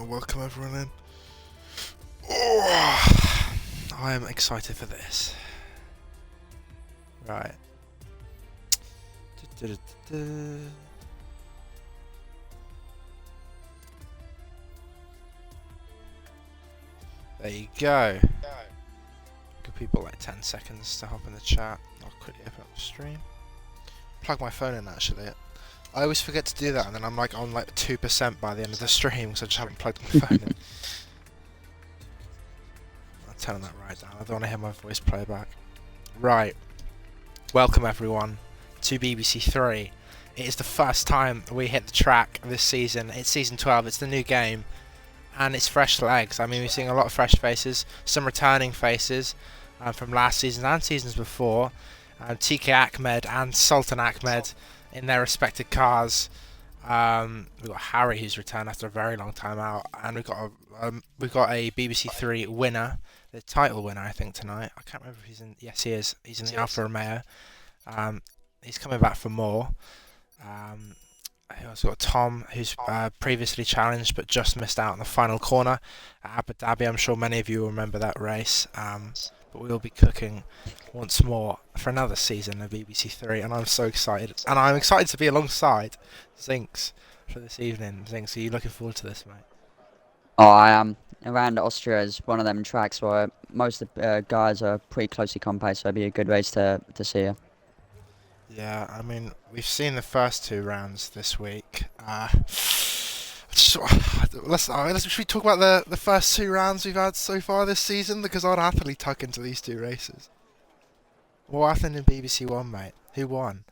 welcome everyone in. Oh, I am excited for this. Right. There you go. Give people like 10 seconds to hop in the chat. I'll quickly open up the stream. Plug my phone in actually. I always forget to do that, and then I'm like on like 2% by the end of the stream because I just haven't plugged my phone in. I'll turn that right down. I don't want to hear my voice playback. Right. Welcome everyone to BBC3. It is the first time we hit the track this season. It's season 12. It's the new game, and it's fresh legs. I mean, we're seeing a lot of fresh faces, some returning faces from last season and seasons before. TK Ahmed and Sultan Ahmed in their respective cars. We've got Harry, who's returned after a very long time out, and we've got a BBC3 winner, the title winner, I think, tonight. I can't remember if he's in. Yes, he is. He's in the Alfa Romeo. He's coming back for more. We've also got Tom, who's previously challenged but just missed out on the final corner at Abu Dhabi. I'm sure many of you will remember that race. But we will be cooking once more for another season of BBC3, and I'm so excited. And I'm excited to be alongside Zinks for this evening. Zinks, are you looking forward to this, mate? Oh, I am. Around Austria is one of them tracks where most of the guys are pretty closely compact, so it'd be a good race to see. Yeah, I mean, we've seen the first two rounds this week. Should we talk about the first two rounds we've had so far this season? Because I'd happily tuck into these two races. What happened in BBC One, mate? Who won?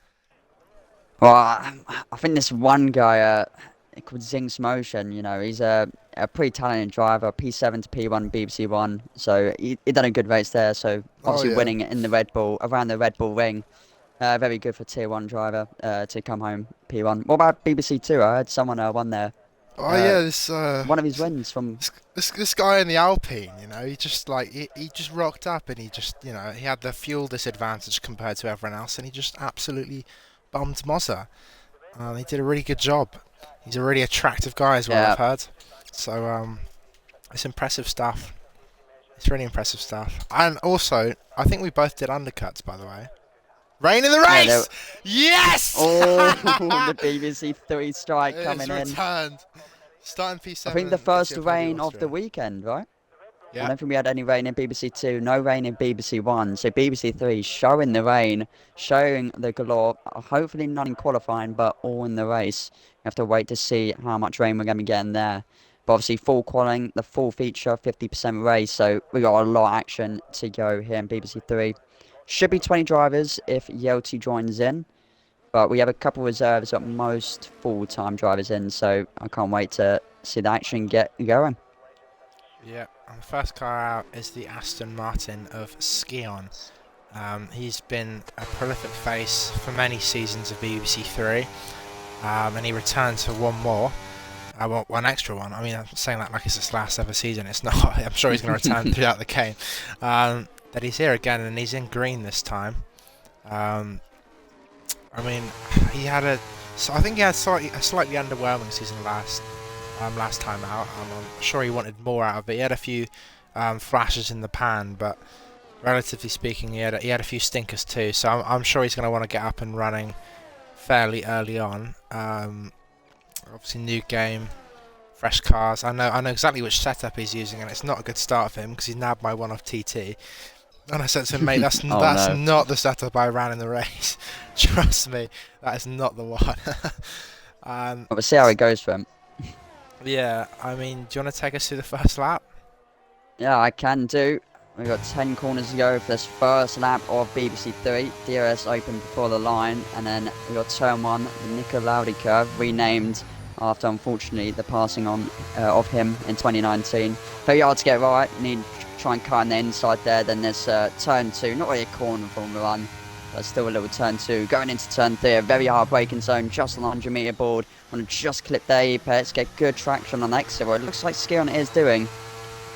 Well, I think this one guy called Zinks Motion, you know, he's a pretty talented driver, P7 to P1 BBC One, so he done a good race there, so obviously winning in the Red Bull, around the Red Bull ring. Very good for Tier 1 driver to come home P1. What about BBC2? I heard someone won there. Oh yeah, this one of his wins from this guy in the Alpine, you know, he just like he just rocked up, and he just, you know, he had the fuel disadvantage compared to everyone else, and he just absolutely bummed Mozza. He did a really good job. He's a really attractive guy as well, I've heard. So it's impressive stuff. It's really impressive stuff. And also, I think we both did undercuts, by the way. Rain in the race! Yes! Oh, the BBC3 strike coming in. Returned. Starting P7. I think the first rain of the weekend, right? Yeah. I don't think we had any rain in BBC2, no rain in BBC1. So BBC3 showing the rain, showing the galore. Hopefully none in qualifying, but all in the race. You have to wait to see how much rain we're going to be getting there. But obviously full qualifying, the full feature, 50% race. So we got a lot of action to go here in BBC3. Should be 20 drivers if Yelty joins in, but we have a couple of reserves, but most full-time drivers in, so I can't wait to see the action get going. Yeah, and the first car out is the Aston Martin of Skion. He's been a prolific face for many seasons of BBC3, and he returns for one more. One extra one. I mean, I'm saying that like it's his last ever season. It's not. I'm sure he's going to return throughout the game. That he's here again, and he's in green this time. I mean, I think he had a slightly underwhelming season last time out. I'm sure he wanted more out of it. He had a few flashes in the pan, but relatively speaking, he had a few stinkers too. So I'm sure he's going to want to get up and running fairly early on. Obviously, new game, fresh cars. I know exactly which setup he's using, and it's not a good start for him because he's nabbed my one off TT. And I said to him, mate, that's not the setup I ran in the race. Trust me, that is not the one. We'll see how it goes for him. Yeah, I mean, do you want to take us through the first lap? Yeah, I can do. We've got 10 corners to go for this first lap of BBC3. DRS open before the line, and then we've got turn 1, the Nico Laudi curve, renamed after, unfortunately, the passing on of him in 2019. Very hard to get right. Need try and cut on the inside there. Then there's turn 2, not really a corner Formula 1, but still a little turn 2. Going into turn 3, a very hard braking zone, just on the 100 metre board. Want to just clip the apex, get good traction on the exit. Well, it looks like Skion is doing,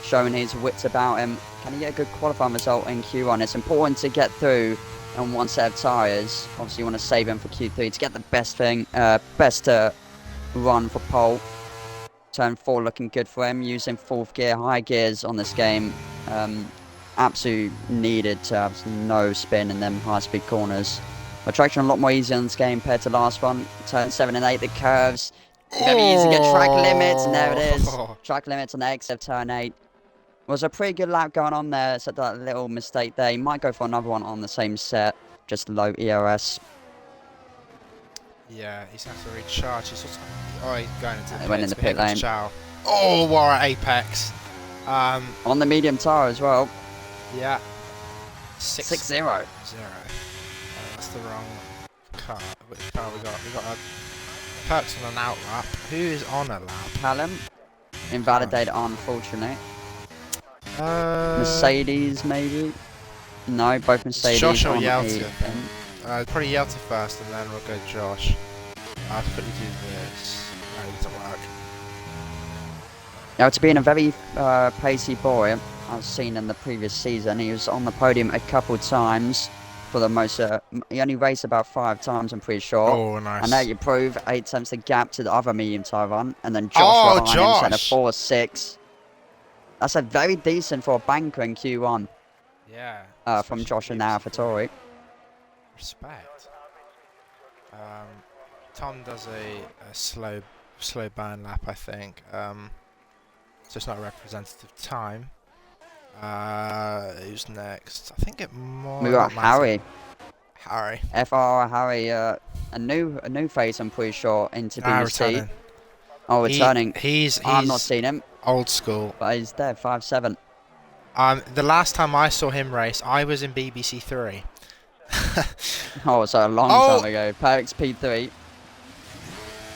showing his wits about him. Can he get a good qualifying result in Q1? It's important to get through on one set of tyres. Obviously, you want to save him for Q3 to get the best run for pole. Turn 4 looking good for him, using 4th gear, high gears on this game. Absolutely needed to have no spin in them high speed corners. The traction a lot more easy on this game compared to last one. Turn 7 and 8, the curves. Very easy to get track limits, and there it is. Track limits on the exit of turn 8. Was a pretty good lap going on there, so that little mistake there. He might go for another one on the same set, just low ERS. Yeah, he's going to have to recharge. He's going into the pit. Went in the pit lane. Oh, we're at apex. On the medium tire as well. Yeah. 6-0. That's the wrong car. Which car we got? We got a Perks on an out lap. Who is on a lap? Callum. Invalidated, unfortunately. Mercedes, maybe? No, both Mercedes. Josh or Yelty? Probably Yelty first, and then we'll go Josh. I'll quickly do this. No, it doesn't work. Now, to being a very pacey boy, I've seen in the previous season, he was on the podium a couple times. For the most, he only raced about 5 times, I'm pretty sure. Oh, nice. And now you prove 8 times the gap to the other medium tire run, and then Josh behind him set a 4-6. That's a very decent for a banker in Q1. Yeah. From Josh and AlphaTauri. Respect. Tom does a slow burn lap, I think. So it's not a representative time. Who's next? I think it more. We got Harry. FR Harry, a new face, I'm pretty sure, into BBC. Returning. Oh, returning. He's I've not seen him. Old school. But he's there, 5-7. The last time I saw him race, I was in BBC3. Oh, so a long time ago. Perks P3.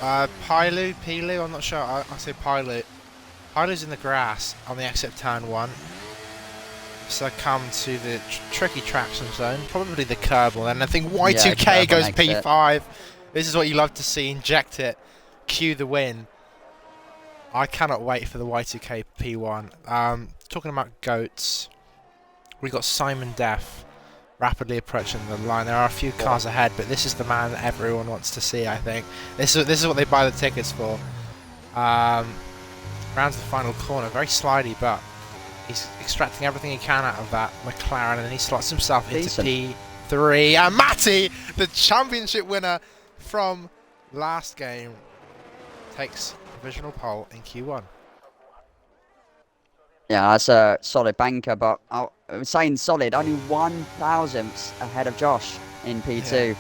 Pilu, I'm not sure. I say Pilu. Pilu's in the grass on the exit of turn 1. So I come to the tricky traction zone, probably the curb one, and I think Y2K goes P5. This is what you love to see. Inject it, cue the win. I cannot wait for the Y2K P1. Talking about goats, we got Simon Deff rapidly approaching the line. There are a few cars ahead, but this is the man that everyone wants to see. I think this is what they buy the tickets for. Rounds the final corner, very slidey, but he's extracting everything he can out of that McLaren, and he slots himself into P3. And Matty, the championship winner from last game, takes provisional pole in Q1. Yeah, that's a solid banker, but I was saying solid, only 1,000ths ahead of Josh in P2. Yeah.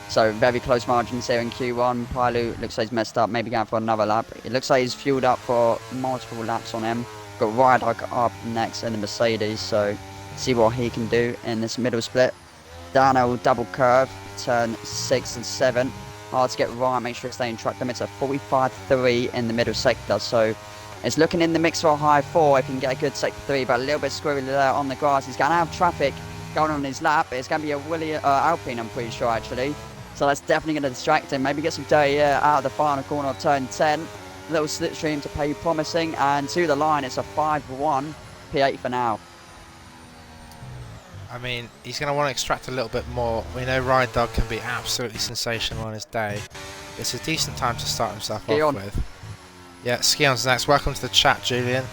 So very close margins here in Q1. Pilu looks like he's messed up, maybe going for another lap. It looks like he's fueled up for multiple laps on him. Got Rydog up next in the Mercedes, so see what he can do in this middle split. Dano double curve, turn 6 and 7. Hard to get right, make sure to stay in track limits at 45.3 in the middle sector. So it's looking in the mix for a high 4 if you can get a good sector 3, but a little bit squirrely there on the grass. He's going to have traffic going on his lap. It's going to be a Alpine, I'm pretty sure, actually. So that's definitely going to distract him. Maybe get some dirty air out of the final corner of turn 10. Little slipstream to pay promising, and to the line it's a 5-1 P8 for now. I mean, he's going to want to extract a little bit more. We know Ride Dog can be absolutely sensational on his day. It's a decent time to start himself off with. Yeah, Skion's next. Welcome to the chat, Julian.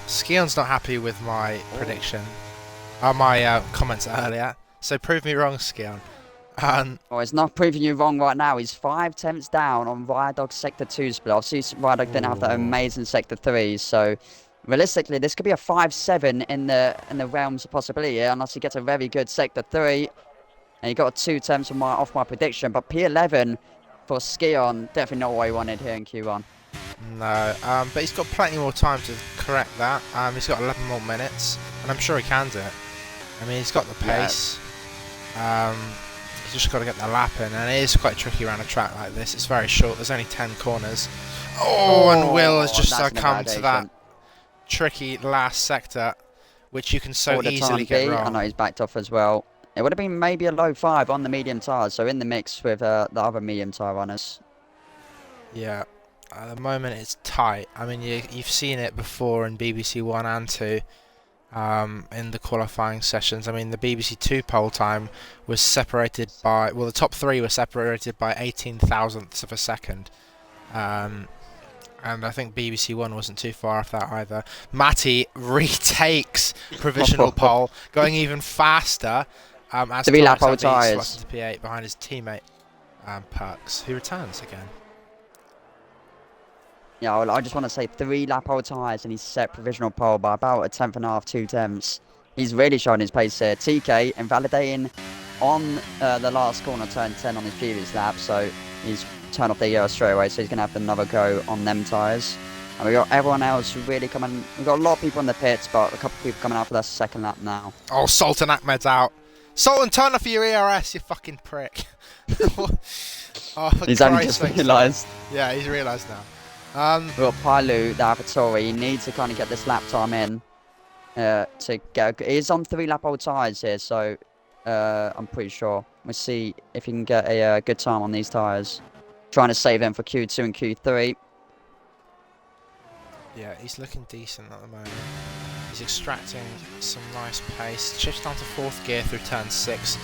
Skion's not happy with my prediction, my comments earlier. So prove me wrong, Skion. Well, it's not proving you wrong right now. He's 5 tenths down on Rydog's Sector 2 split. Obviously, Rydog didn't have that amazing Sector 3, so realistically, this could be a 5-7 in the realms of possibility here, unless he gets a very good Sector 3. And he got 2 tenths off my prediction, but P11 for Skion, definitely not what he wanted here in Q1. No, but he's got plenty more time to correct that. He's got 11 more minutes, and I'm sure he can do it. I mean, he's got the pace. Yeah. He's just got to get the lap in, and it is quite tricky around a track like this. It's very short. There's only 10 corners. And Will has just succumbed to that tricky last sector, which you can so easily get wrong. I know he's backed off as well. It would have been maybe a low 5 on the medium tyres, so in the mix with the other medium tyre runners. Yeah, at the moment it's tight. I mean, you've seen it before in BBC 1 and 2. In the qualifying sessions. I mean, the BBC 2 pole time was separated by, well, the top 3 were separated by 18 thousandths of a second. And And I think BBC1 wasn't too far off that either. Matty retakes provisional pole, going even faster as 3 lap old slots tyres. into P8 behind his teammate Perks, who returns again. Yeah, well, I just want to say 3 lap old tyres and he's set provisional pole by about a tenth and a half, 2 tenths. He's really showing his pace here. TK invalidating on the last corner, turn 10 on his previous lap, so he's turned off the gear straight away, so he's going to have another go on them tyres. And we got everyone else really coming. We've got a lot of people in the pits, but a couple of people coming out for their second lap now. Oh, Sultan Ahmed's out. Sultan, turn off your ERS, you fucking prick. Oh, He's only just realised. Yeah, he's realised now. We've got Pailu, the AlphaTauri. He needs to kind of get this lap time in to get. He's on 3 lap old tyres here, so I'm pretty sure. We'll see if he can get a good time on these tyres. Trying to save him for Q2 and Q3. Yeah, he's looking decent at the moment. He's extracting some nice pace. Shifts down to 4th gear through turn 6.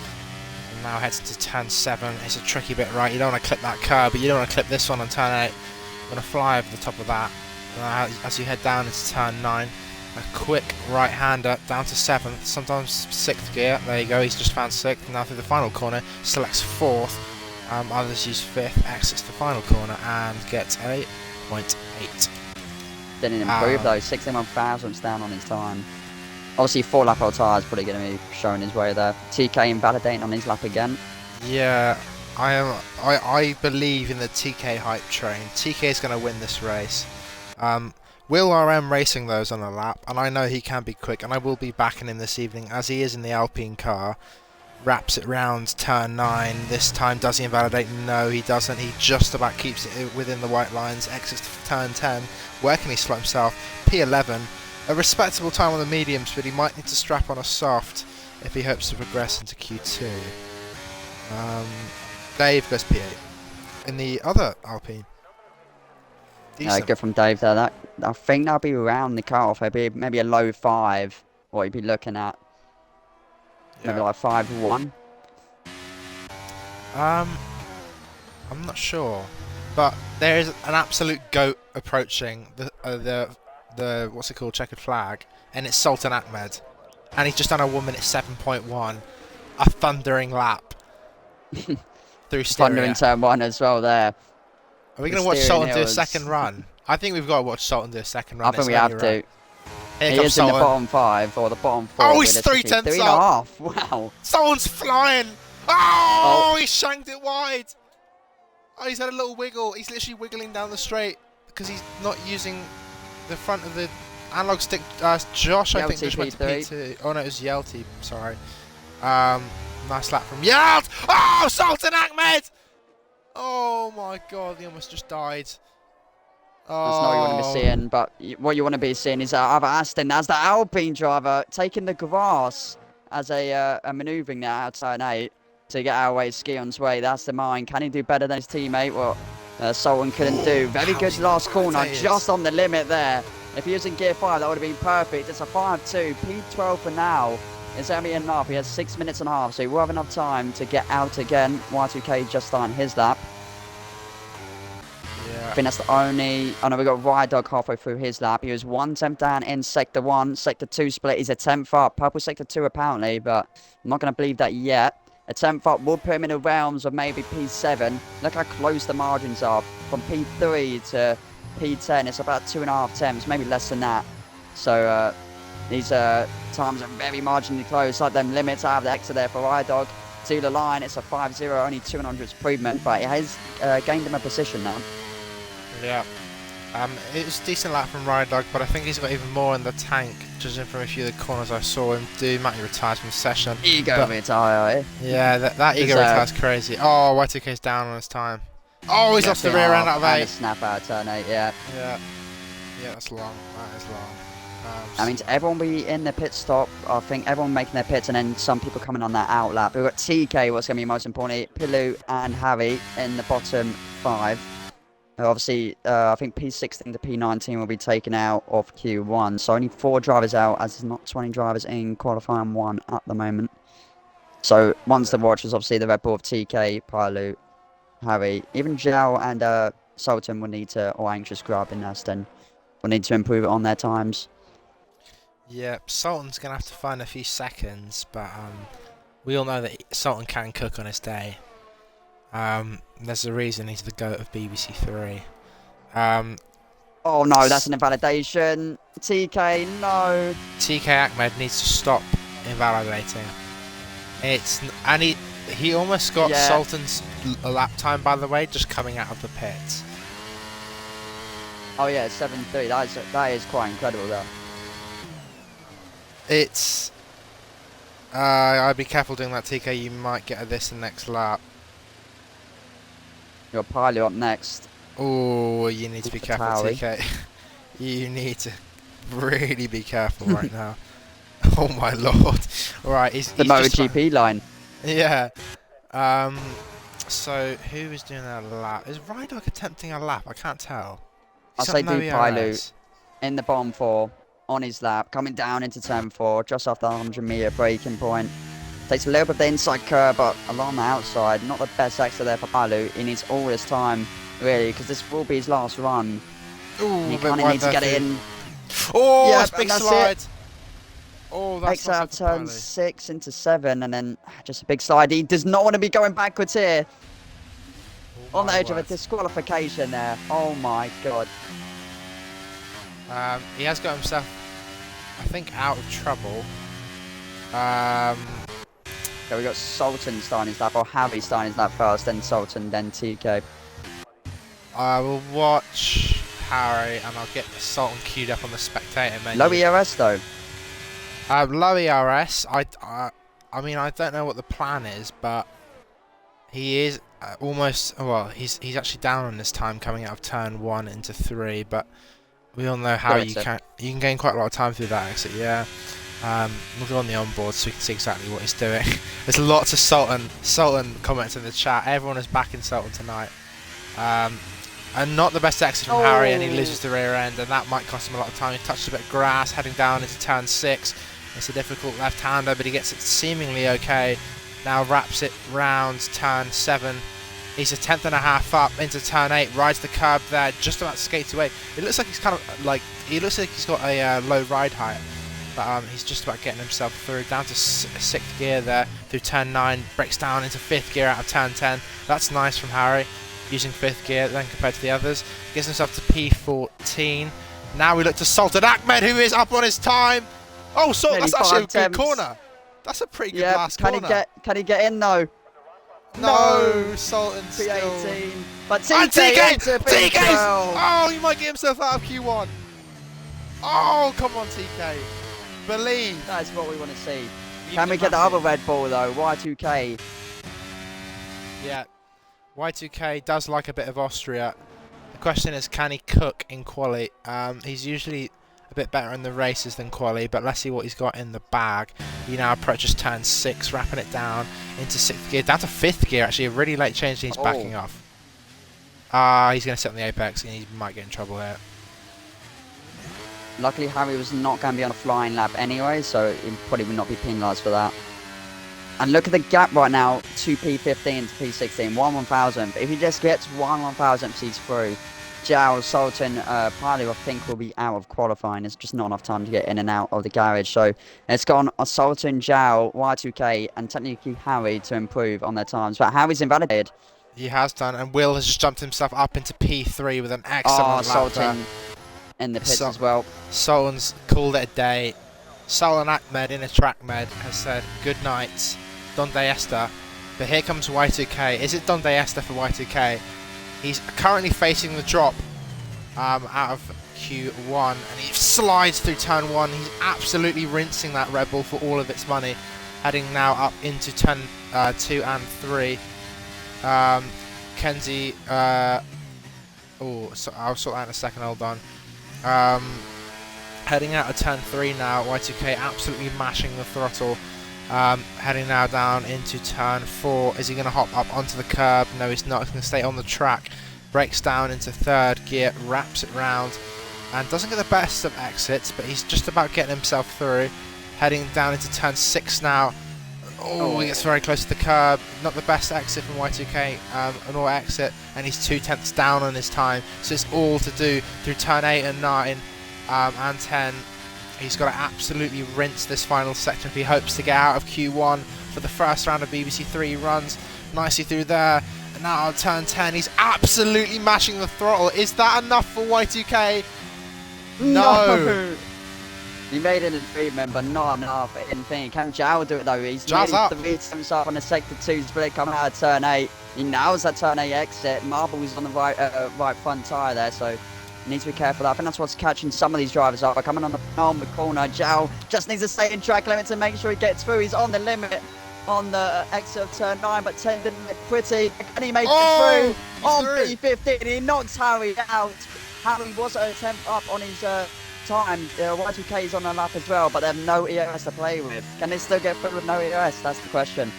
And now heads to turn 7. It's a tricky bit, right? You don't want to clip that curb, but you don't want to clip this one on turn 8. Going to fly over the top of that. As you head down into turn 9, a quick right-hander down to 7th, sometimes 6th gear. There you go, he's just found 6th. Now through the final corner, selects 4th. Others use 5th, exits the final corner and gets a 0.8. Didn't improve though, 61 thousandths down on his time. Obviously 4 lap old tyres probably going to be showing his way there. TK invalidating on his lap again. Yeah, I believe in the TK hype train. TK is going to win this race. Will RM racing those on a lap, and I know he can be quick, and I will be backing him this evening as he is in the Alpine car. Wraps it round turn 9. This time, does he invalidate? No, he doesn't. He just about keeps it within the white lines. Exits to turn 10. Where can he slot himself? P11. A respectable time on the mediums, but he might need to strap on a soft if he hopes to progress into Q2. Dave goes P8 in the other Alpine. Good from Dave there. That I think that'll be around the cut-off. It'll be maybe a low 5. What you'd be looking at. Maybe like 5-1. I'm not sure, but there is an absolute goat approaching the what's it called, checkered flag, and it's Sultan Ahmed, and he's just done a 1:07.1, a thundering lap through Styria. Thundering turn 1 as well there. Are we going to watch Sultan do a second run? I think we've got to watch Sultan do a second run. I think we have to. He is Sultan. in the bottom 5 or the bottom 4. Oh, he's 3 tenths up. 3.5. Wow. Sultan's flying. Oh, he shanked it wide. Oh, he's had a little wiggle. He's literally wiggling down the straight because he's not using the front of the analog stick. Josh, I think, just went to P2. Oh, no, it was Yelty. Sorry. Nice lap from Yelt. Oh, Sultan Ahmed. Oh, my God. He almost just died. Oh. That's not what you want to be seeing, but what you want to be seeing is Ava Aston as the Alpine driver taking the grass as a manoeuvring there outside 8 to get our way ski on his way. That's the mind. Can he do better than his teammate? Well, Sultan couldn't do. Very good last corner, just on the limit there. If he was in gear 5, that would have been perfect. It's a 5-2, P12 for now. It's only enough. He has 6 minutes and a half, so he will have enough time to get out again. Y2K just starting his lap. I think that's the only. Oh no, we got Riot Dog halfway through his lap. He was 1 tenth down in Sector 1. Sector 2 split. He's a 10th up. Purple Sector 2 apparently, but I'm not going to believe that yet. A 10th up would put him in the realms of maybe P7. Look how close the margins are. From P3 to P10, it's about 2.5 tenths, maybe less than that. So these times are very marginally close. Like them limits, I have the extra there for Riot Dog. To the line, it's a 5-0, only 200 improvement, but it has gained him a position now. Yeah. It was a decent lap from Riot Dog, but I think he's got even more in the tank, judging from a few of the corners I saw him do. Matty retires from the session. Ego retire. Yeah, that ego retire's crazy. Oh, Y2K's down on his time. Oh, he's off the rear end out of 8. Snap out turn 8, yeah. Yeah, that's long. That is long. I mean, everyone will be in the pit stop. I think everyone making their pits, and then some people coming on that out lap. We've got TK, what's going to be most important, Pilu and Harry in the bottom 5. Obviously, I think P16 to P19 will be taken out of Q1. So only 4 drivers out, as there's not 20 drivers in qualifying 1 at the moment. So ones to watch is obviously the Red Bull of TK, Pilu, Harry, even Zhao and Sultan will need to, or Anxious Grub in Aston, will need to improve it on their times. Yep, Sultan's going to have to find a few seconds, but we all know that Sultan can cook on his day. There's a reason he's the GOAT of BBC3. Oh no, that's an invalidation. TK, no. TK Ahmed needs to stop invalidating. And he almost got Sultan's lap time, by the way, just coming out of the pits. Oh yeah, 7-3. That is quite incredible though. It's I'd be careful doing that, TK. You might get this in the next lap. Your Pilot up next. Oh, you need to be careful, TK. You need to really be careful right now. Oh my lord! All right, he's the MotoGP line. Yeah. So who is doing a lap? Is Rydog attempting a lap? I can't tell. I'll say Pilot in the bottom 4 on his lap, coming down into turn 4 just after the 100-meter braking point. Takes a little bit of the inside curve, but along the outside, not the best exit there for Pilot. He needs all his time, really, because this will be his last run. Ooh, he kind of needs to get it in. Oh, that's big slide. Oh, that's takes out turn 6 into 7, and then just a big slide. He does not want to be going backwards here. On the edge of a disqualification there. Oh my god. He has got himself, I think, out of trouble. So we got Sultan starting his lap, or Harry starting his lap first, then Sultan, then TK. I will watch Harry, and I'll get Sultan queued up on the spectator menu. Low ERS though. Low ERS. I mean, I don't know what the plan is, but he is almost. Well, he's actually down on his time coming out of turn 1 into 3, but we all know how you can gain quite a lot of time through that exit. Yeah. We'll go on the onboard so we can see exactly what he's doing. There's lots of Sultan comments in the chat. Everyone is backing Sultan tonight. And not the best exit from Harry, and he loses the rear end, and that might cost him a lot of time. He touched a bit of grass, heading down into turn 6. It's a difficult left-hander, but he gets it seemingly okay. Now wraps it round turn 7. He's a 10th and a half up into turn 8, rides the curb there, just about to skate away. It looks like he's kind of like, he looks like he's got a low ride height. But he's just about getting himself through, down to 6th gear there, through turn 9, breaks down into 5th gear out of turn 10. That's nice from Harry, using 5th gear then compared to the others. Gets himself to P14. Now we look to Sultan Ahmed, who is up on his time. Oh, so that's actually a good corner. That's a pretty good last corner. Can he get in though? No, Sultan's still... P18. But TK! Oh, he might get himself out of Q1. Oh, come on, TK. Believe. That is what we want to see. Can we get the other Red Bull though? Y2K. Yeah. Y2K does like a bit of Austria. The question is, can he cook in quali? He's usually a bit better in the races than quali, but let's see what he's got in the bag. He now approaches turn 6, wrapping it down into 6th gear, down to 5th gear. Actually, a really late change, and he's backing off. He's going to sit on the apex, and he might get in trouble here. Luckily, Harry was not going to be on a flying lap anyway, so he probably would not be penalised for that. And look at the gap right now, 2 P15 to P16, 1/1000. If he just gets 1/1000, he's through. Zhao, Sultan, Pilot, I think, will be out of qualifying. There's just not enough time to get in and out of the garage. So it's gone Sultan, Zhao, Y2K, and technically Harry to improve on their times. But Harry's invalidated. He has done, and Will has just jumped himself up into P3 with an excellent lap Sultan there. In the pits as well. Sultan's called it a day. Sultan Ahmed in a track med has said good night, Donde Esta. But here comes Y2K. Is it Donde Esta for Y2K? He's currently facing the drop out of Q1, and he slides through turn 1. He's absolutely rinsing that Red Bull for all of its money. Heading now up into turn 2 and 3. Kenzie. So I'll sort that in a second. Hold on. Heading out of turn 3 now, Y2K absolutely mashing the throttle. Heading now down into turn 4. Is he going to hop up onto the curb? No, he's not. He's going to stay on the track. Breaks down into 3rd gear, wraps it round, and doesn't get the best of exits, but he's just about getting himself through. Heading down into turn 6 now. Oh, he gets very close to the curb. Not the best exit from Y2K. An all exit, and he's 2/10 down on his time. So it's all to do through turn 8 and 9 and 10. He's got to absolutely rinse this final section if he hopes to get out of Q1 for the first round of BBC3. He runs nicely through there. And now on turn 10, he's absolutely mashing the throttle. Is that enough for Y2K? No. He made it in treatment, but not enough. I didn't think. Can Zhao do it though? He's Zhao's up. 3 attempts up on the sector 2 split coming out of turn 8. He nails that turn 8 exit. Marble's on the right front tyre there, so needs to be careful. I think that's what's catching some of these drivers up. Coming on the corner, Zhao just needs to stay in track limit to make sure he gets through. He's on the limit on the exit of turn 9, but 10 didn't look pretty. And he made it through on B15. He knocks Harry out. Harry was an attempt up on his time. Y2K is on the lap as well, but they have no EOS to play with. Can they still get through with no EOS? That's the question.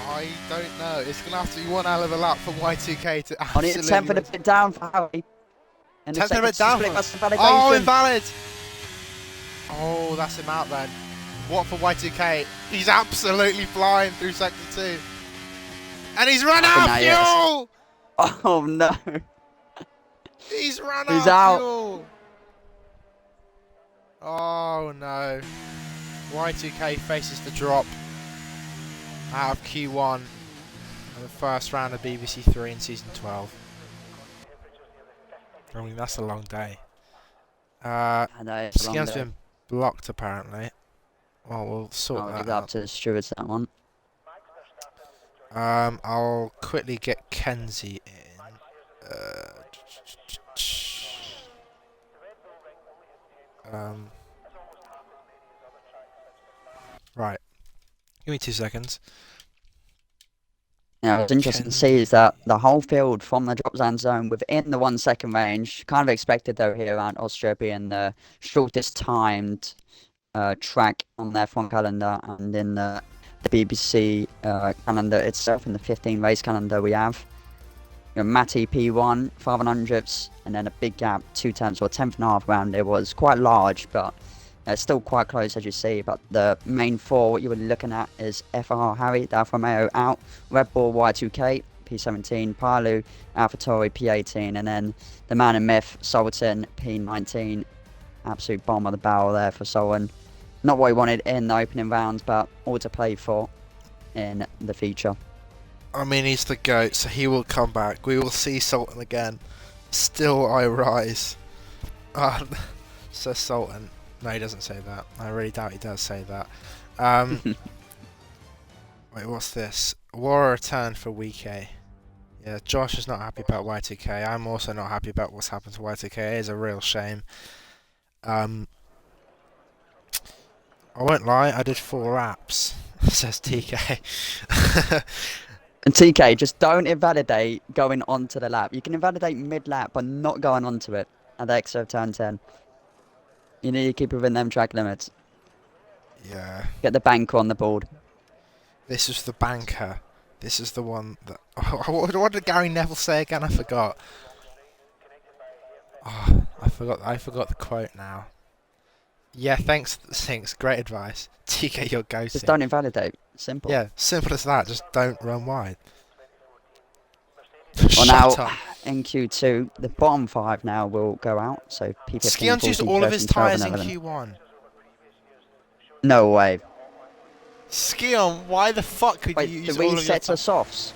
I don't know. It's going to have to be one hell of a lap for Y2K to absolutely... On the 10th and a bit down for Harry. 10th and a bit down. Oh, invalid. Oh, that's him out then. What for Y2K? He's absolutely flying through sector 2. And he's run out of fuel! Oh no. He's run He's out out. of fuel! Oh no. Y2K faces the drop out of Q1 in the first round of BBC3 in Season 12. I mean, that's a long day. I know, it's a long Skian's day. been blocked apparently. Well, we'll sort I'll that leave that up out. to the stewards, that one. I'll quickly get Kenzie in. Right. Give me 2 seconds. Yeah, what's interesting to see is that the whole field from the drop down zone within the 1 second range, kind of expected though here around Austria being the shortest timed track on their front calendar, and in the BBC calendar itself, in the 15 race calendar we have. Matty P1, 500ths, and then a big gap, 2/10 or 10th and a half round. It was quite large, but still quite close as you see. But the main 4, what you were looking at is FR Harry, Alfa Romeo out, Red Bull Y2K, P17, Palu, AlphaTauri P18, and then the man in myth, Sultan P19. Absolute bomb of the barrel there for Sultan. Not what he wanted in the opening rounds, but all to play for in the future. I mean, he's the GOAT, so he will come back. We will see Sultan again. Still I rise. Says Sultan. No, he doesn't say that. I really doubt he does say that. Wait, what's this? War return for WeK. Yeah, Josh is not happy about Y2K. I'm also not happy about what's happened to Y2K. It is a real shame. I won't lie, I did 4 laps, says TK. And TK, just don't invalidate going onto the lap. You can invalidate mid-lap, but not going onto it at the exit of turn 10. You need to keep within them track limits. Yeah. Get the banker on the board. This is the banker. This is the one that... Oh, what did Gary Neville say again? I forgot. Oh, I forgot the quote now. Yeah, thanks, Sinks. Great advice. TK, you're ghosting. Just don't invalidate. Simple. Yeah, simple as that. Just don't run wide. Well, Shut now, up. in Q2, the bottom 5 now will go out. So P15, Skian's used 14, all of his 13, 12, tyres and in 11. Q1. No way. Skion, why the fuck could Wait, you the use all of your resets are softs.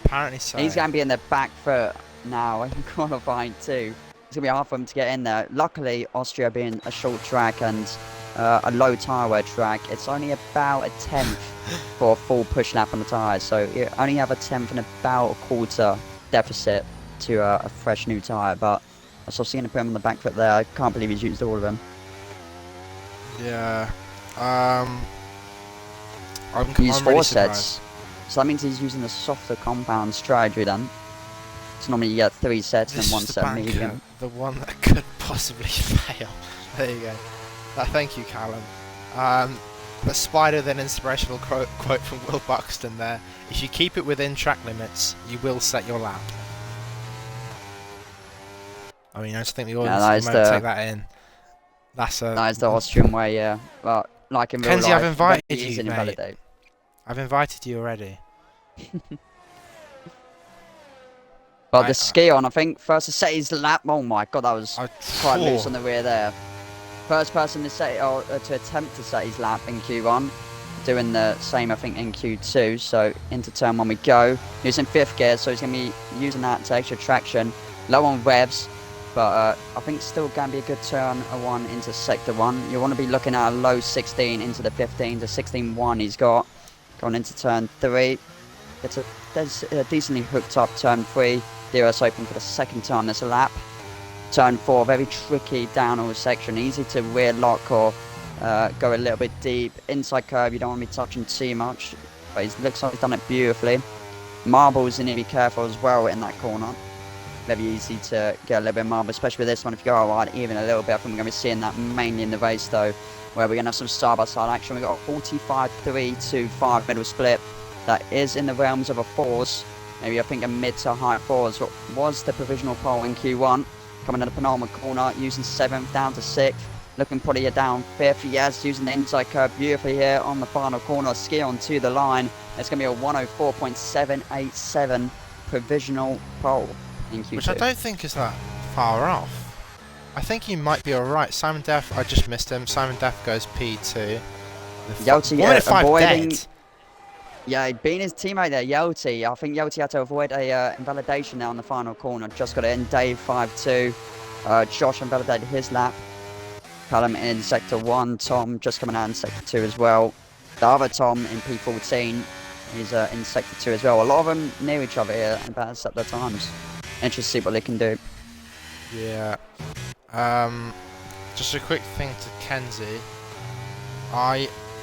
Apparently so. He's going to be in the back foot now in qualifying too. It's going to be hard for him to get in there. Luckily, Austria being a short track and a low tyre wear track, it's only about a 10th for a full push lap on the tyres. So you only have a 10th and about a quarter deficit to a fresh new tyre. But I saw seeing to put him on the back foot there. I can't believe he's used all of them. Yeah. He used I'm 4 really sets. surprised. So that means he's using the softer compound strategy then. So normally you get 3 sets and This 1 is the set banker, medium. the one that could possibly fail. There you go. Thank you, Callum. But Spider, then inspirational quote from Will Buxton there. If you keep it within track limits, you will set your lap. I mean, I just think the audience that is might take the- that in. That's That is the Austrian way, yeah. But like in real Kenzie, life. I've invited very you, easy to mate. invalidate. I've invited you already. But the ski on, I think, first to set his lap. Oh my god, that was quite loose Phew. on the rear there. First person to set or to attempt to set his lap in Q1, doing the same I think in Q2. So into turn 1 we go. Using 5th gear, so he's going to be using that to extra traction. Low on revs, but I think still going to be a good turn 1 into sector 1. You want to be looking at a low 16 into the 15 to 16.1 he's got. Going into turn 3. It's a decently hooked up turn 3. DRS open for the second time this lap. Turn 4, very tricky downhill section, easy to rear lock or go a little bit deep. Inside curve, you don't want to be touching too much, but it looks like he's done it beautifully. Marbles, you need to be careful as well in that corner. Very easy to get a little bit of marble, especially with this one. If you go out wide even a little bit, I think we're going to be seeing that mainly in the race though, where we're going to have some side-by-side action. We've got a 45-3-2-5 middle split that is in the realms of a 4s. Maybe I think a mid to high 4s. What was the provisional pole in Q1. Coming in the penultimate corner, using 7th down to 6th. Looking pretty down 5th. Yes, using the inside curve beautifully here on the final corner. Ski on to the line. It's going to be a 104.787 provisional pole in Q2. Which I don't think is that far off. I think he might be alright. Simon Deff, I just missed him. Simon Deff goes P2. Yelty avoiding... Dead. Yeah, being his teammate there, Yelty. I think Yelty had to avoid a invalidation there on the final corner. Just got it in. Dave 5-2. Josh invalidated his lap. Callum in sector 1. Tom just coming out in sector 2 as well. The other Tom in P14 is in sector 2 as well. A lot of them near each other here and about to set their times. Interesting to see what they can do. Yeah. Just a quick thing to Kenzie.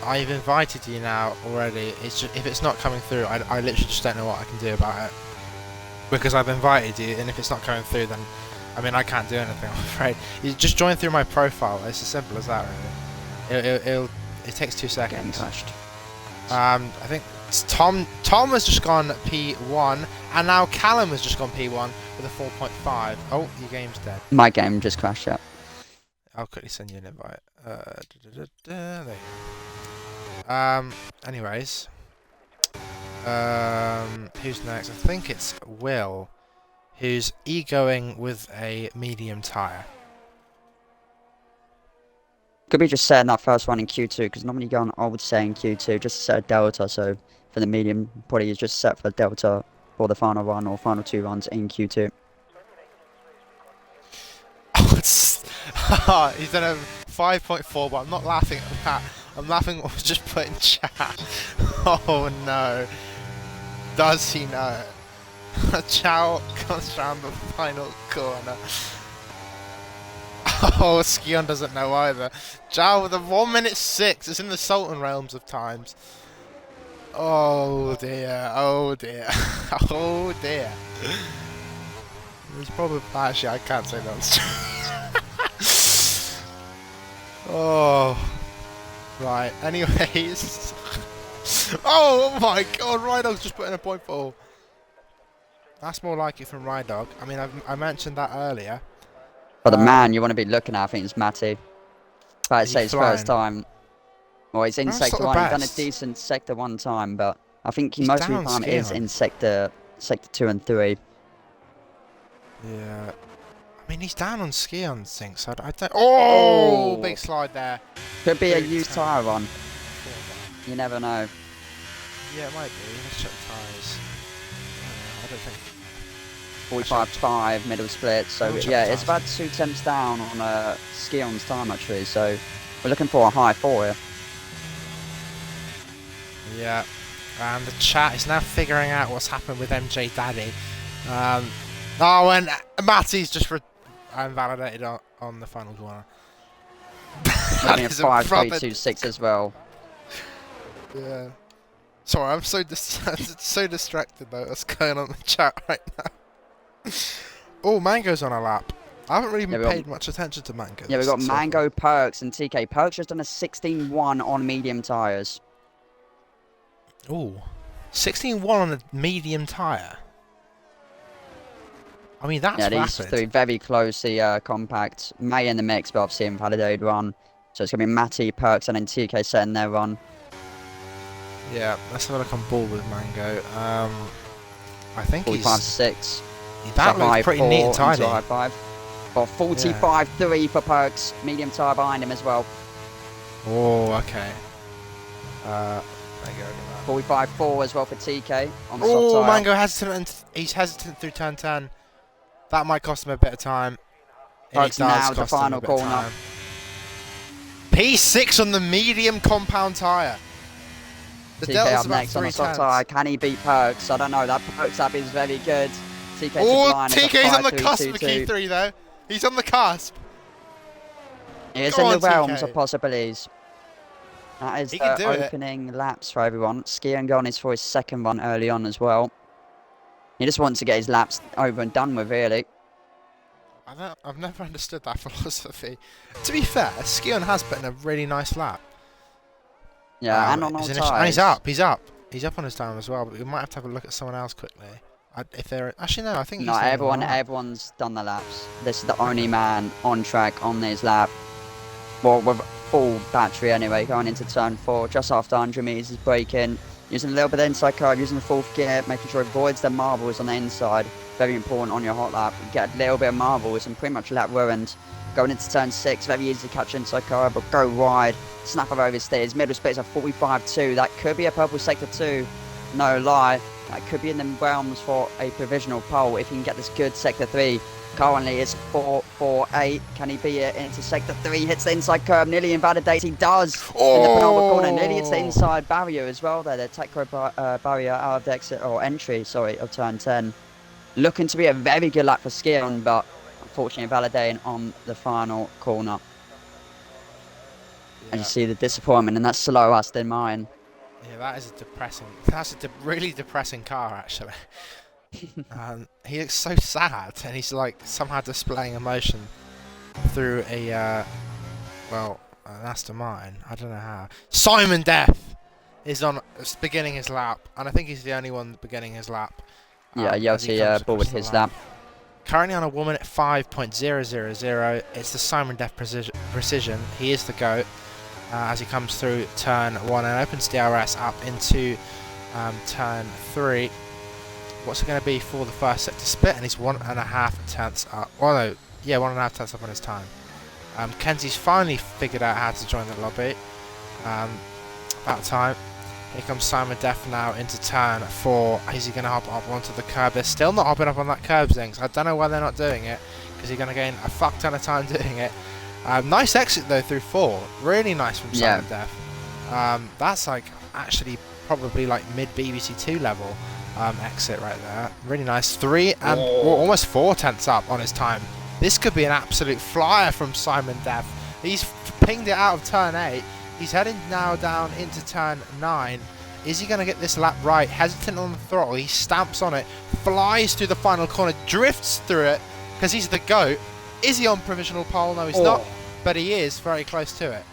I've invited you now already. It's just, if it's not coming through, I literally just don't know what I can do about it. Because I've invited you, and if it's not coming through, then I mean I can't do anything. I'm afraid. You just join through my profile. It's as simple as that, really. It takes 2 seconds. I think it's Tom has just gone P1, and now Callum has just gone P1 with a 4.5. Oh, your game's dead. My game just crashed out. I'll quickly send you an invite. There you go. Anyways. Who's next? I think it's Will, who's egoing with a medium tyre. Could be just setting that first one in Q2, because normally you go on old say in Q2, just to set a delta, so for the medium, probably is just set for delta for the final run or final 2 runs in Q2. Oh, he's done a 5.4, but I'm not laughing at that. I'm laughing at what was just put in chat. Oh no. Does he know? Chow comes round the final corner. Oh, Skion doesn't know either. Chow with a 1:06. It's in the Sultan realms of times. Oh dear. Oh dear. Oh dear. There's probably... Actually, I can't say that. Oh. Right, anyways. Oh my god, Rydog's just put in a 0.4. That's more like it from Rydog. I mean, I mentioned that earlier. But the man you want to be looking at, I think, is Matty. But I'd say his first time. Well, he's in sector 1. He's done a decent sector 1 time, but I think most of the time is in sector 2 and 3. Yeah. I mean, he's down on ski on sync, so I don't... Oh, big slide there. Could be a used tyre run. You never know. Yeah, it might be. Let's check the tyres. I don't think... 45.5 middle split, so yeah, it's about 2 temps down on Skion's time actually, so we're looking for a high 4 here. Yeah, and the chat is now figuring out what's happened with MJ Daddy. Oh, and Matty's just invalidated on the final corner. That is a 5.326 as well. Yeah. Sorry, I'm so so distracted though. What's going on in the chat right now? Oh, Mango's on a lap. I haven't really paid much attention to Mango. Yeah, we've got Mango, Perks, and TK. Perks just done a 16.1 on medium tyres. Ooh. 16.1 on a medium tyre. I mean, that's rapid. These 3 very closely compact. May in the mix, but obviously invalidated one. So it's going to be Matty, Perks, and then TK setting their run. Yeah, let's have a look on ball with Mango. I think 45-6. That looks pretty neat and tidy. High five. Got 45-3 for Perks. Medium tire behind him as well. Oh, okay. There you go. 45-4 as well for TK on the soft tire. Mango hesitant, and he's hesitant through turn 10. That might cost him a bit of time. Perks now the final corner. P6 on the medium compound tyre. The TK up next on the soft tyre. Can he beat Perks? I don't know. That Perks up is very good. TK's on the cusp of Q3 though. He's on the cusp. He is in the realms of possibilities. That is the opening laps for everyone. Skiing going is for his second run early on as well. He just wants to get his laps over and done with, really. I've never understood that philosophy. To be fair, Skion has put in a really nice lap. Yeah, and on all tyres. And he's up. He's up on his time as well. But we might have a look at someone else quickly. Actually no, I think no. Everyone's done the laps. This is the only man on track on this lap. Well, with full battery anyway, going into turn 4, just after 100 meters, he's braking, using a little bit of inside curve, using the fourth gear, making sure he avoids the marbles on the inside. Very important on your hot lap. You get a little bit of marbles and pretty much lap ruined. Going into turn 6, very easy to catch inside curve, but go wide, snap of oversteers. Middle speed is a 45-2. That could be a purple sector 2. No lie. That could be in the realms for a provisional pole if he can get this good sector 3. Currently it's 4-4-8. Can he beat it into sector 3? Hits the inside curve, nearly invalidates. He does in the penultimate corner. Nearly hits the inside barrier as well there. The taco barrier out of the exit, or entry, sorry, of turn 10. Looking to be a very good lap for Skion, but unfortunately invalidating on the final corner. And you see the disappointment in that slow Aston Martin. Yeah, that's a really depressing car, actually. He looks so sad, and he's like somehow displaying emotion through an Aston Martin. I don't know how. Simon Death is beginning his lap, and I think he's the only one beginning his lap. Yeah, Yelty ball with his lap. Currently on a 1 minute 5.000. It's the Simon Death precision. He is the GOAT. As he comes through turn 1 and opens DRS up into turn 3. What's it going to be for the first sector split? And he's 1.5 tenths up. Well, no, yeah, 1.5 tenths up on his time. Kenzie's finally figured out how to join the lobby. About time. Here comes Simon Death now into turn 4. Is he going to hop up onto the curb? They're still not hopping up on that curb, Zings. I don't know why they're not doing it, because you're going to gain a fuck ton of time doing it. Nice exit though through 4. Really nice from Simon Death. That's like actually probably like mid BBC2 level exit right there. Really nice. 3 and almost 4 tenths up on his time. This could be an absolute flyer from Simon Death. He's pinged it out of turn 8. He's heading now down into turn 9. Is he going to get this lap right? Hesitant on the throttle. He stamps on it, flies through the final corner, drifts through it because he's the GOAT. Is he on provisional pole? No, he's not, but he is very close to it.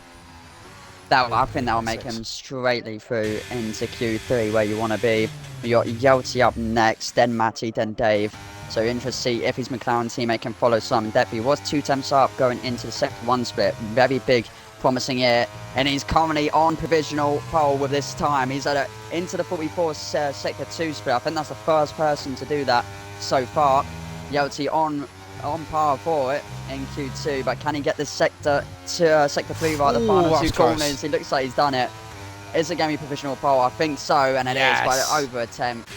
I think that will make him straightly through into Q3 where you want to be. You got Yelty up next, then Matty, then Dave. So interesting to see if his McLaren teammate can follow Simon Death. He was 2 tenths up going into the second 1 split. Very big, promising here. And he's currently on provisional pole with this time. He's into the 44 sector 2 split. I think that's the first person to do that so far. Yelty on par for it in Q2, but can he get this sector 3 right? The final 2 corners. He looks like he's done it. Is it going to be provisional pole? I think so, and it is by over a tenth.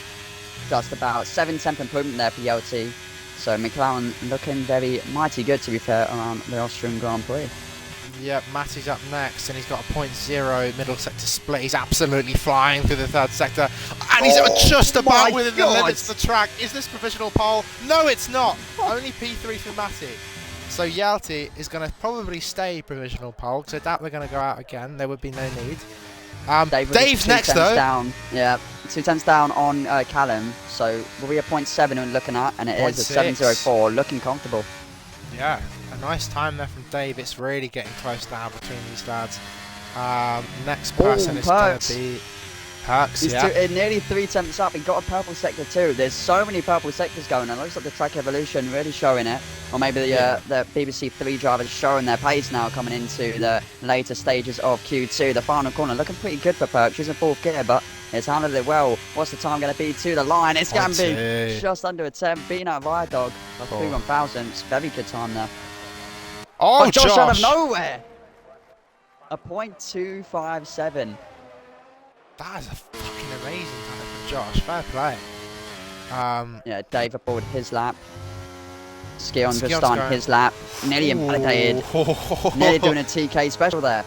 Just about 7/10 improvement there for Yelty. So McLaren looking very mighty good, to be fair, around the Austrian Grand Prix. Yep, Matty's up next, and he's got a 0.0 middle sector split. He's absolutely flying through the 3rd sector, and he's just about within the limits of the track. Is this provisional pole? No, it's not. Only P3 for Matty. So Yelty is going to probably stay provisional pole, because I doubt they're going to go out again. There would be no need. Dave's next, though. Down. Yeah, 2 tenths down on Callum. So we'll be a 0.7 we're looking at, and it is a 7.04. Looking comfortable. Yeah, a nice time there from Dave. It's really getting close now between these lads. Next person is going to be Perks, He's yeah. nearly 3 tenths up. He got a purple sector too. There's so many purple sectors going on. Looks like the track evolution really showing it. Or maybe the BBC3 drivers showing their pace now coming into the later stages of Q2. The final corner looking pretty good for Perks. He's in 4th gear, but he's handled it well. What's the time going to be to the line? It's going to be just under a 10. Beating out Viadog by 3/1000. Very good time there. Oh, Josh out of nowhere! A .257. That is a fucking amazing time from Josh. Fair play. Yeah, Dave aboard his lap. Skion just going on his lap. Nearly invalidated. Nearly doing a TK special there.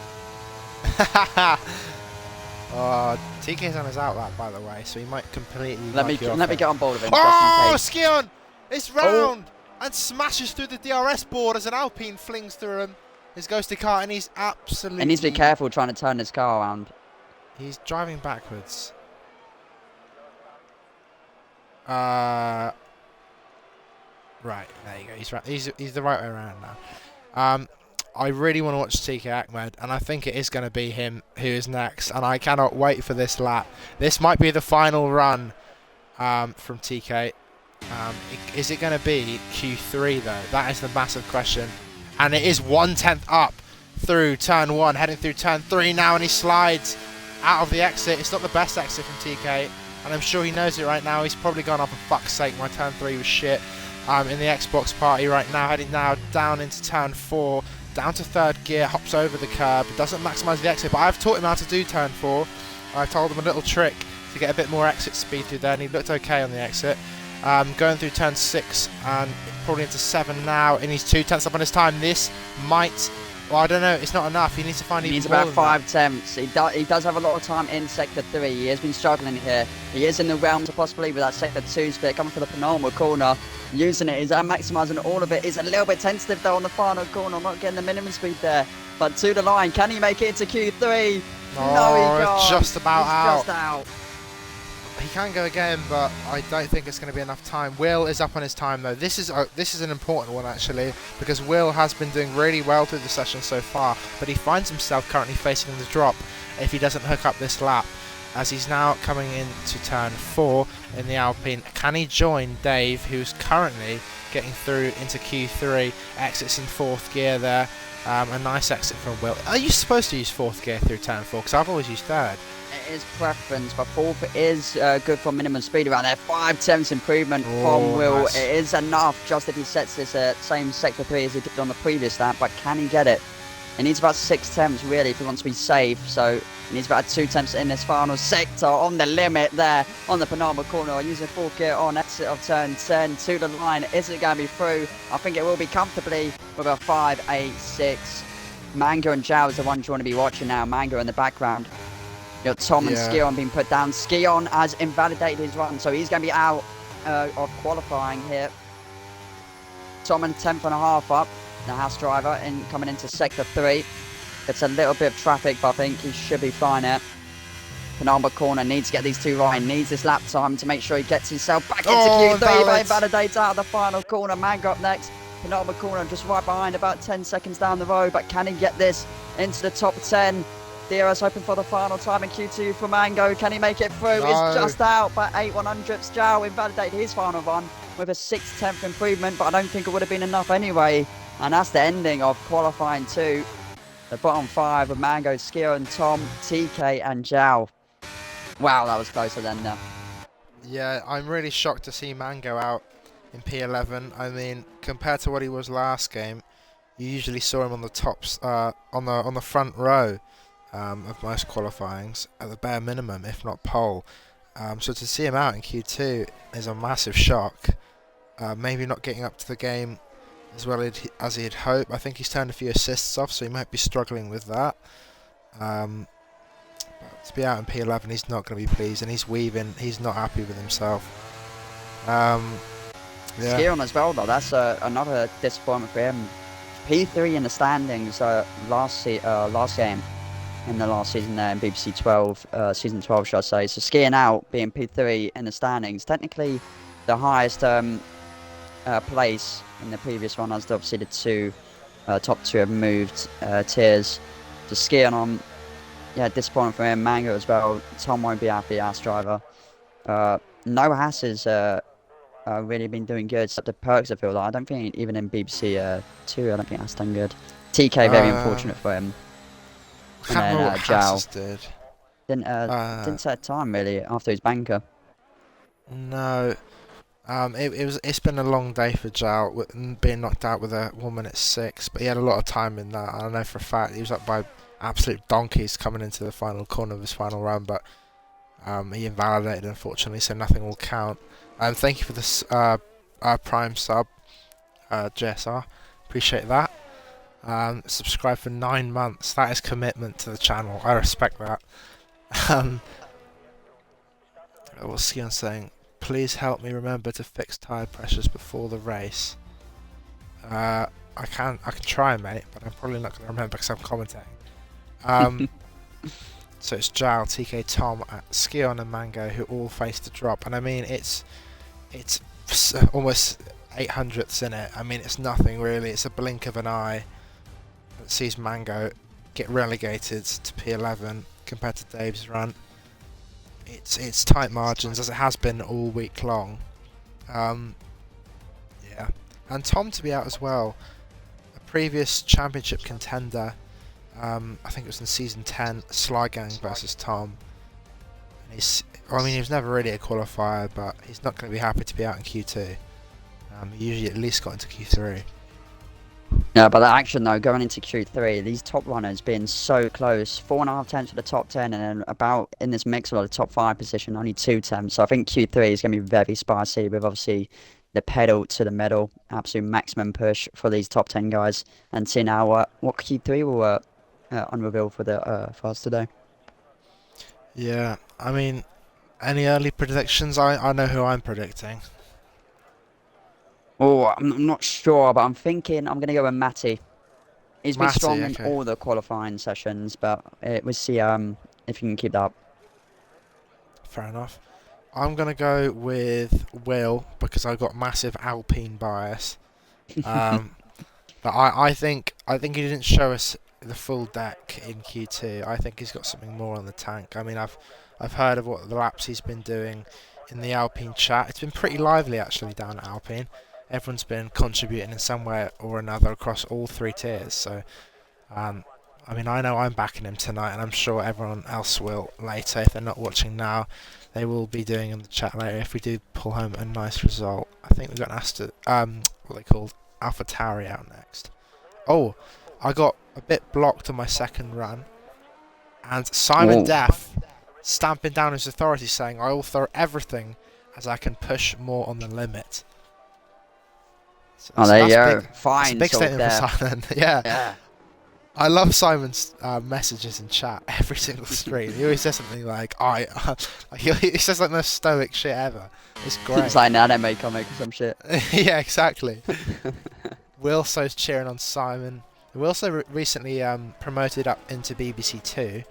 TK's on his out lap, by the way, so he might completely. Let me get on board of him. Oh, just in case. Skion! It's round and smashes through the DRS board as an Alpine flings through him. His ghosted car, and he's absolutely. He needs to be careful trying to turn his car around. He's driving backwards. Right, there you go. He's right. He's the right way around now. I really want to watch TK Ahmed, and I think it is going to be him who is next, and I cannot wait for this lap. This might be the final run from TK. Is it going to be Q3 though? That is the massive question. And it is 1/10 up through turn 1, heading through turn 3 now, and he slides out of the exit. It's not the best exit from TK, and I'm sure he knows it right now. He's probably gone, oh, for fuck's sake, my turn 3 was shit. In the Xbox party right now, heading now down into turn 4, down to 3rd gear, hops over the curb, doesn't maximise the exit, but I've taught him how to do turn 4. I told him a little trick to get a bit more exit speed through there, and he looked okay on the exit. Going through turn 6 and probably into 7 now, and he's 2 tenths up on his time. This might, well, I don't know, it's not enough. He needs to find even more. He needs about 5 tenths. He does have a lot of time in sector 3. He has been struggling here. He is in the realms of possibly with that sector 2 split coming for the penultimate corner. Using it, he's maximising all of it. He's a little bit tentative though on the final corner, not getting the minimum speed there. But to the line, can he make it into Q3? Oh, no, he can't. It's just about out. Just out. He can go again, but I don't think it's going to be enough time. Will is up on his time though. This is an important one actually, because Will has been doing really well through the session so far, but he finds himself currently facing the drop if he doesn't hook up this lap, as he's now coming into turn 4 in the Alpine. Can he join Dave, who's currently getting through into Q3, exits in 4th gear there. A nice exit from Will. Are you supposed to use 4th gear through turn 4? Because I've always used 3rd. It is preference, but 4th is good for minimum speed around there. 5 tenths improvement from Will. Nice. It is enough just if he sets this same sector 3 as he did on the previous lap, but can he get it? He needs about 6 tenths really if he wants to be safe, so he needs about 2 tenths in this final sector on the limit there on the penultimate corner, using 4th gear on exit of turn 10 to the line. Is it going to be through? I think it will be comfortably with a 5.86. Mango and Zhao is the ones you want to be watching now. Mango in the background. You got Tom and Skion being put down. Skion has invalidated his run, so he's going to be out of qualifying here. Tom and 10th and a half up. The Haas driver coming into sector 3. It's a little bit of traffic, but I think he should be fine here. Penultimate corner, needs to get these 2 right. Needs this lap time to make sure he gets himself back into Q3. But invalidates out of the final corner. Mango up next. Penultimate corner just right behind, about 10 seconds down the road. But can he get this into the top 10? DRS hoping for the final time in Q2 for Mango. Can he make it through? No. It's just out by 8/100ths. Zhao invalidated his final run with a 6/10 improvement, but I don't think it would have been enough anyway. And that's the ending of qualifying 2. The bottom 5 with Mango, Skion, Tom, TK and Zhao. Wow, that was closer than that. Yeah, I'm really shocked to see Mango out in P11. I mean, compared to what he was last game, you usually saw him on the tops, on the front row of most qualifyings, at the bare minimum, if not pole. So to see him out in Q2 is a massive shock. Maybe not getting up to the game as well as he'd hope. I think he's turned a few assists off, so he might be struggling with that. But to be out in P11, he's not going to be pleased, and he's weaving. He's not happy with himself. Yeah. Skion as well, though. That's another disappointment for him. P3 in the standings last game in the last season there in BBC 12, season 12, should I say. So Skion out, being P3 in the standings. Technically, the highest place in the previous one, as obviously the top 2 have moved tiers. So Skion on yeah, disappointing for him. Mango as well. Tom won't be happy, Haas driver. No Haas has really been doing good, except the Perks, I feel like. I don't think even in BBC 2, I don't think that's done good. TK, very unfortunate for him. I can't remember what Haas did. Didn't set time really after his banker. No. It's been a long day for Zhao, being knocked out with a 1 minute 6, but he had a lot of time in that. I know for a fact he was up by absolute donkeys coming into the final corner of his final run, but he invalidated unfortunately, so nothing will count. Thank you for this Prime sub, JSR. Appreciate that. Subscribe for 9 months. That is commitment to the channel. I respect that. What's Skion saying? Please help me remember to fix tyre pressures before the race. I can try, mate, but I'm probably not going to remember because I'm commentating. So it's Jal, TK, Tom, Skion, and Mango who all face the drop, and I mean it's almost 800ths in it. I mean it's nothing really. It's a blink of an eye that sees Mango get relegated to P11 compared to Dave's run. It's tight margins as it has been all week long. Yeah, and Tom to be out as well. A previous championship contender. I think it was in season 10, Sly Gang versus Tom. And he was never really a qualifier, but he's not going to be happy to be out in Q2. He usually at least got into Q3. Yeah, but the action though, going into Q3, these top runners being so close, 4.5 tenths for the top 10, and then about in this mix of the top 5 position, only 2 tenths. So I think Q3 is going to be very spicy with obviously the pedal to the metal, absolute maximum push for these top 10 guys. And see now what Q3 will unreveal for the fast today. Yeah, I mean, any early predictions? I know who I'm predicting. Oh, I'm not sure, but I'm thinking I'm going to go with Matty. He's been strong in all the qualifying sessions, but we'll see if he can keep that up. Fair enough. I'm going to go with Will because I've got massive Alpine bias. But I think he didn't show us the full deck in Q2. I think he's got something more on the tank. I mean, I've heard of what the laps he's been doing in the Alpine chat. It's been pretty lively actually down at Alpine. Everyone's been contributing in some way or another across all 3 tiers. So, I mean, I know I'm backing him tonight, and I'm sure everyone else will later. If they're not watching now, they will be doing in the chat later if we do pull home a nice result. I think we've got an what they called AlphaTauri out next. Oh, I got a bit blocked on my second run, and Simon Deff stamping down his authority, saying, "I will throw everything as I can push more on the limit." So there you go. Fine. Big statement for Simon. Yeah. I love Simon's messages in chat every single stream. He always says something like, he says like the most stoic shit ever. It's great. It's like an anime comic or some shit. Yeah, exactly. Wilso's cheering on Simon. Wilso recently promoted up into BBC2.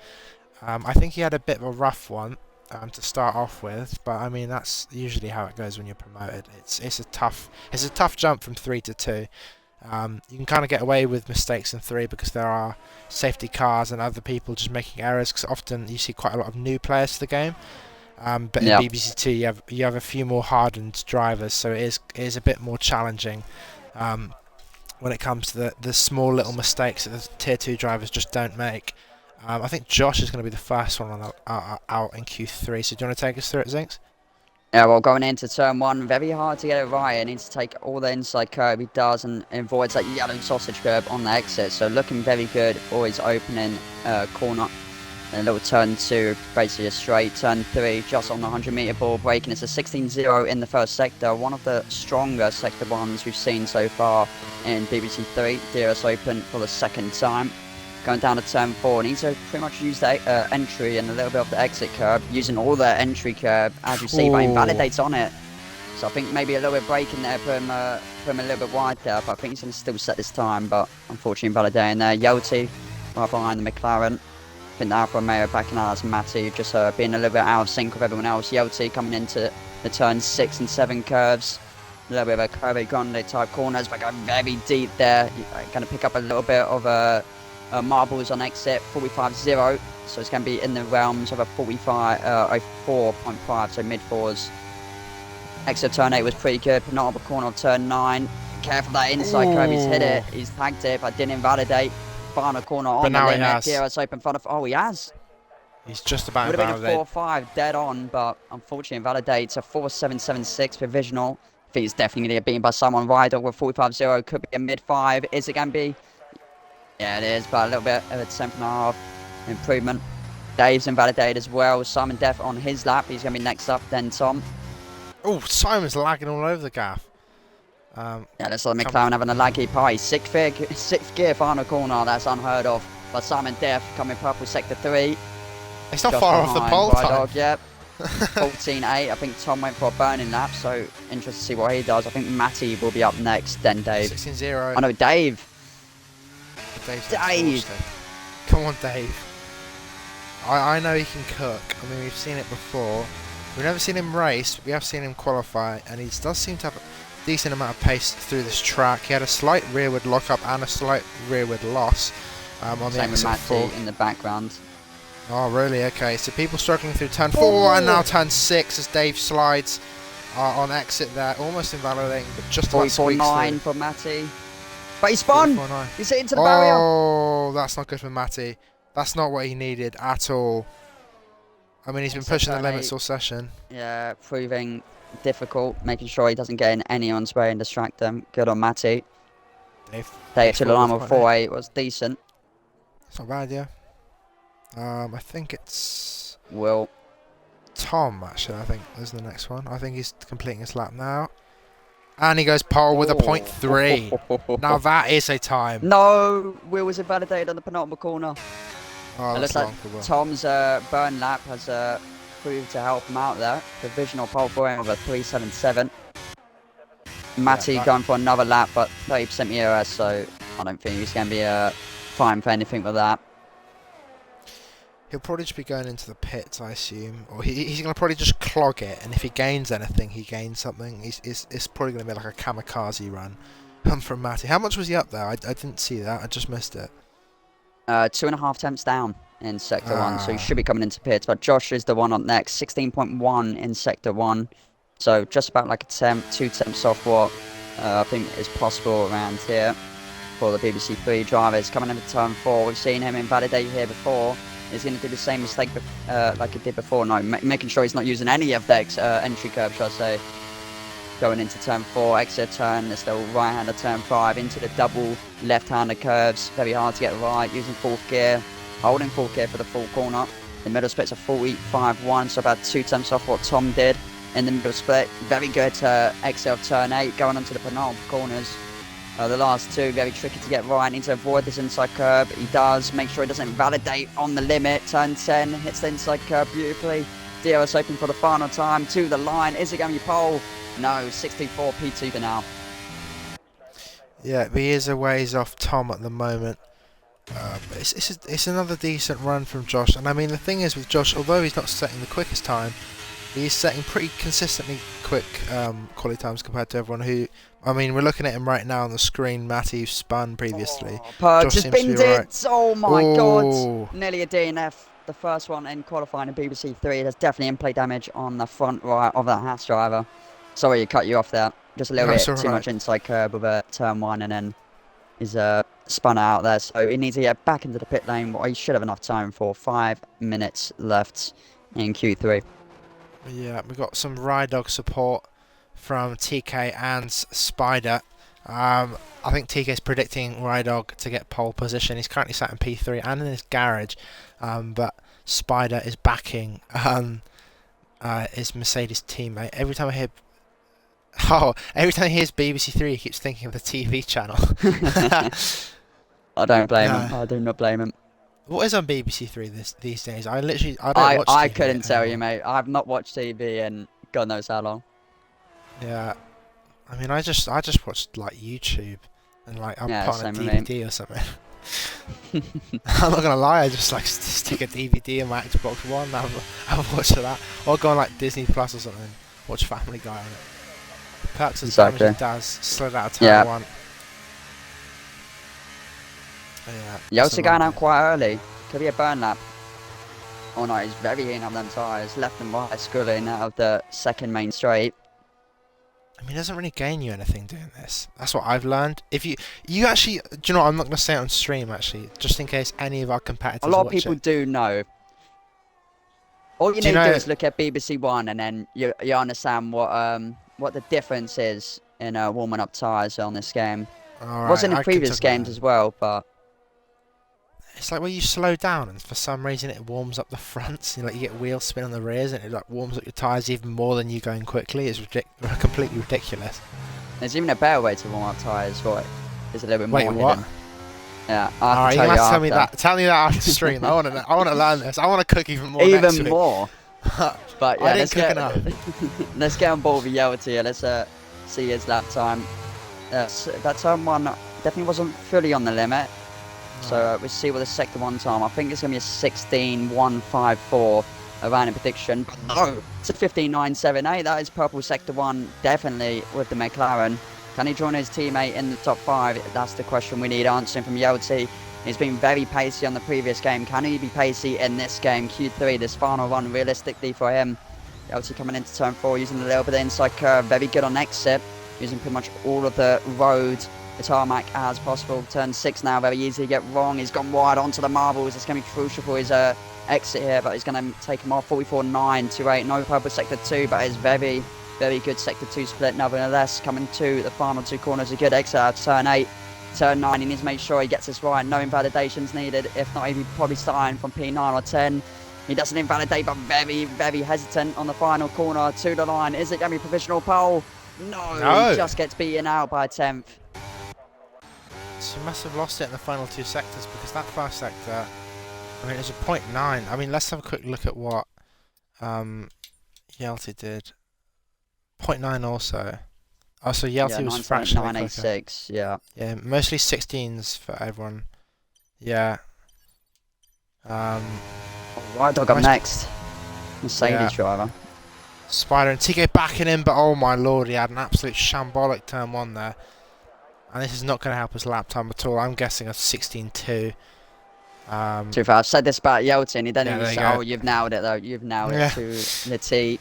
I think he had a bit of a rough one to start off with, but I mean that's usually how it goes when you're promoted. It's a tough jump from 3 to 2. You can kind of get away with mistakes in 3 because there are safety cars and other people just making errors, because often you see quite a lot of new players to the game. But in BBC2 you have a few more hardened drivers, so it is a bit more challenging when it comes to the small little mistakes that the tier 2 drivers just don't make. I think Josh is going to be the first one out in Q3, so do you want to take us through it, Zinks? Yeah, well, going into turn 1, very hard to get it right. He needs to take all the inside curve he does and avoids that yellow sausage curve on the exit. So looking very good for his opening corner. And a little turn 2, basically a straight. Turn 3, just on the 100-meter ball, braking. It's a 16.0 in the first sector. One of the stronger sector ones we've seen so far in BBC3. DRS Open for the second time. Going down to turn 4, needs to pretty much use the entry and a little bit of the exit curve, using all the entry curve, as you see, but invalidates on it. So I think maybe a little bit braking there, put him a little bit wide there, but I think he's going to still set this time, but unfortunately invalidating there. Yelty right behind the McLaren. I think the Alfa Romeo backing out as Matty, just being a little bit out of sync with everyone else. Yelty coming into the turn 6 and 7 curves. A little bit of a Curve Grande type corners, but going very deep there. Going to pick up a little bit of Marbles on exit 45.0, so it's going to be in the realms of a 4.5, so mid fours. Exit turn 8 was pretty good. Penultimate corner of turn 9. Careful that inside curve, he's hit it. He's tagged it, but didn't invalidate. Final corner on the limit. DRS open front of. Oh, he has. He's just about Would have been a invalidated. 4.5 dead on, but unfortunately invalidates a 4.776 provisional. I think he's definitely going to get beaten by someone. Rider with 45.0 could be a mid 5. Is it going to be? Yeah, it is, but a little bit of a 10.5 improvement. Dave's invalidated as well. Simon Def on his lap. He's going to be next up, then Tom. Oh, Simon's lagging all over the gaff. Yeah, that's like McLaren having a laggy pie. Sixth gear final corner. That's unheard of. But Simon Def coming purple sector 3. It's not far off the pole time. Yep. 14.8. I think Tom went for a burning lap, so interested to see what he does. I think Matty will be up next, then Dave. 16.0. I know, Dave. Dave. Come on, Dave. I know he can cook. I mean, we've seen it before. We've never seen him race, but we have seen him qualify, and he does seem to have a decent amount of pace through this track. He had a slight rearward lockup and a slight rearward loss on the Same with exit 4. Matty in the background. Oh, really? Okay, so people struggling through turn 4 and now turn 6 as Dave slides on exit there, almost invalidating, but just about squeaks 44.9 for Matty. But he spun! He's hit into the barrier! Oh, that's not good for Matty. That's not what he needed at all. I mean, he's been pushing the limits all session. Yeah, proving difficult, making sure he doesn't get in anyone's way and distract them. Good on Matty. Dave to the line with 4.8 was decent. It's not bad, yeah. I think it's Will. Tom, actually, I think is the next one. I think he's completing his lap now. And he goes pole with a 0.3. Now that is a time. No! Will was invalidated on the penultimate corner. Oh, it looks like Tom's burn lap has proved to help him out there. Provisional pole for him with a 3.77. Matty going for another lap, but 30% ERS, so I don't think he's going to be fine for anything with that. He'll probably just be going into the pits, I assume. Or he's going to probably just clog it, and if he gains anything, he gains something. It's probably going to be like a kamikaze run from Matty. How much was he up there? I didn't see that. I just missed it. 2.5 temps down in Sector 1, so he should be coming into pits. But Josh is the one on next, 16.1 in Sector 1. So just about like a temp, 2 temps off what I think is possible around here for the BBC3 drivers. Coming into turn 4, we've seen him invalidate here before. He's going to do the same mistake like he did before. No, making sure he's not using any of the entry curve, should I say. Going into turn 4, exit turn, there's still right-hander turn 5, into the double left-hander curves. Very hard to get right, using 4th gear, holding 4th gear for the full corner. The middle split's a 45.1, so about 2 temps off what Tom did. In the middle split, very good exit of turn 8, going onto the penultimate corners. The last 2, very tricky to get right. Needs to avoid this inside curb. He does. Make sure he doesn't validate on the limit. Turn 10, hits the inside curb beautifully. DRS open for the final time. To the line. Is it going to be pole? No, 64 P2 for now. Yeah, but he is a ways off Tom at the moment. But it's another decent run from Josh. And I mean, the thing is with Josh, although he's not setting the quickest time, he's setting pretty consistently quick quality times compared to everyone who... I mean, we're looking at him right now on the screen. Matty spun previously. Josh just binned it! Oh my god! Nearly a DNF. The first one in qualifying in BBC3. There's definitely in-play damage on the front right of the Haas driver. Sorry to cut you off there. Just a little bit too much inside curb with turn 1 and then he's spun out there. So he needs to get back into the pit lane. What he should have enough time for. 5 minutes left in Q3. Yeah, we've got some Ride Dog support from TK and Spider. I think TK's predicting Ride Dog to get pole position. He's currently sat in P3 and in his garage, but Spider is backing his Mercedes teammate. Every time he hears BBC3, he keeps thinking of the TV channel. I don't blame him. I do not blame him. What is on BBC3 these days? I don't watch TV. I couldn't tell you, mate. I've not watched TV in God knows how long. Yeah, I mean, I just watched like YouTube and like I'm putting a DVD or something. I'm not gonna lie, I just like stick a DVD in my Xbox One. I've watched that, or go on like Disney Plus or something. Watch Family Guy on it. Perks as damage as Daz slid out of turn 1. Yeah. Yeltsin going out quite early. Could be a burn lap. Oh no, he's very heating up them tyres. Left and right schooling out of the second main straight. I mean, it doesn't really gain you anything doing this. That's what I've learned. If you actually, do you know what? I'm not going to say it on stream actually, just in case any of our competitors A lot of watch people it. do know. All you need to do is look at BBC1 and then you understand what the difference is in warming up tyres on this game. Right, Wasn't in previous games as well, but it's like when you slow down and for some reason it warms up the fronts. You get wheel spin on the rears and it like warms up your tyres even more than you going quickly. It's completely ridiculous. There's even a better way to warm up tyres for it. It's a little bit more. Wait, what? Hidden. Yeah, alright, you have to tell me that. Tell me that after stream. I want to learn this. I want to cook even more. Even more. But yeah, let's get let's get on board with Yeltsin here. Let's see his lap time. That turn one definitely wasn't fully on the limit. So we'll see what the sector one time. I think it's going to be a 16.154 around a prediction. But no, it's a 15.978. That is purple sector one, definitely with the McLaren. Can he join his teammate in the top 5? That's the question we need answering from Yeltsin. He's been very pacey on the previous game. Can he be pacey in this game? Q3, this final run, realistically for him. Yeltsin coming into turn 4, using a little bit of inside curve. Very good on exit, using pretty much all of the road, the tarmac as possible. Turn 6 now, very easy to get wrong. He's gone wide onto the marbles. It's going to be crucial for his exit here, but he's going to take him off. 44.928. No purple sector 2, but it's very, very good sector 2 split. Nevertheless, coming to the final 2 corners, a good exit out of turn 8. Turn 9, he needs to make sure he gets this right. No invalidations needed. If not, he'd be probably starting from P9 or 10. He doesn't invalidate, but very, very hesitant on the final corner to the line. Is it going to be provisional pole? No, he just gets beaten out by 10th. So you must have lost it in the final 2 sectors because that first sector, I mean, it's a 0.9. I mean, let's have a quick look at what Yeltsin did. 0.9 also. Oh, so Yeltsin was fractionally 986, yeah. Yeah, mostly 16s for everyone. Yeah. Right dog up next. Mercedes driver. Spider and TK backing in, but oh my lord, he had an absolute shambolic turn 1 there. And this is not going to help his lap time at all. I'm guessing a 16.2. Too fast. I've said this about Yeltsin. He didn't even say, oh, you've nailed it though. You've nailed it to the T.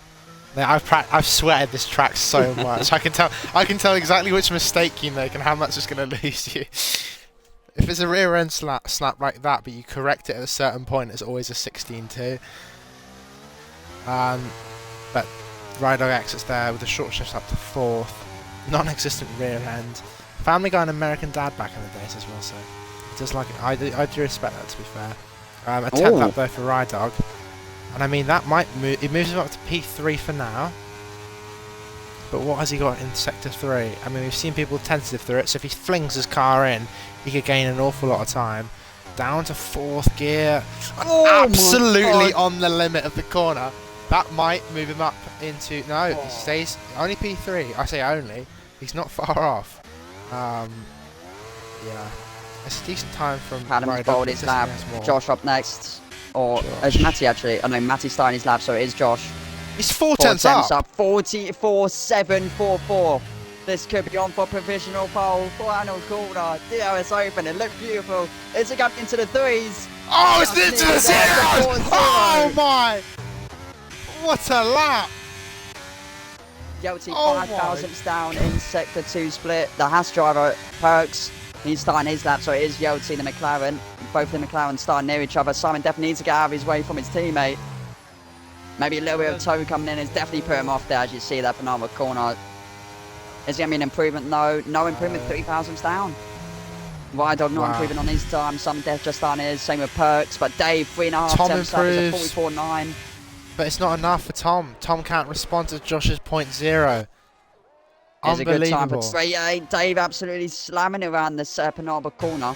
Yeah, I've sweated this track so much. I can tell exactly which mistake you make and how much it's going to lose you. If it's a rear end snap like that, but you correct it at a certain point, it's always a 16.2. But Rydog exits there with a short shift up to 4th. Non-existent rear end. Family Guy and American Dad back in the days as well, so just like it. I do respect that, to be fair. A 10th lap though for Rydog. And I mean, that might move. It moves him up to P3 for now. But what has he got in Sector 3? I mean, we've seen people tentative through it, so if he flings his car in, he could gain an awful lot of time. Down to 4th gear. Absolutely on the limit of the corner. That might move him up into... No, he stays only P3. I say only. He's not far off. Yeah. It's a decent time from... Adam's bowled his lap. Josh up next. Or it's Matty actually. Oh no, Matty's starting his lap, so it is Josh. He's 4 tenths up. 44.744. This could be on for provisional pole. Final corner. DRS open. It looked beautiful. Is it going into the 3s? Oh, it's into the 0s! Oh my! What a lap! Yeltsin 5 thousandths down in Sector 2 split. The Haas driver, Perks, he's starting his lap, so it is Yeltsin and McLaren. Both of the McLaren starting near each other. Simon definitely needs to get out of his way from his teammate. Maybe a little bit of toe coming in has definitely put him off there, as you see that phenomenal corner. Is there going to be an improvement? No. No improvement, 3 thousandths down. Rydog not improving on his time. Simon Death just starting his. Same with Perks, but Dave, 3.5 tenths up is a 44.9. But it's not enough for Tom. Tom can't respond to Josh's 0.0. It's a good time for 3.8. Dave absolutely slamming around this penultimate corner.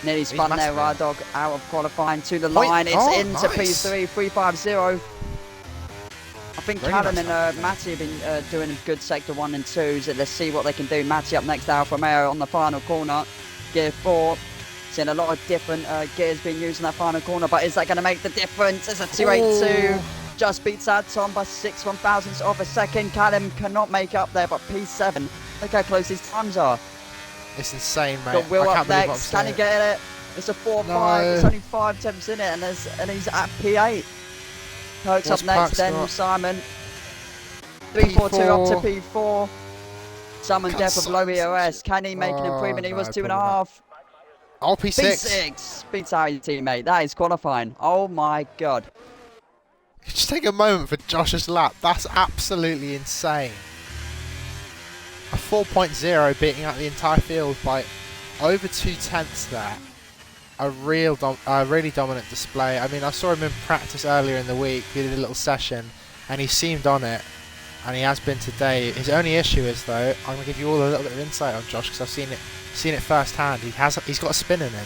Nearly spun there, Rydog out of qualifying to the line. It's into P3, 3.50. I think Callum and Matty have been doing a good sector 1 and 2s. Let's see what they can do. Matty up next to Alfa Romeo on the final corner. Gear 4. Seeing a lot of different gears being used in that final corner, but is that going to make the difference? It's a 2.82. Just beats out Tom by 6 1,000ths of a second. Callum cannot make up there, but P7. Look how close these times are. It's insane, mate. Got Will I up can't believe what I'm next. Can he saying. get it? It's a 4-5. No. It's only 5 attempts in it, and he's at P8. Perks What's up next. Perks Then got? Simon. 3-4-2 up to P4. Simon Can't Death of low EOS. Can he make an improvement? He was no, 2.5. Oh, P6. P6. Beats out your teammate. That is qualifying. Oh my god. Just take a moment for Josh's lap. That's absolutely insane. A 4.0 beating out the entire field by over 2/10 there. A really dominant display. I mean, I saw him in practice earlier in the week. We did a little session, and he seemed on it, and he has been today. His only issue is, though, I'm gonna give you all a little bit of insight on Josh because I've seen it firsthand. He's got a spin in him.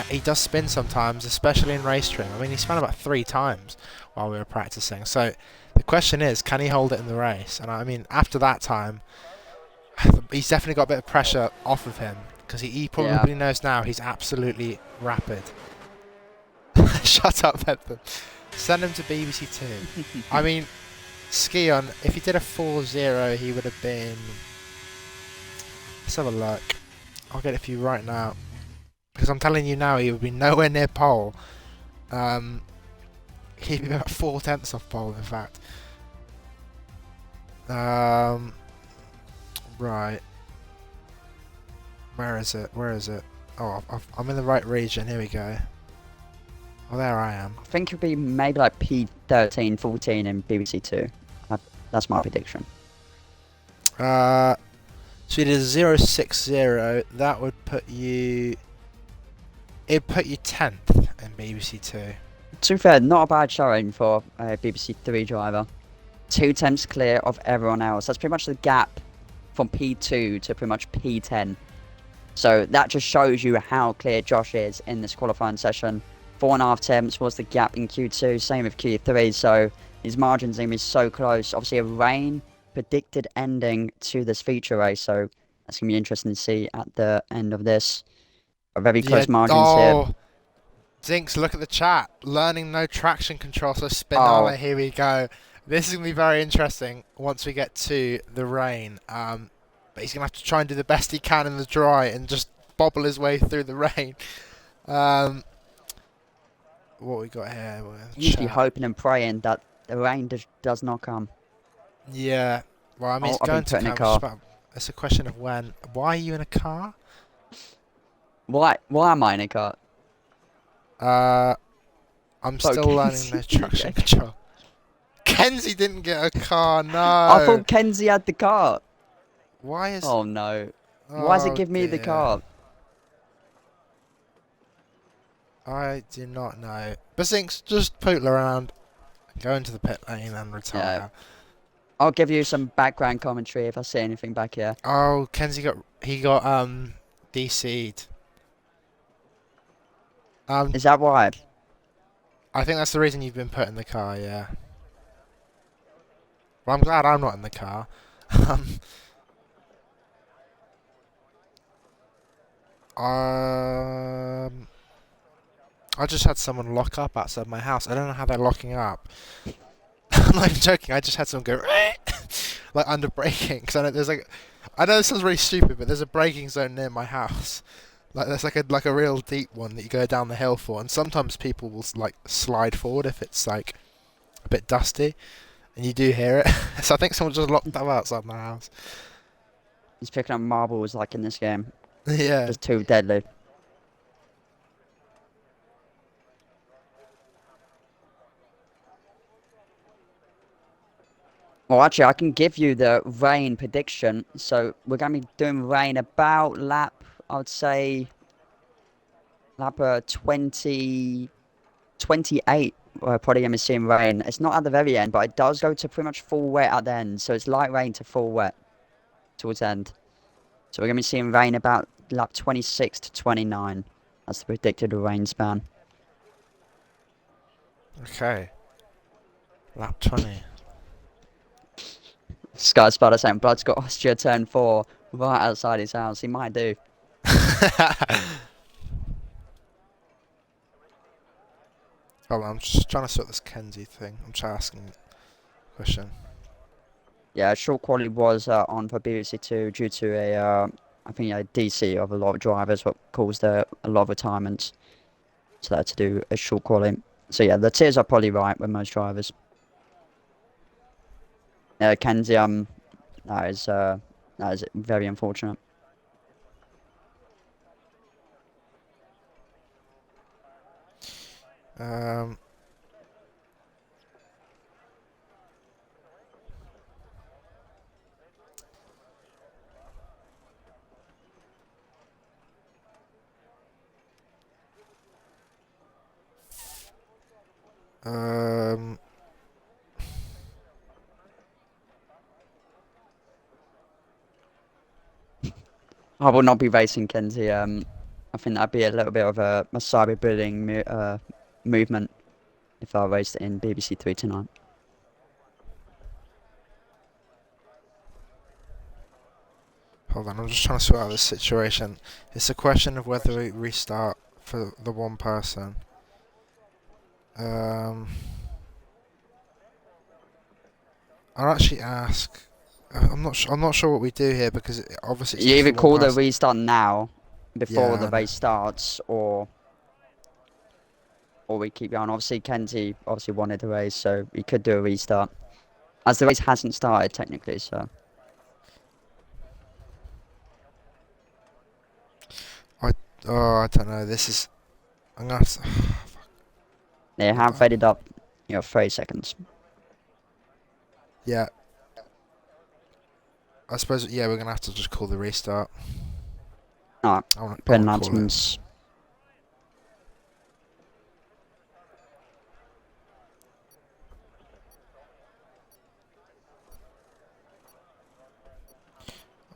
He does spin sometimes, especially in race trim. I mean, he spun about 3 times while we were practicing. So the question is, can he hold it in the race? And I mean, after that time, he's definitely got a bit of pressure off of him because he probably knows now he's absolutely rapid. Shut up, Bedford. Send him to BBC2. I mean, Skion, if he did a 4.0, he would have been... Let's have a look. I'll get it for you right now. Because I'm telling you now, he would be nowhere near pole. He'd be about 4/10 off pole, in fact. Right. Where is it? Where is it? Oh, I'm in the right region. Here we go. Oh, there I am. I think it'll be maybe like P13, 14 in BBC2. That's my prediction. So you did a 0.60. That would put you... It'd put you 10th in BBC2. To be fair, not a bad showing for a BBC3 driver. 2 attempts clear of everyone else. That's pretty much the gap from P2 to pretty much P10. So that just shows you how clear Josh is in this qualifying session. 4.5 attempts was the gap in Q2, same with Q3, so his margins are going to be so close. Obviously a rain predicted ending to this feature race, so that's going to be interesting to see at the end of this. A very close margins here. Zinks, look at the chat. Learning no traction control, so Spinala, here we go. This is going to be very interesting once we get to the rain. But he's going to have to try and do the best he can in the dry and just bobble his way through the rain. What we got here? He's be hoping and praying that the rain does not come. Yeah. Well, I mean, it's going to come. It's a question of when. Why are you in a car? Why am I in a car? I'm still learning the traction control. Kenzie didn't get a car, no. I thought Kenzie had the car. Why is... Oh no. Why does it give me the car? I do not know. Basinks, just poodle around, go into the pit lane and retire. Yeah. I'll give you some background commentary if I see anything back here. Oh, Kenzie got DC'd. Is that why? I think that's the reason you've been put in the car, yeah. Well, I'm glad I'm not in the car. I just had someone lock up outside my house. I don't know how they're locking up. I'm not even joking. I just had someone go like under braking because I know there's like, I know this sounds really stupid, but there's a braking zone near my house. Like there's like a real deep one that you go down the hill for, and sometimes people will like slide forward if it's like a bit dusty, and you do hear it. So I think someone just locked up outside my house. He's picking up marbles like in this game. Yeah. Just too deadly. Well, actually, I can give you the rain prediction. So we're going to be doing rain about lap, I would say, lap 28. We're probably going to be seeing rain. It's not at the very end, but it does go to pretty much full wet at the end. So it's light rain to full wet towards the end. So we're going to be seeing rain about lap 26 to 29. That's the predicted rain span. Okay. Lap 20. Sky Spider saying Blood's got Austria turn 4 right outside his house. He might do. Hold on, I'm just trying to sort this Kenzie thing. I'm just asking a question. Yeah, short quality was on for BBC2 due to a I think DC of a lot of drivers what caused a lot of retirements. So they had to do a short quality. So yeah, the tiers are probably right with most drivers. Kenzie, that is very unfortunate. Um. Um. I will not be racing Kenzie. I think that'd be a little bit of a cyberbullying movement if I raced in BBC3 tonight. Hold on, I'm just trying to sort out this situation. It's a question of whether we restart for the one person. I'll actually ask. I'm not sure what we do here because obviously it's You just either for one call the person. restart now, before Yeah, the I know. race starts, or we keep going. Obviously, Kenzie wanted the race, so we could do a restart, as the race hasn't started technically. So I don't know. This is. I'm gonna have to. they Hold have on. faded up, 30 seconds. Yeah. I suppose. Yeah, we're gonna have to just call the restart. Alright, I want put to call it. announcements.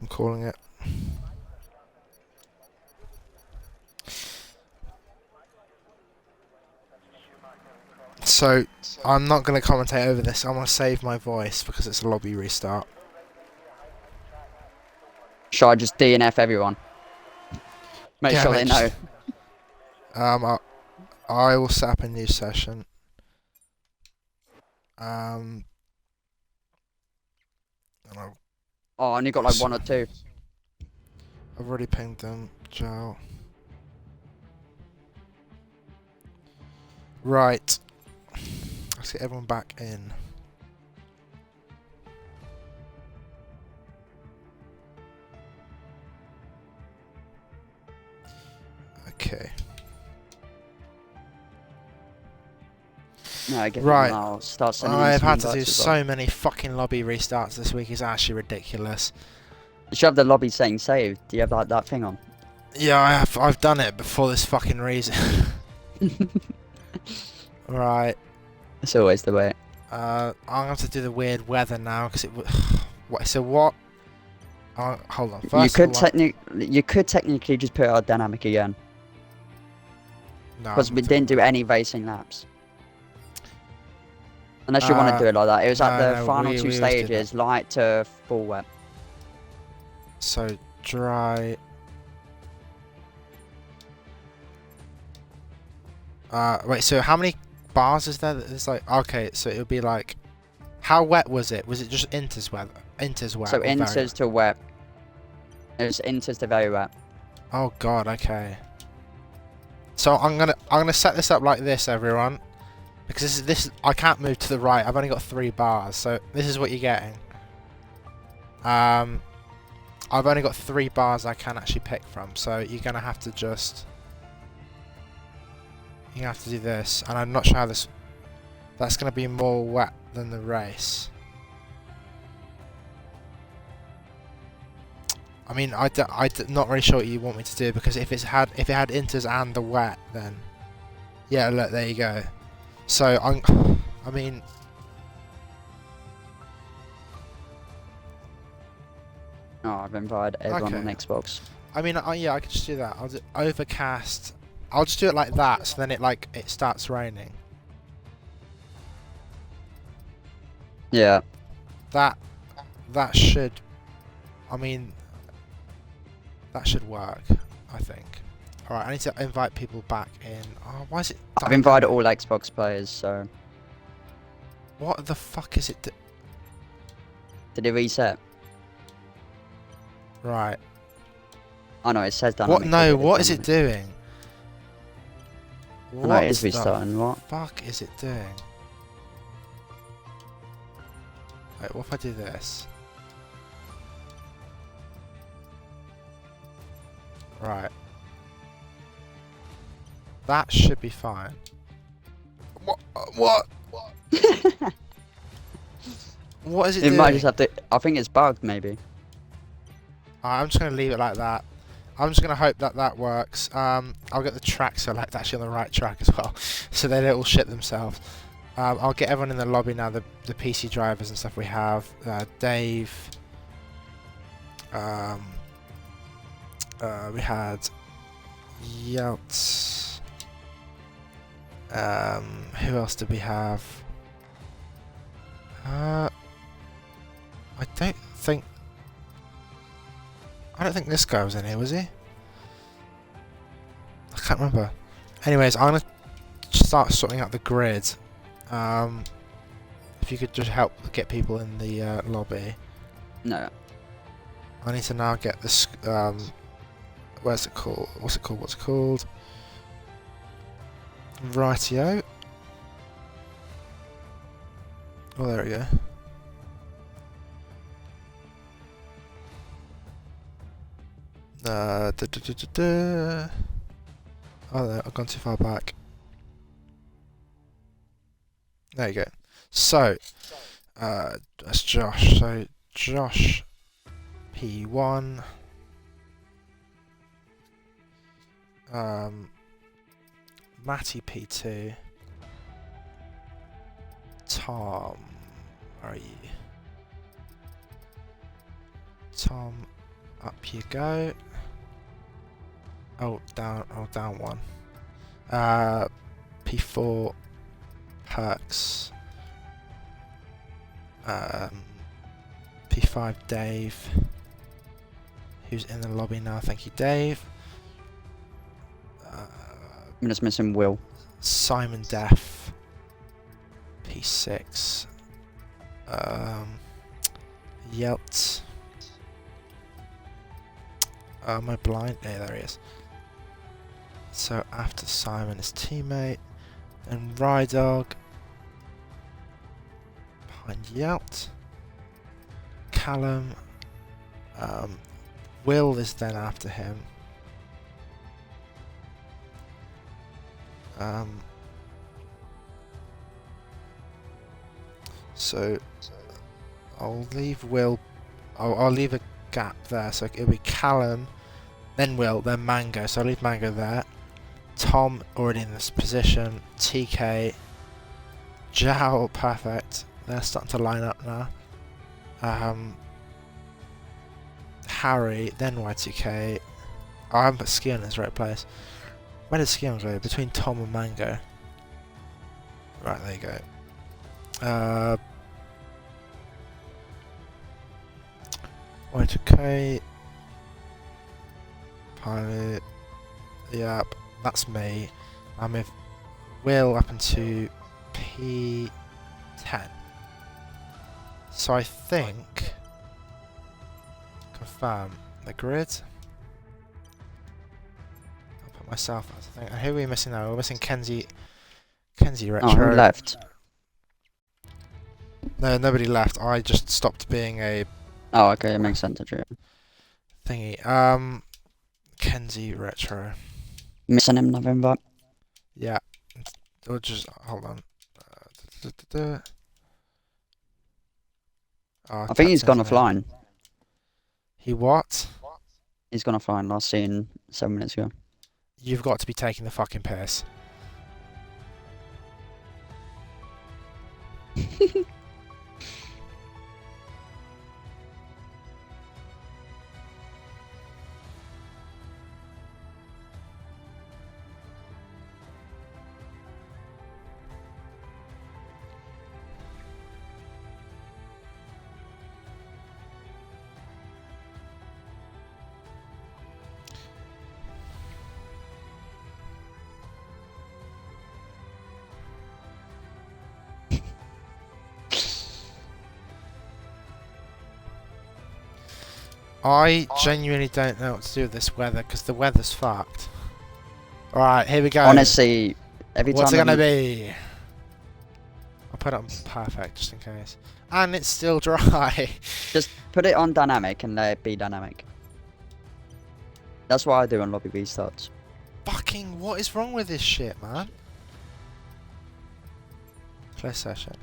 I'm calling it. So, I'm not going to commentate over this. I want to save my voice because it's a lobby restart. Should I just DNF everyone? Make Yeah, sure they know. I will set up a new session. And Oh, I only got like one or two. I've already pinged them, Joe. Right. Let's get everyone back in. Okay. No, I get Right. I'll start sending I've some had to do invites as well. so many fucking lobby restarts this week. It's actually ridiculous. You should have the lobby saying saved. Do you have that thing on? Yeah, I have. I've done it before this fucking reason. Right. It's always the way. I'm gonna have to do the weird weather now because it. What? So what? Hold on. First You could technically just put out dynamic again, no, because we didn't do any racing laps. Unless you want to do it like that. It was at the final two stages, light to full wet. So dry. Wait. So how many bars is there? It's like okay. So it would be like, how wet was it? Was it just inters weather? Inters wet. So inters to wet. It was inters to very wet. Oh god. Okay. So I'm gonna set this up like this, everyone, because this I can't move to the right. I've only got 3 bars, so this is what you're getting. I've only got 3 bars I can actually pick from, so you're gonna have to just. You have to do this, and I'm not sure how this. That's gonna be more wet than the race. I mean, I'm not really sure what you want me to do because if it had inters and the wet, then yeah, look, there you go. So I mean, Oh, I've invited everyone on Okay. Xbox. I mean, yeah, I could just do that. I'll do overcast. I'll just do it like that, so then it starts raining. Yeah. That should. I mean, that should work. I think. All right, I need to invite people back in. Oh, why is it? I've invited all Xbox players, so. What the fuck is it? Did it reset? Right. Oh no, it says What? dynamic. No, Look at what is it dynamic. doing? Oh, no, it is the restarting. What? fuck is it doing? Wait, what if I do this? Right. That should be fine. What? What? What is it It doing? might just have to. I think it's bugged, maybe. I'm just going to leave it like that. I'm just going to hope that that works. I'll get the track select actually on the right track as well, so they don't all shit themselves. I'll get everyone in the lobby now, the PC drivers and stuff we have. Dave. We had Yelts. Who else did we have? I don't think this guy was in here, was he? I can't remember. Anyways, I'm gonna start sorting out the grid. If you could just help get people in the lobby. No. I need to now get this. Where's it called? What's it called? What's it called? Rightio. Oh, there we go. Oh, no, I've gone too far back. There you go. So, that's Josh. So, Josh P1. Matty P2. Tom, where are you? Tom, up you go. Oh, down one. P4, Perks. P5, Dave. Who's in the lobby now? Thank you, Dave. I'm just missing Will. Simon Deaf. P6. Yelt. Am I blind? Yeah, there he is. So after Simon, his teammate, and Rydog behind Yelt. Callum. Will is then after him. So I'll leave Will. I'll leave a gap there. So it'll be Callum, then Will, then Mango. So I'll leave Mango there. Tom already in this position. TK, Jao, perfect. They're starting to line up now. Harry, then Y2K. Oh, I haven't put Ski in this right place. Where did Ski go? Between Tom and Mango. Right, there you go. Y2K. Pilot. Yep, that's me. I'm with Will up into P10. So I think... Confirm the grid. I'll put myself as I think. Who are we missing now? We're missing Kenzie Retro. Oh, who left? No, nobody left. I just stopped being a Oh, okay, it makes sense, actually. thingy. Kenzie Retro. Missing him, November. Yeah. Or just hold on. Oh, I think he's gone Captain's name. offline. He what? He's gone offline. Last seen 7 minutes ago. You've got to be taking the fucking piss. I genuinely don't know what to do with this weather because the weather's fucked. Alright, here we go. Honestly, every What's it time gonna be? I'll put it on perfect just in case. And it's still dry. just put it on dynamic and let it be dynamic. That's what I do on lobby restarts. Fucking, what is wrong with this shit, man? Clear session.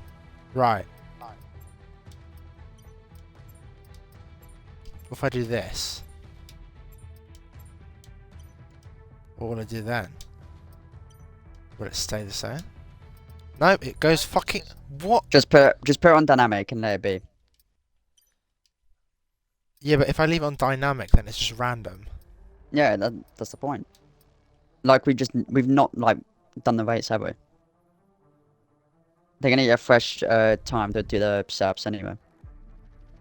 Right. What if I do this? What will I do then? Will it stay the same? Nope, it goes fucking... What? Just put it on dynamic and let it be. Yeah, but if I leave it on dynamic, then it's just random. Yeah, that's the point. Like we've not like done the rates, have we? They're gonna get a fresh time to do the setups anyway.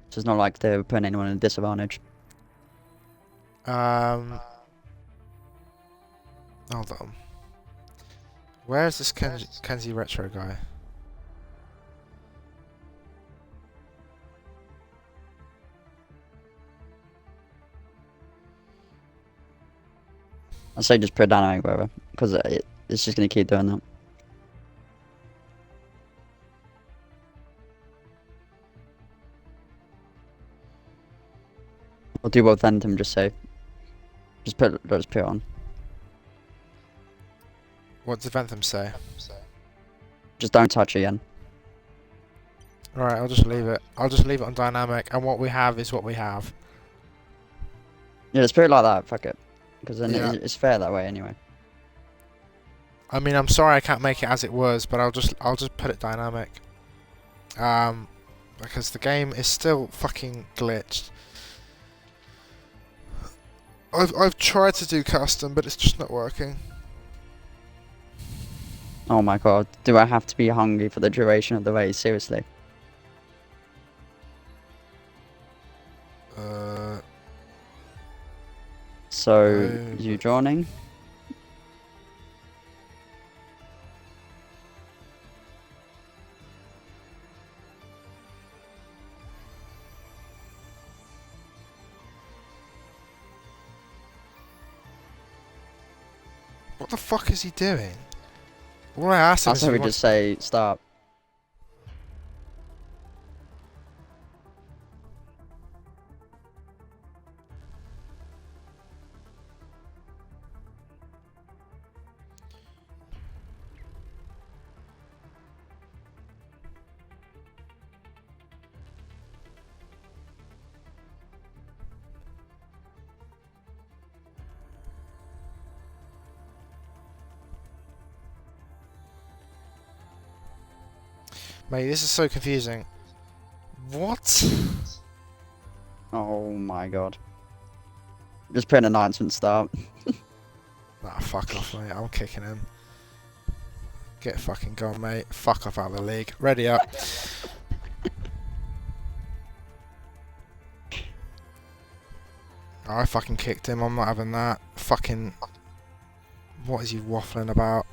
So it's not like they're putting anyone at a disadvantage. Hold on. Where is this Kenzie Retro guy? I'd say just put dynamic wherever, because it's just gonna keep doing that. Or do what Phantom just say. Just put it on. What does Ventham say? Just don't touch again. Alright, I'll just leave it. I'll just leave it on dynamic, and what we have is what we have. Yeah, just put it like that. Fuck it, because then Yeah. it's fair that way anyway. I mean, I'm sorry I can't make it as it was, but I'll just put it dynamic. Because the game is still fucking glitched. I've tried to do custom, but it's just not working. Oh my god, do I have to be hungry for the duration of the race? Seriously. So, you joining? What the fuck is he doing? All I asked him I is say if we he just say start. Mate, this is so confusing. What? Oh my god. Just put an announcement start. Nah, fuck off, mate. I'm kicking him. Get fucking gone, mate. Fuck off out of the league. Ready up. I fucking kicked him. I'm not having that. Fucking... What is he waffling about?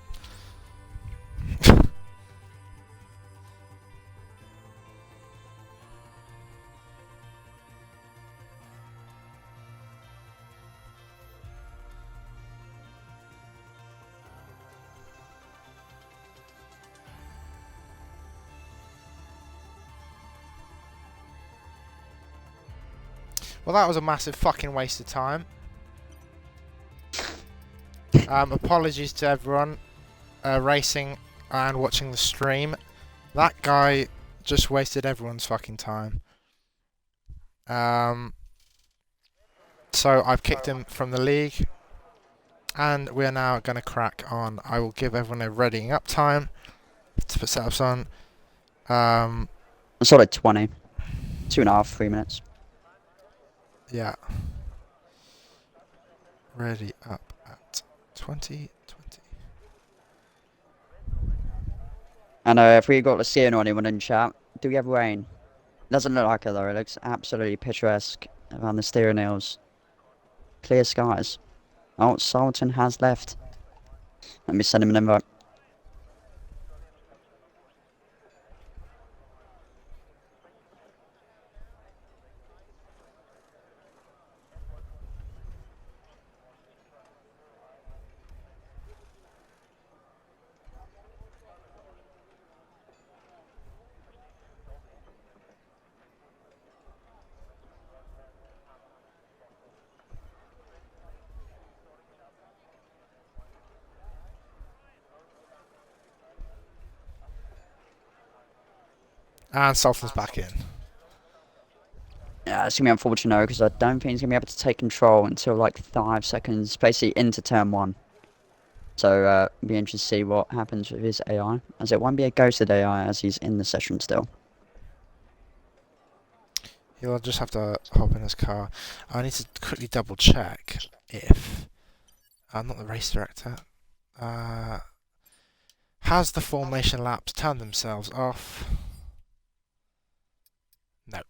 Well, that was a massive fucking waste of time. Apologies to everyone racing and watching the stream. That guy just wasted everyone's fucking time. So I've kicked him from the league. And we are now going to crack on. I will give everyone a readying up time to put setups on. It's sort of 20. 2.5, 3 minutes. Yeah. Ready up at 20. And if we got to see anyone in chat, do we have rain? Doesn't look like it though, it looks absolutely picturesque around the steering wheels. Clear skies. Oh, Sultan has left. Let me send him an invite. And Sultan's back in. Yeah, it's going to be unfortunate because I don't think he's going to be able to take control until like 5 seconds, basically into turn 1. So, it'll be interesting to see what happens with his AI, as it won't be a ghosted AI as he's in the session still. He'll just have to hop in his car. I need to quickly double check if... I'm not the race director. Has the formation laps turned themselves off? No.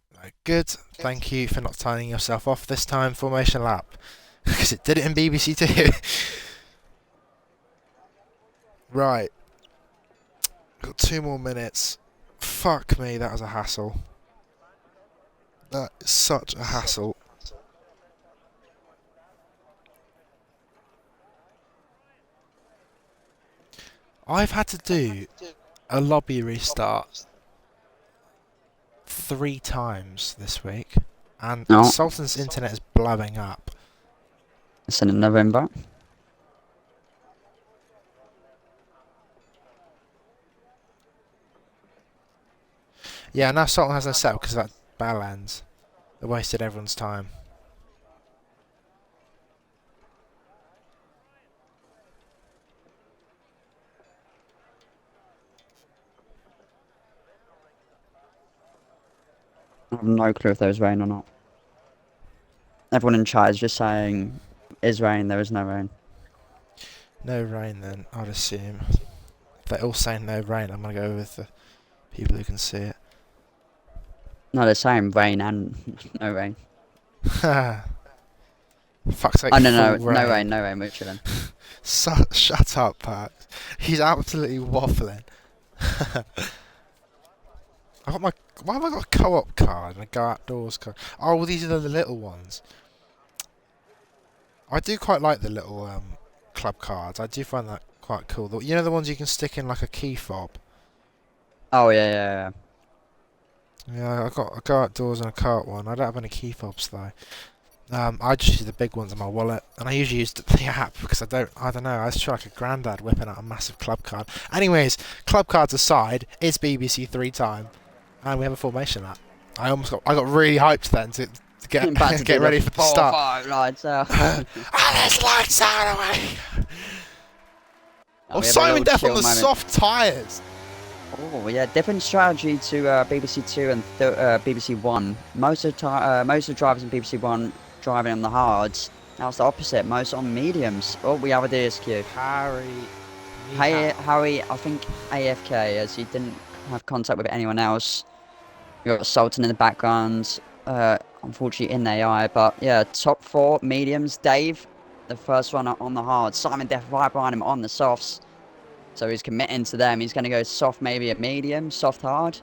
Good. Thank you for not turning yourself off this time, formation lap. Because it did it in BBC2. Right. Got 2 more minutes. Fuck me, that was a hassle. That is such a hassle. I've had to do a lobby restart 3 times this week, and Sultan's internet is blowing up. It's in November. Yeah, now Sultan has no set because of that bell ends. They wasted everyone's time. I have no clue if there's rain or not. Everyone in chat is just saying, is rain, there is no rain. No rain then, I'd assume. If they're all saying no rain, I'm going to go with the people who can see it. No, they're saying rain and no rain. Fuck's sake, Oh, no rain. no rain, we're chilling. Shut up, Pat. He's absolutely waffling. Why have I got a co-op card and a go outdoors card? Oh, well, these are the little ones. I do quite like the little club cards. I do find that quite cool. You know the ones you can stick in like a key fob? Oh, yeah. Yeah, I got a go outdoors and a co-op one. I don't have any key fobs though. I just use the big ones in my wallet, and I usually use the app because I don't know. I just feel like a granddad whipping out a massive club card. Anyways, club cards aside, it's BBC3 time, and we have a formation lap. I got really hyped then to get ready for the start. 4-5 lights out. And there's lights out away. Oh, Simon Death on the soft tyres. Oh yeah, different strategy to BBC2 and BBC1. Most of the drivers in BBC1 driving on the hards. Now it's the opposite. Most on mediums. Oh, we have a DSQ. Harry, I think AFK, as he didn't have contact with anyone else. You got Sultan in the background. Unfortunately in AI, but yeah, top 4 mediums. Dave, the first runner on the hard. Simon Death right behind him on the softs. So he's committing to them. He's going to go soft, maybe a medium, soft hard.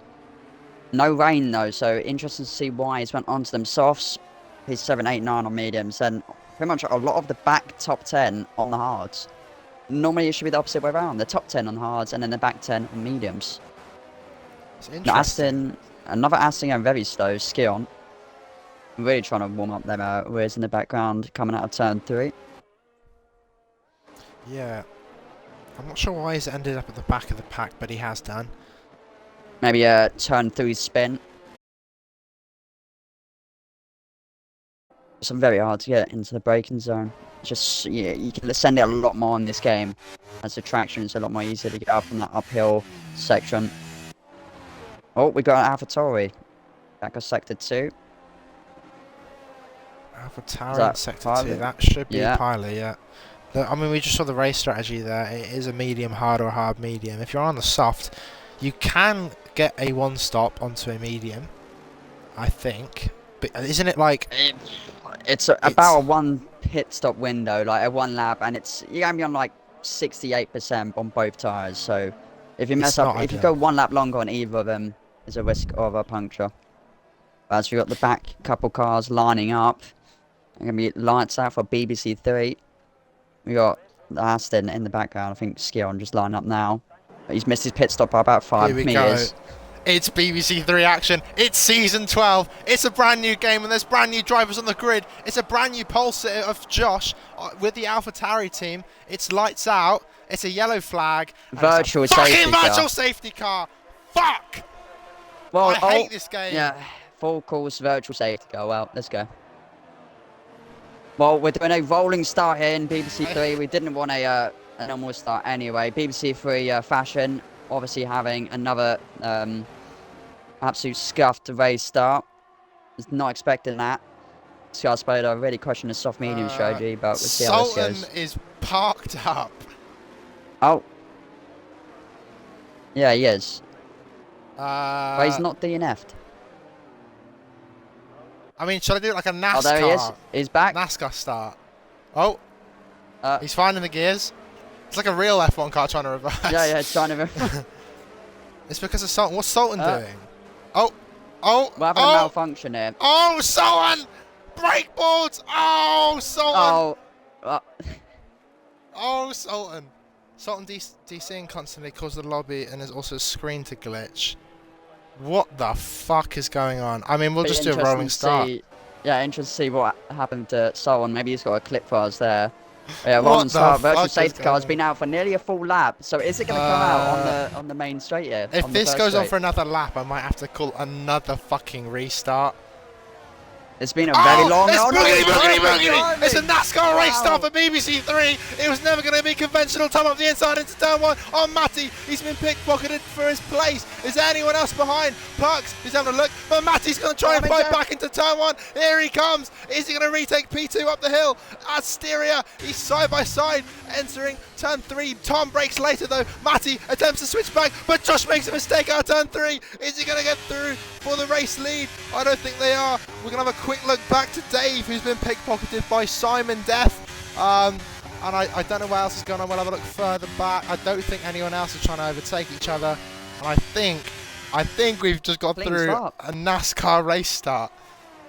No rain though, so interesting to see why he's went on to them softs. He's 7, 8, 9 on mediums, and pretty much a lot of the back top 10 on the hards. Normally it should be the opposite way around. The top 10 on hards, and then the back 10 on mediums. It's interesting. Another Aston and very slow, Skion. Really trying to warm up them rears in the background, coming out of turn 3. Yeah. I'm not sure why he's ended up at the back of the pack, but he has done. Maybe a turn 3 spin. It's very hard to get into the braking zone. Just, yeah, you can send it a lot more in this game, as the traction is a lot more easier to get up from that uphill section. Oh, we got AlphaTauri. Back of sector 2. AlphaTauri in sector 2. That should be Pilot, yeah. I mean, we just saw the race strategy there. It is a medium hard or a hard medium. If you're on the soft, you can get a one stop onto a medium, I think. But isn't it like... It's about a 1 pit stop window, like a 1 lap, and you're going to be on like 68% on both tyres. So if you mess up, if you go 1 lap longer on either of them, there's a risk of a puncture. As we've got the back couple cars lining up, they're going to be lights out for BBC3. We got Aston in the background. I think Skion just lined up now. But he's missed his pit stop by about 5 meters. Here we go. It's BBC3 action. It's season 12. It's a brand new game, and there's brand new drivers on the grid. It's a brand new pole sitter of Josh with the AlphaTauri team. It's lights out. It's a yellow flag. Virtual safety car. Fucking virtual safety car. Fuck. Well, I hate this game. Yeah, full course virtual safety car. Well, let's go. Well, we're doing a rolling start here in BBC3. We didn't want a normal start anyway. BBC3 fashion, obviously having another absolute scuffed race start. Was not expecting that. Scott's played a really questioning the soft medium strategy, but we'll see how this goes. Sultan is parked up. Oh. Yeah, he is. But he's not DNF'd. I mean, should I do it like a NASCAR? Oh, there he is. He's back. NASCAR start. Oh. He's finding the gears. It's like a real F1 car trying to reverse. Yeah, it's trying to reverse. It's because of Sultan. What's Sultan doing? Oh. We're having a malfunction here. Oh, Sultan! Brake boards! Oh, Sultan! Oh, Sultan. Sultan DCing constantly caused the lobby and there's also a screen to glitch. What the fuck is going on? I mean, we'll just do a rolling start. Yeah, interesting to see what happened to Sultan. Maybe he's got a clip for us there. Yeah, rolling start. Virtual safety car has been out for nearly a full lap. So is it going to come out on the main straight here? If this goes on for another lap, I might have to call another fucking restart. It's been a very long... It's boogity! It's a NASCAR race start for BBC3. It was never going to be conventional. Time up the inside into turn 1. Oh, Matty, he's been pickpocketed for his place. Is there anyone else behind? Parks is having a look, but Matty's going to try and fight back into turn 1. Here he comes. Is he going to retake P2 up the hill? Asteria, he's side by side entering turn 3. Tom brakes later though. Matty attempts to switch back, but Josh makes a mistake out of turn 3. Is he going to get through for the race lead? I don't think they are. We're going to have a quick look back to Dave, who's been pickpocketed by Simon Deff. And I don't know what else is going on. We'll have a look further back. I don't think anyone else is trying to overtake each other. And I think we've just got through a NASCAR race start.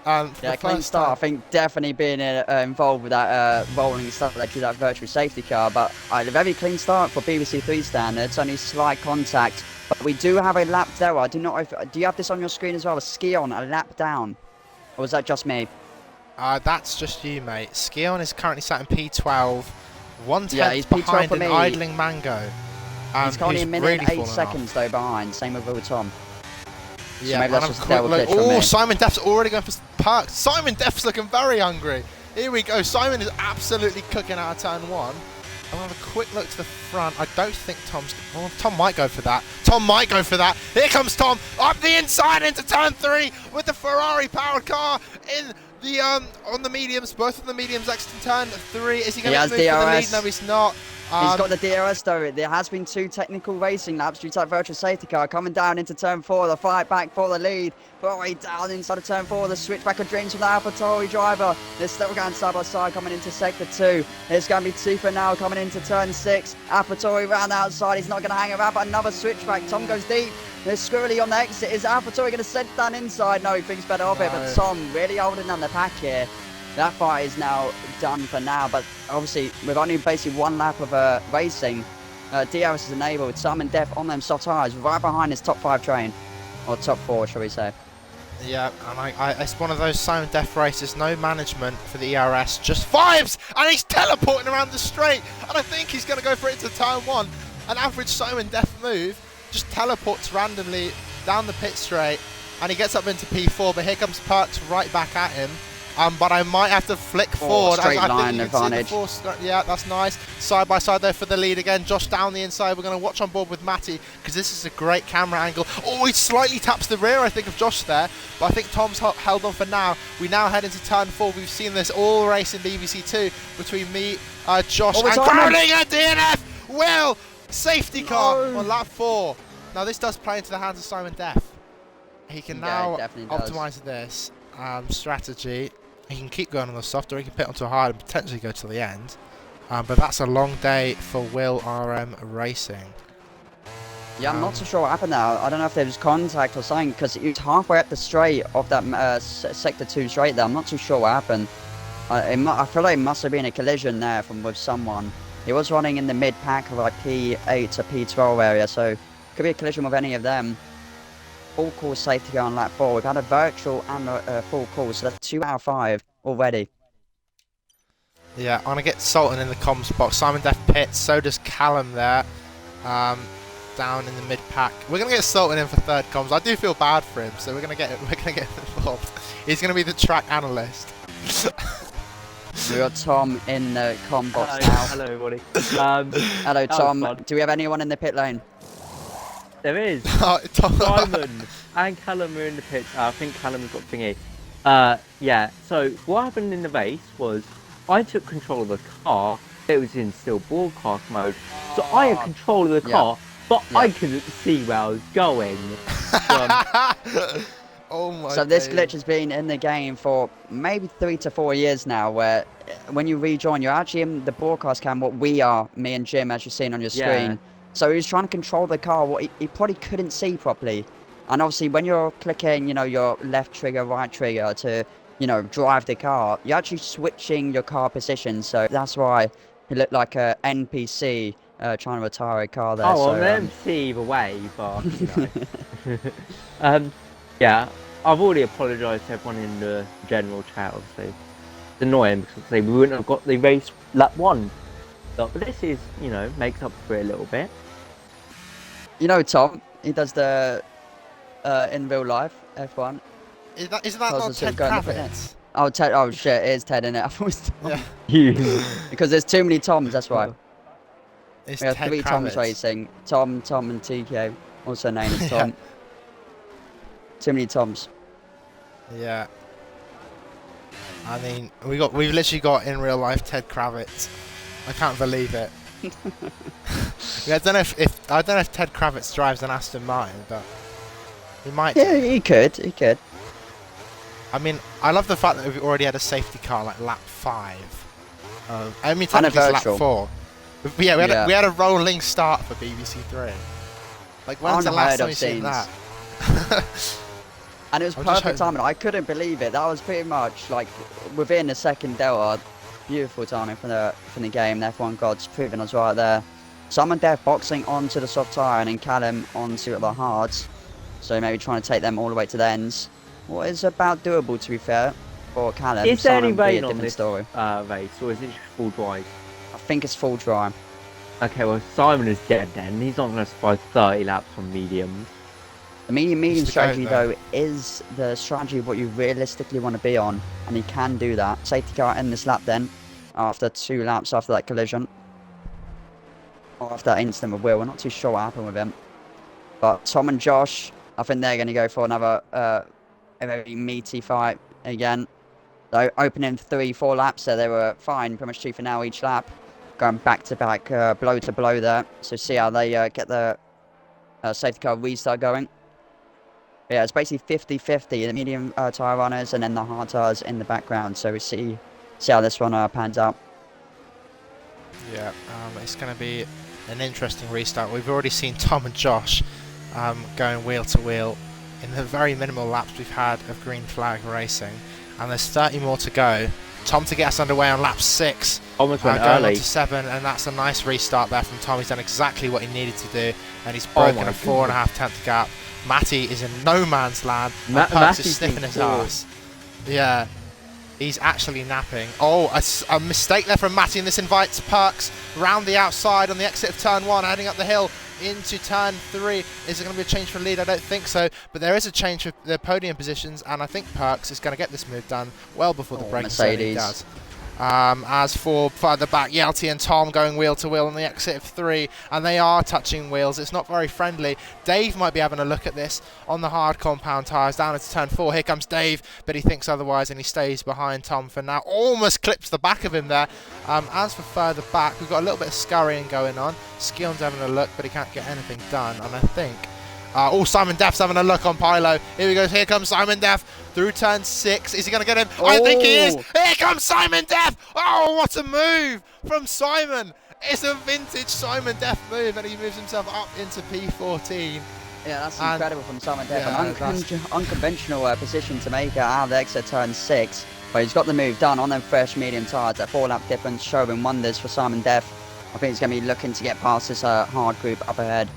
Yeah, clean start. I think definitely being involved with that rolling start led to that virtual safety car. But a very clean start for BBC3 standards. Only slight contact. But we do have a lap there. I do not know if... Do you have this on your screen as well? A Ski-On, a lap down. Or was that just me? That's just you, mate. Ski-On is currently sat in P12. 1/10 he's behind P12 for an me. idling Mango. He's currently a minute and 8 seconds though behind. Same with Tom. Yeah, so maybe that's just a double glitch from me. Simon Deff's already going for Parks. Simon Deff's looking very hungry. Here we go. Simon is absolutely cooking out of turn 1. I'm going to have a quick look to the front. I don't think Tom's... Well, Tom might go for that. Tom might go for that. Here comes Tom up the inside into turn 3 with the Ferrari-powered car in the on the mediums. Both of the mediums exiting turn 3. Is he going to move for the lead? No, he's not. He's got the DRS though. There has been 2 technical racing laps due to that virtual safety car coming down into turn 4. The fight back for the lead. But way down inside of turn 4. The switchback of dreams from the AlphaTauri driver. They're still going side by side coming into sector 2. There's going to be Tifa now coming into turn 6. AlphaTauri round the outside. He's not going to hang around, but another switchback. Tom goes deep. There's squirrely on the exit. Is AlphaTauri going to send down inside? No, he thinks better of it. But Tom really holding on the pack here. That fight is now done for now, but obviously with only basically 1 lap of racing, DRS is enabled. Simon Deff on them soft tyres, right behind his top 5 train, or top 4, shall we say? Yeah, and it's one of those Simon Deff races, no management for the ERS, just 5s, and he's teleporting around the straight, and I think he's going to go for it to turn 1. An average Simon Deff move, just teleports randomly down the pit straight, and he gets up into P4, but here comes Parks right back at him. But I might have to flick forward. Straight line advantage. Yeah, that's nice. Side by side there for the lead again. Josh down the inside. We're going to watch on board with Matty because this is a great camera angle. Oh, he slightly taps the rear, I think, of Josh there. But I think Tom's held on for now. We now head into turn 4. We've seen this all race in BBC2 between me, Josh, and crowning a DNF. Will safety car on lap 4. Now this does play into the hands of Simon Deff. He can now optimise this strategy. He can keep going on the soft, or he can pit onto a hard and potentially go to the end. But that's a long day for Will RM Racing. Yeah, I'm not too sure what happened now. I don't know if there was contact or something, because he was halfway up the straight of that sector 2 straight there. I'm not too sure what happened. I feel like it must have been a collision there with someone. He was running in the mid-pack of like P8 to P12 area, so could be a collision with any of them. Full course safety car on lap 4. We've had a virtual and a full course, so that's 2 out of 5 already. Yeah, I'm going to get Sultan in the comms box. Simon Deff pits, so does Callum there. down in the mid pack. We're gonna get Sultan in for third comms. I do feel bad for him, so we're gonna get involved. He's gonna be the track analyst. We got Tom in the comm box Hello, now. hello everybody. Hello, Tom. fun. Do we have anyone in the pit lane? There is Tom- Simon and Callum are in the pit. I think Callum's got thingy. Yeah. So what happened in the race was I took control of the car. It was in still broadcast mode, so I had control of the car, but I couldn't see where I was going. Oh my. So this days. glitch has been in the game for maybe 3 to 4 years now, where when you rejoin, you're actually in the broadcast cam, what we are, me and Jim, as you're seeing on your screen. So he was trying to control the car, what he probably couldn't see properly. And obviously when you're clicking, you know, your left trigger, right trigger to, you know, drive the car, you're actually switching your car position. So that's why he looked like a NPC trying to retire a car there. Oh, so, I'm an MC either way, but you know. Yeah, I've already apologised to everyone in the general chat. Obviously, it's annoying because we wouldn't have got the race lap 1. But this is, you know, makes up for it a little bit. You know, Tom, he does the in real life F1. Isn't that Tells not us who's Ted going to pit Kravitz? Oh, Ted. Oh shit, it is Ted in it. I thought it was Tom. Yeah. Because there's too many Toms. That's why. It's We have Ted 3 Toms Kravitz. racing. Tom, and TK, also named as Tom. Too many Toms. Yeah. I mean, we've literally got in real life Ted Kravitz. I can't believe it. I don't know if Ted Kravitz drives an Aston Martin, but he might. Yeah, he could. He could. I mean, I love the fact that we've already had a safety car like lap 5. I mean, technically it's lap virtual. 4. But yeah, we had a rolling start for BBC3. Like, when's the last time you've seen that? And it was I'm just perfect hoping- timing. I couldn't believe it. That was pretty much like within a second delta. Beautiful timing from the game. The F1 gods proving us right there. Simon Death boxing onto the soft tyre and then Callum onto the hards. So maybe trying to take them all the way to the ends. What is about doable, to be fair, for Callum. Is there any Simon would be a rain on different this story. race, or is it just full dry? I think it's full dry. Okay, well Simon is dead then. He's not going to survive 30 laps on mediums. The medium Just to go strategy there. though is the strategy of what you realistically want to be on, and he can do that. Safety car in this lap then, after 2 laps after that collision. Or after that incident with Will, we're not too sure what happened with him. But Tom and Josh, I think they're going to go for another a very meaty fight again. So opening 3-4 laps there, they were fine, pretty much 2 for now each lap. Going back to back, blow to blow there. So see how they get the safety car restart going. Yeah, it's basically 50-50, the medium tyre runners and then the hard tyres in the background. So we see how this one pans out. Yeah, it's going to be an interesting restart. We've already seen Tom and Josh going wheel to wheel in the very minimal laps we've had of green flag racing, and there's 30 more to go. Tom to get us underway on lap 6, Almost went going on early. to 7, and that's a nice restart there from Tom. He's done exactly what he needed to do, and he's broken a 4.5 tenth gap. Matty is in no man's land. And Perks Matty's is sniffing been his poor. ass. Yeah, he's actually napping. Oh, a mistake there from Matty, and this invites Perks round the outside on the exit of turn 1, heading up the hill into turn 3. Is there going to be a change for lead? I don't think so, but there is a change for the podium positions, and I think Perks is going to get this move done well before the break. Mercedes. Does. As for further back, Yelty and Tom going wheel to wheel on the exit of 3, and they are touching wheels. It's not very friendly. Dave might be having a look at this on the hard compound tyres down into turn 4. Here comes Dave, but he thinks otherwise, and he stays behind Tom for now. Almost clips the back of him there. As for further back, we've got a little bit of scurrying going on. Skion's having a look, but he can't get anything done, and I think Simon Deff's having a look on Pylo. Here we go. Here comes Simon Deff through turn 6. Is he going to get him? I think he is. Here comes Simon Deff. Oh, what a move from Simon. It's a vintage Simon Deff move, and he moves himself up into P14. Yeah, that's And- incredible from Simon Deff. Yeah, An unconventional position to make out of the exit turn 6. But he's got the move done on them fresh medium tyres. That 4-lap difference showing wonders for Simon Deff. I think he's going to be looking to get past this hard group up ahead.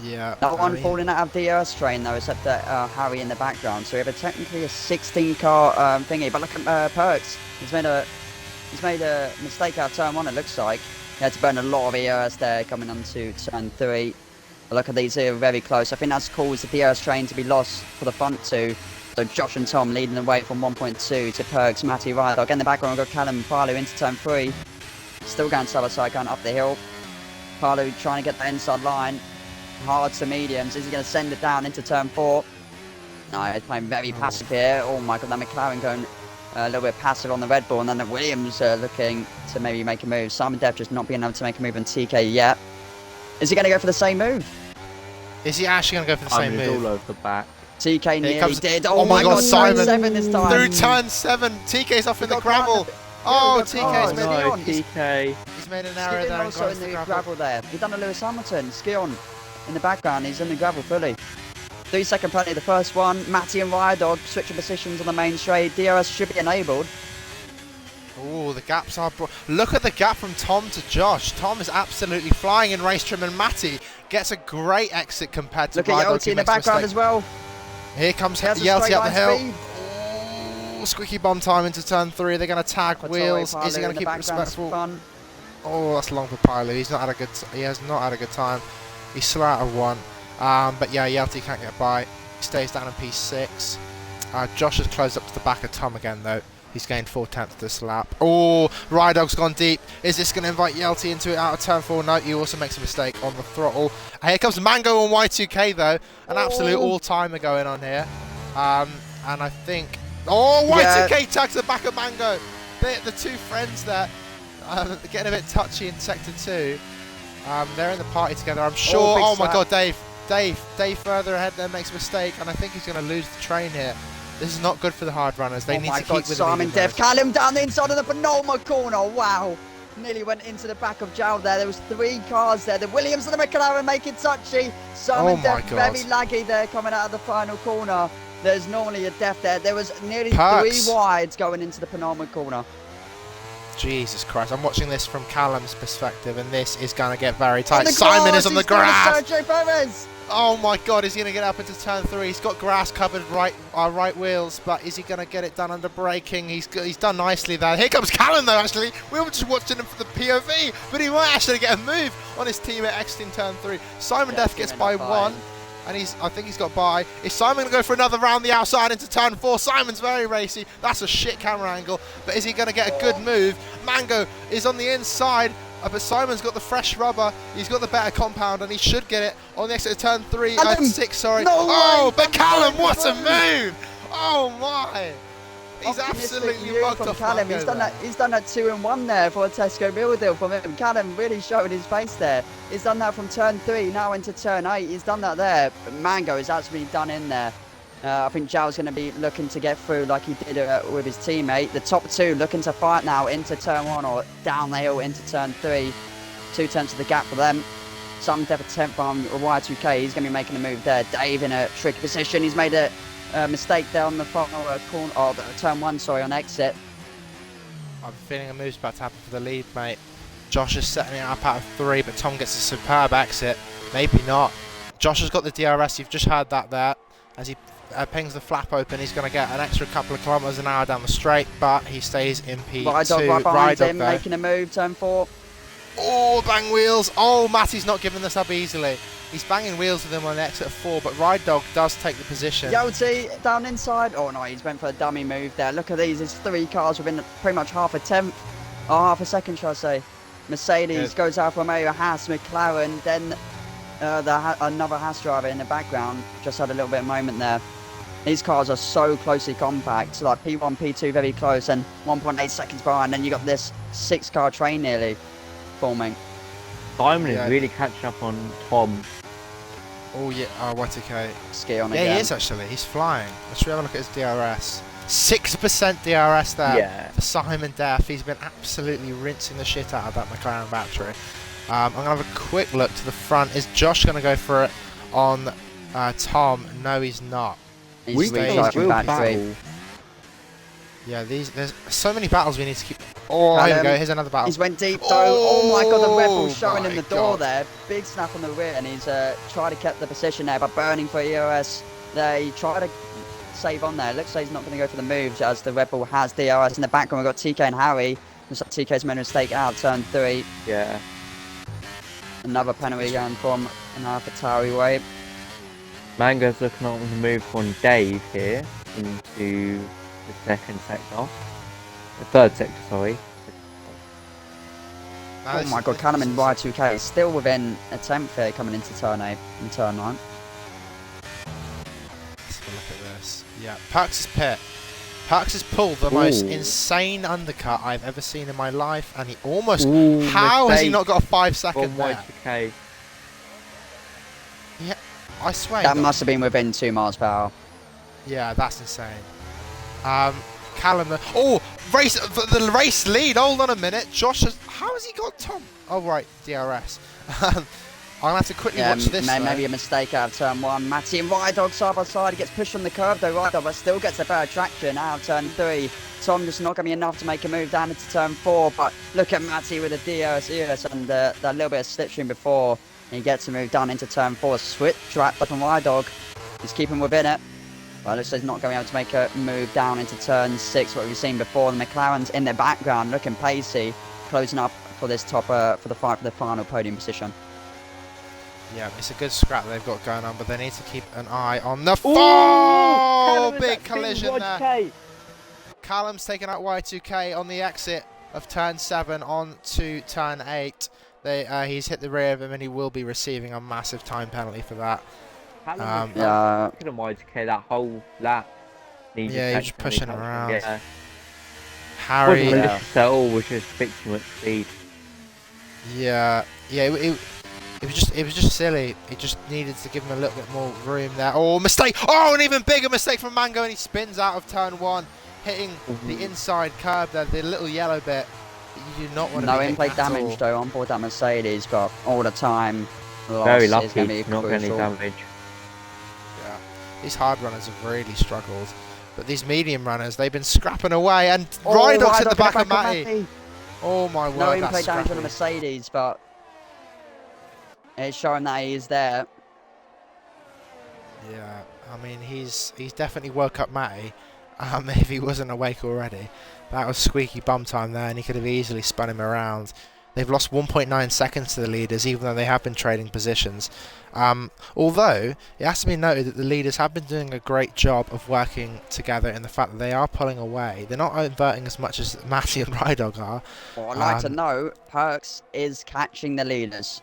Yeah. That one I mean, falling out of the train though, except that Harry in the background. So we have technically a 16 car thingy. But look at Perks. He's made a mistake out of turn 1. It looks like he had to burn a lot of ERS there coming onto turn 3. But look at these here, very close. I think that's caused the DRS train to be lost for the front two. So Josh and Tom leading the way from 1.2 to Perks, Matty, Rydog. In the background, we've got Callum and Palu into turn 3. Still going side by side, going up the hill. Palu trying to get the inside line. Hard to mediums. Is he going to send it down into turn 4? No, he's playing very passive here. Oh my god, that McLaren going a little bit passive on the Red Bull. And then the Williams looking to maybe make a move. Simon Dev just not being able to make a move on TK yet. Is he going to go for the same move? Is he actually going to go for the same move? All over the back. TK nearly did. Oh my god, Simon. Turn 7 this time. Through turn 7. TK's off in the gravel. Oh, TK's made no, an TK. He's made an error there. Also in the gravel there. He's done a Lewis Hamilton. Skion in the background. He's in the gravel fully. 3-second penalty, the first one. Matty and Rydog switching positions on the main straight. DRS should be enabled. Oh, the gaps are... Look at the gap from Tom to Josh. Tom is absolutely flying in race trim, and Matty gets a great exit compared to Rydog. Look at Yelty in the background as well. Here comes Yelty up the hill. Oh, squeaky bomb time into turn 3. They're going to tag wheels. Is he going to keep it respectful? Oh, that's long for Pilu. He has not had a good time. He's slow out of 1. But yeah, Yelty can't get by. He stays down in P6. Josh has closed up to the back of Tom again, though. He's gained 4/10 this lap. Oh, Rydog's gone deep. Is this going to invite Yelty into it out of turn 4? No, he also makes a mistake on the throttle. Here comes Mango on Y2K, though. An absolute all-timer going on here. And I think... Oh, Y2K tags the back of Mango. The two friends there getting a bit touchy in Sector 2. They're in the party together, I'm sure. Oh my god, Dave further ahead there makes a mistake, and I think he's going to lose the train here. This is not good for the hard runners. They need to keep with Simon Dev, Callum down the inside of the penultimate corner. Wow. Nearly went into the back of Jowl there. There was 3 cars there. The Williams and the McLaren make it touchy. Simon Dev very laggy there coming out of the final corner. There's normally a Dev there. There was nearly 3 wides going into the penultimate corner. Jesus Christ, I'm watching this from Callum's perspective, and this is going to get very tight. Simon is on the grass. Sergio Perez. Oh my god, is he going to get up into turn 3? He's got grass covered right wheels, but is he going to get it done under braking? He's done nicely there. Here comes Callum though, actually. We were just watching him for the POV, but he might actually get a move on his teammate exiting turn 3. Simon Dev gets by 1. And I think he's got by. Is Simon going to go for another round the outside into turn 4? Simon's very racy. That's a shit camera angle. But is he going to get a good move? Mango is on the inside. But Simon's got the fresh rubber. He's got the better compound, and he should get it on the exit of turn 6. Sorry. No but Callum, what a move! Oh my! He's absolutely mugged off Callum. He's done that 2-in-1 there for a Tesco meal deal from him. Callum really showing his face there. He's done that from turn 3 now into turn 8. He's done that there. But Mango is actually done in there. I think Zhao's going to be looking to get through like he did with his teammate. The top 2 looking to fight now into turn 1 or down the hill into turn 3. 2/10 of the gap for them. Some Dev attempt on Y2K. He's going to be making a move there. Dave in a tricky position. He's made a mistake there on the final corner, or turn 1, sorry, on exit. I'm feeling a move's about to happen for the lead, mate. Josh is setting it up out of 3, but Tom gets a superb exit. Maybe not. Josh has got the DRS. You've just heard that there. As he pings the flap open, he's going to get an extra couple of kilometres an hour down the straight, but he stays in P2. Rydog right behind him, making a move, turn 4. Oh, bang wheels. Oh, Matty's not giving this up easily. He's banging wheels with him on the exit of 4, but Rydog does take the position. Yelty down inside. Oh no, he's went for a dummy move there. Look at these. There's 3 cars within pretty much half a tenth. Or half a second, shall I say. Mercedes goes out for Mario Haas, McLaren, then another Haas driver in the background. Just had a little bit of moment there. These cars are so closely compact. So like P1, P2 very close, and 1.8 seconds behind. Then you got this 6-car train nearly forming. Simon is really catching up on Tom. Oh yeah, Y2K. Ski on again. Yeah, he is actually. He's flying. Let's have a look at his DRS. 6% DRS there for Simon Dev. He's been absolutely rinsing the shit out of that McLaren battery. I'm going to have a quick look to the front. Is Josh going to go for it on Tom? No, he's not. He's battery. Yeah, there's so many battles we need to keep. Oh, here we go. Here's another battle. He's went deep though. Oh my god, the Red Bull showing him the door there. Big snap on the rear, and he's tried to keep the position there by burning for EOS. They try to save on there. Looks like he's not going to go for the moves as the Red Bull has DRS in the background. We've got TK and Harry. Looks like TK's made a mistake out turn 3. Yeah. Another penalty going from an AlphaTauri way. Mango's looking on the move on Dave here into the second sector. The third sector, sorry. Oh my god, Callum in Y2K is still within a 10th here coming into turn 8 and turn 9. Let's have a look at this. Yeah, Parks' pit. Parks has pulled the most insane undercut I've ever seen in my life, and he almost... how has he not got a 5-second there? Y2K. Yeah, I swear. That must have been within 2 miles per hour. Yeah, that's insane. Callum... oh! The race lead! Hold on a minute. Josh has... how has he got Tom? Oh, right. DRS. I'm going to have to quickly watch this. Maybe a mistake out of turn 1. Matty and Rydog side by side. He gets pushed on the curve though, Rydog, but still gets a better traction out of turn 3. Tom just not going to be enough to make a move down into turn 4. But look at Matty with a DRS and that little bit of slipstream before. He gets a move down into turn 4. Switch track from Rydog. He's keeping within it. But it looks like he's not going to be able to make a move down into turn 6. What we've seen before. The McLaren's in the background looking pacey. Closing up for this top, for the fight for the final podium position. Yeah, it's a good scrap they've got going on, but they need to keep an eye on the... oh, big collision there. Callum's taken out Y2K on the exit of turn 7 on to turn 8. He's hit the rear of him, and he will be receiving a massive time penalty for that. Yeah, Y2K that whole lap. Yeah, he's just pushing around. Yeah. Harry... at all, was just fixing at speed. Yeah, it was just silly. It just needed to give him a little bit more room there. Oh, mistake! Oh, an even bigger mistake from Mango, and he spins out of turn 1, hitting the inside curb there, the little yellow bit. You do not want to. No in-play damage though on board that Mercedes, but all the time. Very lucky, not getting any damage. Yeah, these hard runners have really struggled, but these medium runners, they've been scrapping away, and Rydog's at the back of Matty. Oh my word! No in-play damage on the Mercedes, but it's showing that he is there. Yeah, I mean he's definitely woke up Matty. If he wasn't awake already, that was squeaky bum time there, and he could have easily spun him around. They've lost 1.9 seconds to the leaders, even though they have been trading positions. Although it has to be noted that the leaders have been doing a great job of working together in the fact that they are pulling away. They're not inverting as much as Matty and Rydog are. Well, I'd like to know, Perks is catching the leaders.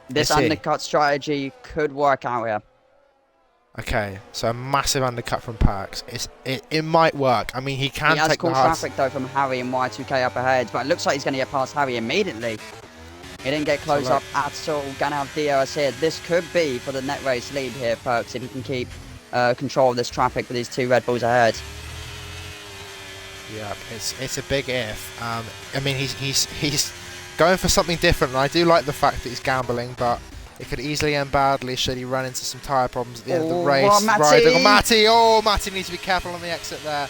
This undercut strategy could work out here. Okay, so a massive undercut from Perks. It might work. I mean, he can take the has caught traffic though from Harry and Y2K up ahead, but it looks like he's going to get past Harry immediately. He didn't get close up at all. Going to have DRS here. This could be for the net race lead here, Perks, if he can keep control of this traffic with these 2 Red Bulls ahead. Yeah, it's a big if. I mean, he's going for something different, and I do like the fact that he's gambling, but it could easily end badly should he run into some tyre problems at the end of the race. Matty needs to be careful on the exit there.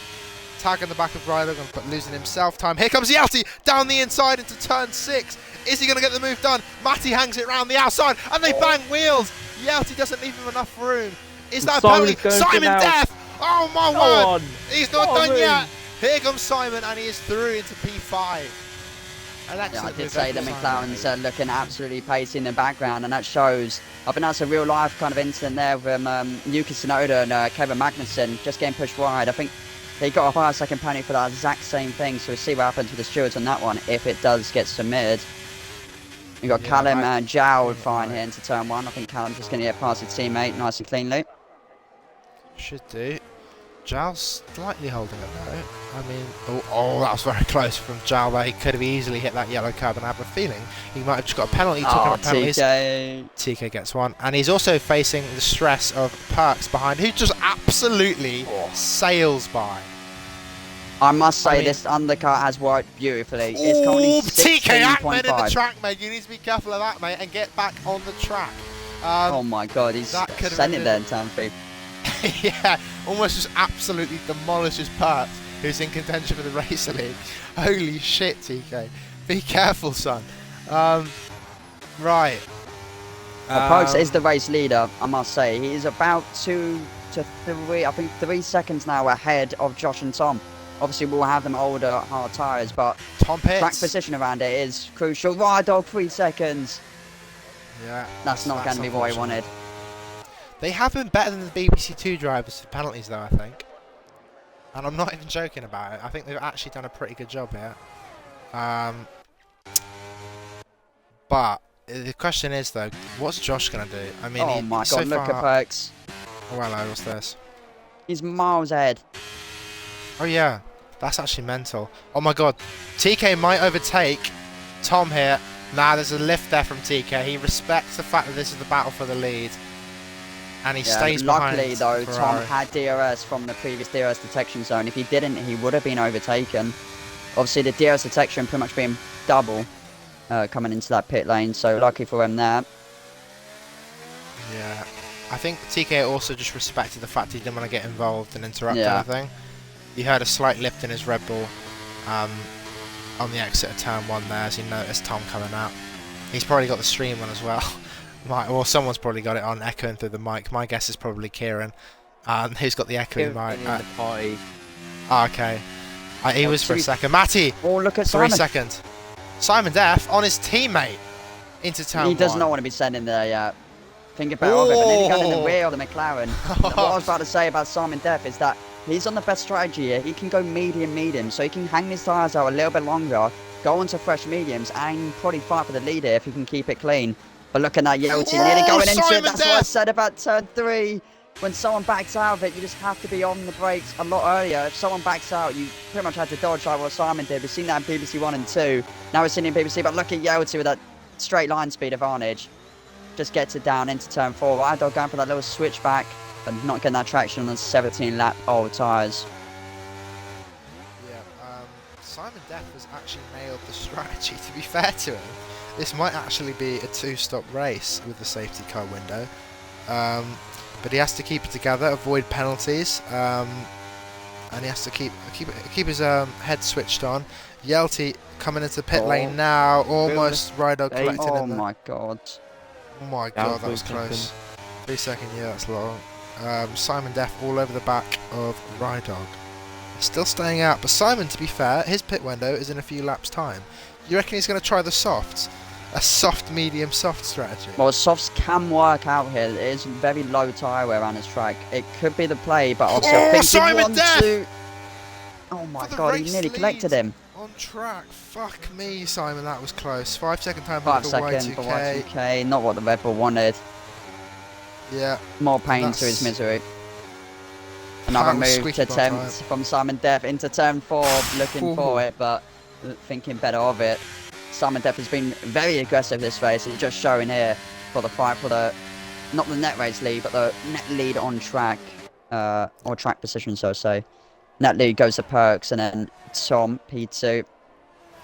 Tagging the back of Rydog but losing himself time. Here comes Yelty down the inside into turn 6. Is he going to get the move done? Matty hangs it round the outside, and they bang wheels. Yelty doesn't leave him enough room. Is that a penalty? Simon Death! Oh my word! He's not done yet. Here comes Simon, and he is through into P5. Yeah, I did say the McLaren's looking absolutely pacey in the background, and that shows. I think that's a real life kind of incident there with Yuki Tsunoda and Kevin Magnussen just getting pushed wide. I think they got a 5-second penalty for that exact same thing, so we'll see what happens with the stewards on that one if it does get submitted. You've got Callum and Jow flying here into turn 1. I think Callum's just going to get past his teammate nice and cleanly. Should do. Zhao's slightly holding it though. I mean, oh, that was very close from Zhao there. He could have easily hit that yellow curb, and I have a feeling he might have just got a penalty. TK gets one, and he's also facing the stress of Perks behind, who just absolutely sails by. I must say, this undercut has worked beautifully. It's currently 16.5. TK Ackman in the track, mate. You need to be careful of that, mate, and get back on the track. Oh my god, he's sent it there in turn 3. Yeah, almost just absolutely demolishes Perks, who's in contention for the Racer League. Holy shit, TK. Be careful, son. Right. Perks is the race leader, I must say. He is about 2 to 3, I think 3 seconds now ahead of Josh and Tom. Obviously, we'll have them older, hard tyres, but Tom Pitts. track position around it is crucial. Rydog, 3 seconds. Yeah. That's not going to be what I unfortunate. wanted. They have been better than the BBC2 drivers for penalties, though, I think. And I'm not even joking about it. I think they've actually done a pretty good job here. But the question is, though, what's Josh going to do? I mean, Oh my so god, look far... at Perks. Oh, hello, what's this? He's miles ahead. Oh, yeah. That's actually mental. Oh, my god. TK might overtake Tom here. Nah, there's a lift there from TK. He respects the fact that this is the battle for the lead. And he stays behind. Luckily, though, Ferrari. Tom had DRS from the previous DRS detection zone. If he didn't, he would have been overtaken. Obviously, the DRS detection pretty much being double coming into that pit lane. So, lucky for him there. Yeah. I think TK also just respected the fact he didn't want to get involved and interrupt anything. You heard a slight lift in his Red Bull on the exit of turn 1 there as you noticed Tom coming out. He's probably got the stream on as well. Well, someone's probably got it on echoing through the mic. My guess is probably Kieran. Who's got the echoing mic? In the party. Oh, okay. He was for a second. Matty! Oh, look at 3 Simon. seconds. Simon Deff on his teammate into turn 1. He does not want to be sending there yet. Think about it, but then he got in the rear of the McLaren. What I was about to say about Simon Deff is that he's on the best strategy here. He can go medium, so he can hang his tyres out a little bit longer, go onto fresh mediums, and probably fight for the lead here if he can keep it clean. But look at that Yelty nearly going into it. That's what I said about turn 3. When someone backs out of it, you just have to be on the brakes a lot earlier. If someone backs out, you pretty much had to dodge like what Simon did. We've seen that in BBC 1 and 2. Now we're seeing it in BBC, but look at Yelty with that straight line speed advantage. Just gets it down into turn 4. Idol going for that little switchback, but not getting that traction on the 17-lap old tyres. Yeah, Simon Deff has actually nailed the strategy, to be fair to him. This might actually be a 2-stop race with the safety car window. But he has to keep it together, avoid penalties, and he has to keep his head switched on. Yelty coming into the pit lane now, almost Rydog collected in there. Oh my god. Oh my god, that was close. 3 seconds, yeah, that's long. Simon Deff all over the back of Rydog. Still staying out, but Simon, to be fair, his pit window is in a few laps' time. You reckon he's going to try the softs? A soft, medium, soft strategy? Well, softs can work out here. It is very low tyre wear around this track. It could be the play, but obviously I think Simon he wants Deff! to... Oh my god, he nearly collected him. On track. Fuck me, Simon, that was close. 5 second time 5 for seconds Y2K. for Y2K. Not what the Red Bull wanted. Yeah. More pain to his misery. Another move to attempt from Simon Deff into turn 4, looking for it, but thinking better of it. Simon Deff has been very aggressive this race. He's just showing here for the fight for the, not the net race lead, but the net lead on track, or track position, so to say. Net lead goes to Perks, and then Tom, P2.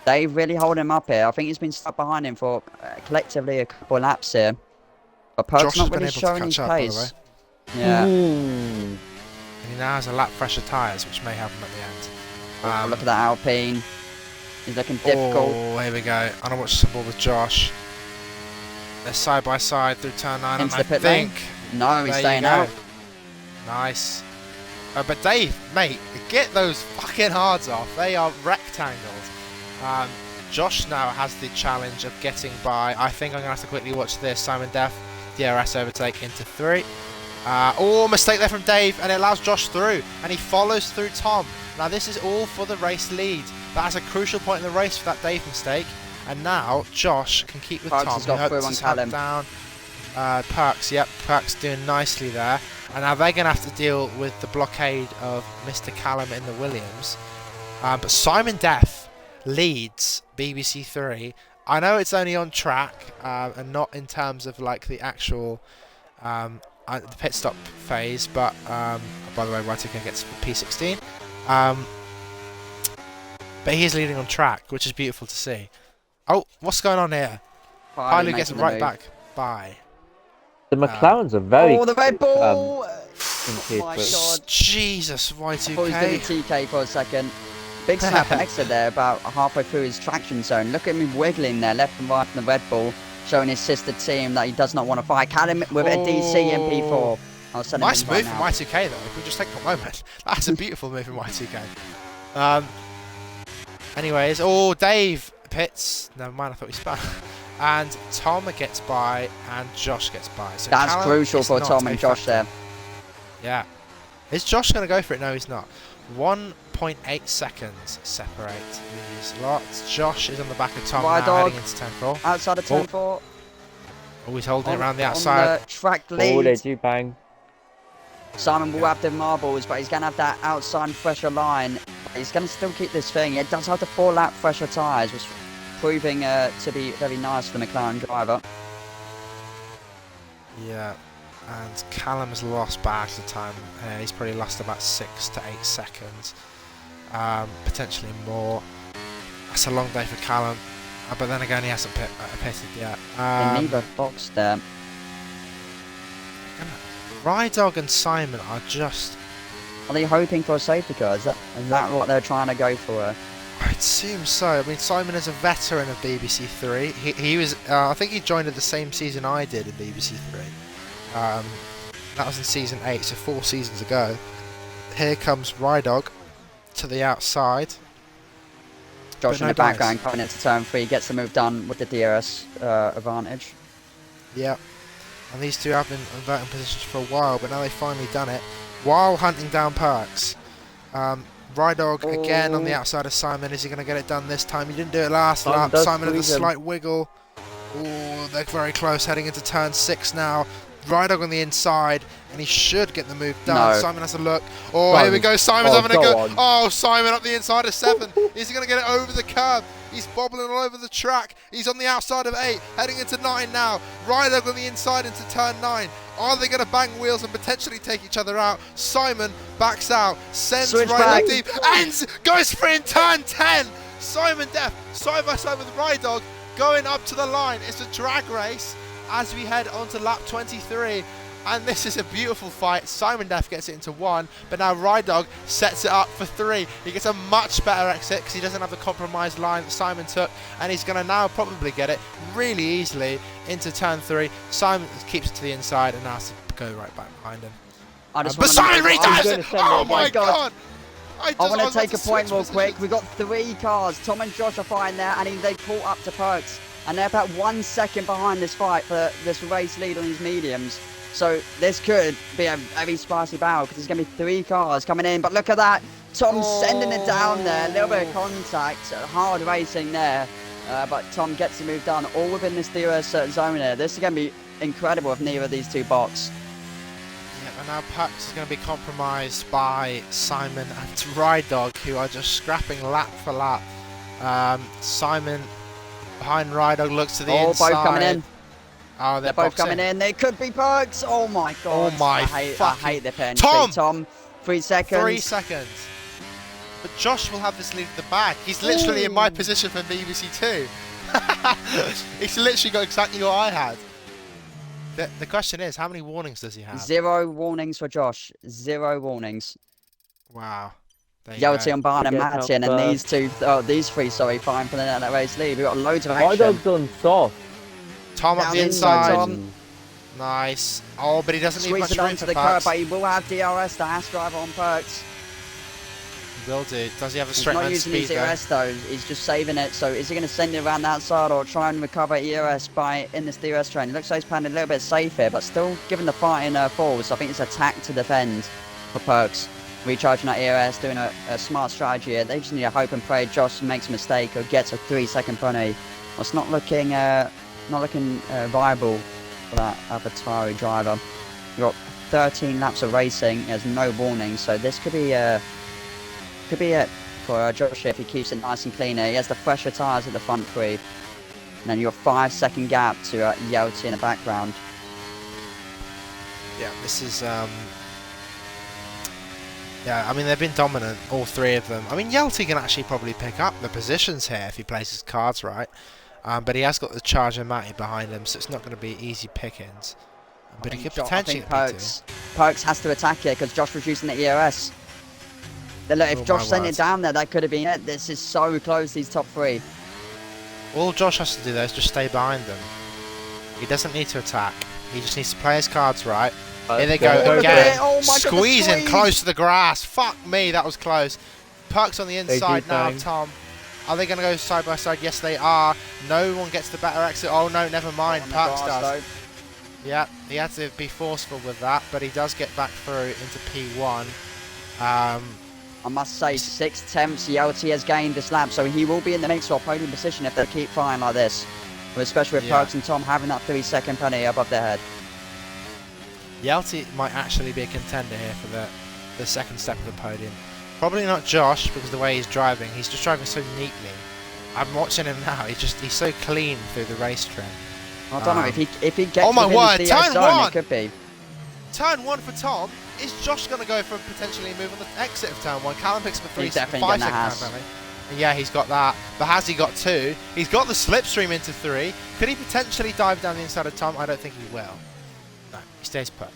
They really hold him up here. I think he's been stuck behind him for collectively a couple of laps here. But Perks not really showing his pace. Yeah. And he now has a lap fresher tyres, which may help him at the end. Look at that Alpine. He's looking difficult. Oh, here we go. I don't watch some ball with Josh. They're side by side through turn 9. Into and the pit I think lane. No, he's staying out. Nice. But Dave, mate, get those fucking hards off. They are rectangles. Josh now has the challenge of getting by. I think I'm going to have to quickly watch this. Simon Deff, DRS overtake into 3. Oh, mistake there from Dave, and it allows Josh through, and he follows through Tom. Now this is all for the race lead. That's a crucial point in the race for that Dave mistake. And now Josh can keep with Perks Tom. has got through on Callum. Down. Perks, yep, Perks doing nicely there. And now they're going to have to deal with the blockade of Mr. Callum in the Williams. But Simon Deff leads BBC3. I know it's only on track and not in terms of like the actual the pit stop phase, but by the way, Y2K gets P16. But he is leading on track, which is beautiful to see. Oh, what's going on here? Pilot gets it right back. Bye. The McLarens are very... Oh, the Red Bull! Oh my but- god. Jesus, Y2K. I thought he was doing TK for a second. Big snap and exit there about halfway through his traction zone. Look at him wiggling there, left and right from the Red Bull, showing his sister team that he does not want to fight. Callum with a DC MP4. Nice move from Y2K though, if we just take a moment. That's a beautiful move from Y2K. Anyways, Dave pits. Never mind, I thought he spun. And Tom gets by, and Josh gets by. So That's Callum crucial is for not Tom a and Josh factor. there. Yeah. Is Josh going to go for it? No, he's not. 1.8 seconds separate these lots. Josh is on the back of Tom Wide now, dog. heading into turn 4. Outside of turn 4. Oh, he's holding it around the On outside. the track Oh, lead. they do bang. Simon will Yeah. have the marbles, but he's going to have that outside pressure line. He's going to still keep this thing. It does have the 4-lap pressure tyres, which is proving to be very nice for the McLaren driver. Yeah. And Callum has lost bags of time. He's probably lost about 6 to 8 seconds. Potentially more. That's a long day for Callum. But then again, he hasn't pitted yet. In neither box there. Rydog and Simon are just... Are they hoping for a safety car? Is that what they're trying to go for? I'd assume so. I mean, Simon is a veteran of BBC3. He was... I think he joined at the same season I did in BBC3. That was in season 8, so 4 seasons ago. Here comes Rydog to the outside. Josh But in no the background dice. coming into turn 3, gets the move done with the DRS advantage. Yep. And these two have been inverting positions for a while, but now they've finally done it while hunting down Perks. Rydog again on the outside of Simon. Is he going to get it done this time? He didn't do it last Simon lap. does Simon with a squeeze him. slight wiggle. Oh, they're very close, heading into turn 6 now. Rydog on the inside, and he should get the move done. No. Simon has a look. Oh, here we go. Simon's Oh, having a go go. on. Oh, Simon up the inside of 7. Is he going to get it over the curb? He's bobbling all over the track. He's on the outside of 8, heading into 9 now. Rydog on the inside into turn 9. Are they going to bang wheels and potentially take each other out? Simon backs out, sends Switch Rydog back. deep, and goes for in turn 10. Simon Def side by side with Rydog going up to the line. It's a drag race as we head onto lap 23. And this is a beautiful fight. Simon Def gets it into 1, but now Rydog sets it up for 3. He gets a much better exit because he doesn't have the compromised line that Simon took, and he's going to now probably get it really easily into turn 3. Simon keeps it to the inside and now has to go right back behind him. But Simon redoes it! Oh my god! I want to take a point real quick. We've got 3 cars. Tom and Josh are fighting there, and they caught up to Perks. And they're about 1 second behind this fight for this race lead on these mediums. So this could be a very spicy battle because there's going to be 3 cars coming in. But look at that. Tom sending it down there. A little bit of contact. Hard racing there. But Tom gets the move done all within this DRS zone here. This is going to be incredible if neither of these 2 box. Yeah, and now Perks is going to be compromised by Simon and Rydog, who are just scrapping lap for lap. Simon behind Rydog looks to the inside. Both coming in. Oh, They're both coming in. They could be Perks. Oh my god. Oh my I fucking... hate the pen. Tom! Tom, 3 seconds. 3 seconds. But Josh will have this lead at the back. He's literally in my position for BBC2. He's literally got exactly what I had. The question is, how many warnings does he have? 0 warnings for Josh. 0 warnings. Wow. There you Yelty go. on Barn and He gets Martin, up and first. these 3, sorry, fine for that race lead. We've got loads of My action. dog's on soft. Tom up Down the inside, inside. Tom. Nice. Oh, but he doesn't need Squeeze much it room onto for the curb, Perks. but he will have DRS, the Haas driver on Perks. He will do. Does he have a He's straight not line using speed his though? DRS though, he's just saving it. So is he going to send it around the outside or try and recover ERS in this DRS train? It looks like he's playing a little bit safe here, but still giving the fight in falls. I think it's attack to defend for Perks. Recharging that ERS, doing a smart strategy here. They just need to hope and pray Josh makes a mistake or gets a 3-second penalty. Well, it's not looking viable for that AlphaTauri driver. We've got 13 laps of racing. There's no warning, so this could be it for Josh if he keeps it nice and clean here. He has the fresher tyres at the front 3. And then you've got 5-second gap to Yelty in the background. Yeah, this is yeah, I mean they've been dominant, all 3 of them. I mean Yelty can actually probably pick up the positions here if he plays his cards right. But he has got the Charger Matty behind him, so it's not going to be easy pickings. But he could potentially get Perks has to attack here because Josh was using the ERS. Look, if Josh sent it down there, that could have been it. This is so close, these top 3. All Josh has to do though is just stay behind them. He doesn't need to attack. He just needs to play his cards right. Here they go again. Oh my God, the Squeezing squeeze. close to the grass. Fuck me, that was close. Perks on the inside now, bang. Tom. Are they going to go side by side? Yes, they are. No one gets the better exit. Oh, no, never mind. Perks does. Yeah, he had to be forceful with that, but he does get back through into P1. I must say, 6 attempts Yelty has gained this lap, so he will be in the mix for podium position if they keep flying like this. Especially with Perks and Tom having that 3-second penalty above their head. Yelty might actually be a contender here for the second step of the podium. Probably not Josh, because the way he's driving so neatly. I'm watching him now. He's so clean through the race trim. I don't know if he gets. Oh my word! Turn zone, 1. It could be. Turn 1 for Tom. Is Josh going to go for potentially a move on the exit of turn 1? Callum picks up a 5-second penalty. Yeah, he's got that. But has he got 2? He's got the slipstream into 3. Could he potentially dive down the inside of Tom? I don't think he will. No, he stays put.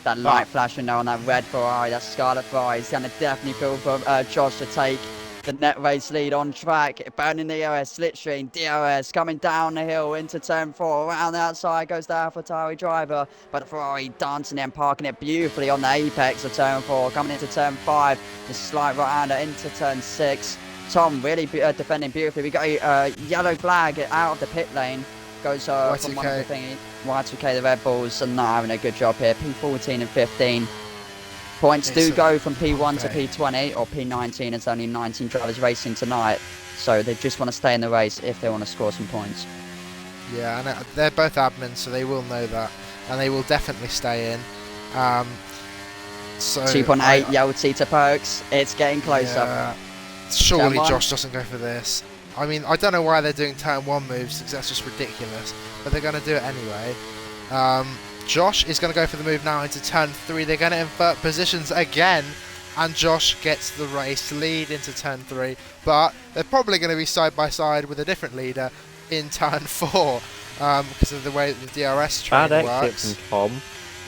That light flashing now on that red Ferrari, that Scarlet Ferrari, is going to definitely feel for Josh to take the net race lead on track. Burning the DRS, slipstream, DRS coming down the hill into turn 4. Around the outside goes the AlphaTauri driver, but the Ferrari dancing and parking it beautifully on the apex of turn 4. Coming into turn 5, the slight right-hander into turn 6. Tom really defending beautifully. We got a yellow flag out of the pit lane. Goes from one of the thingy. Y2K, the Red Bulls, are not having a good job here. P14 and 15. Points do go from P1 to P20 or P19. It's only 19 drivers racing tonight. So they just want to stay in the race if they want to score some points. Yeah, and they're both admins, so they will know that. And they will definitely stay in. So 2.8 Yelty to Perks. It's getting closer. Yeah. Surely Josh doesn't go for this. I mean, I don't know why they're doing turn 1 moves, because that's just ridiculous. But they're going to do it anyway. Josh is going to go for the move now into turn 3. They're going to invert positions again. And Josh gets the race lead into turn 3. But they're probably going to be side by side with a different leader in turn 4. Because of the way that the DRS train works. Bad exit from Tom.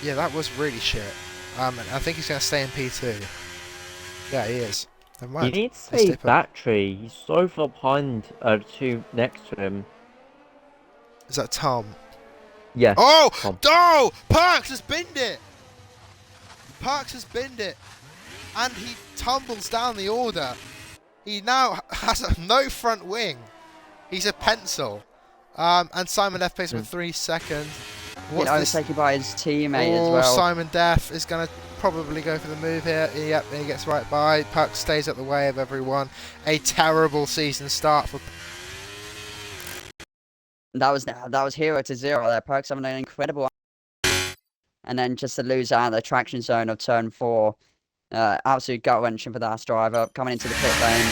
Yeah, that was really shit. And I think he's going to stay in P2. Yeah, he is. You need to save battery. He's so far behind 2 next to him. Is that Tom? Yeah. Oh! Tom. Oh! Perks has binned it! Perks has binned it. And he tumbles down the order. He now has no front wing. He's a pencil. And Simon F pays with 3 seconds. What's overtaken by his teammate as well. Simon Def is going to probably go for the move here. Yep, he gets right by. Puck stays at the way of everyone. A terrible season start for. That was 0 to 0 there. Perks having an incredible. And then just to lose out of the traction zone of turn 4. Absolute gut wrenching for that driver coming into the pit lane.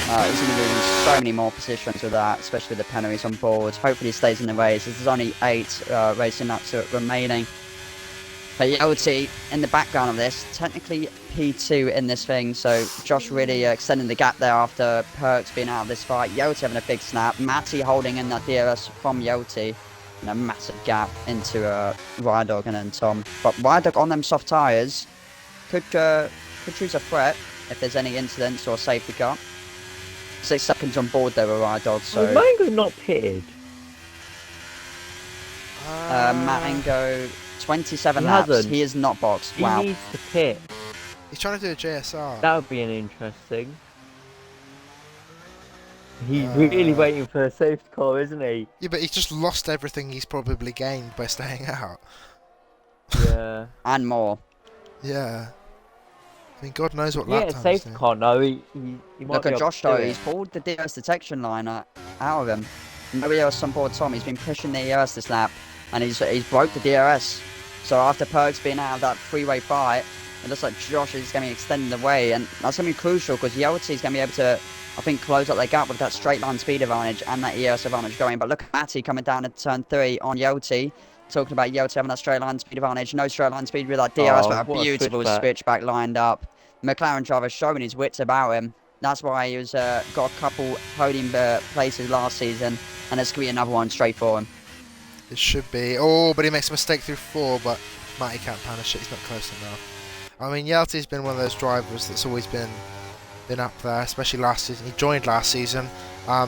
He's going to lose so many more positions with that, especially with the penalties on board. Hopefully he stays in the race. There's only 8 racing up to it remaining. But Yelty in the background of this, technically P2 in this thing, so Josh really extending the gap there after Perks being out of this fight. Yelty having a big snap, Matty holding in that DRS from Yelty, and a massive gap into Rydog and then Tom. But Rydog on them soft tyres could choose a threat if there's any incidents or safety car. 6 seconds on board there with Rydog, so... Mango not pitted? Mango... 27 laps. He is not boxed. Wow. He needs to pit. He's trying to do a JSR. That would be an interesting. He's really waiting for a safety car, isn't he? Yeah, but he's just lost everything he's probably gained by staying out. Yeah. And more. Yeah. I mean, God knows what lap Yeah, times safety do. car. No, he might Look be at able Josh to do though. it. He's pulled the DRS detection line out of him. Nobody else on board Tom. He's been pushing the DRS this lap, and he's broke the DRS. So after Perks being out of that freeway fight, it looks like Josh is going to be extending the way, and that's going to be crucial because Yelty is going to be able to, I think, close up their gap with that straight line speed advantage and that EOS advantage going. But look at Matty coming down at turn 3 on Yelty. Talking about Yelty having that straight line speed advantage. No straight line speed with that DRS, but a beautiful switchback lined up. McLaren driver showing his wits about him. That's why he was got a couple podium places last season, and there's going to be another one straight for him. It should be. Oh, but he makes a mistake through 4, but Matty can't punish it. He's not close enough. I mean, Yelty's been one of those drivers that's always been up there, especially last season. He joined last season.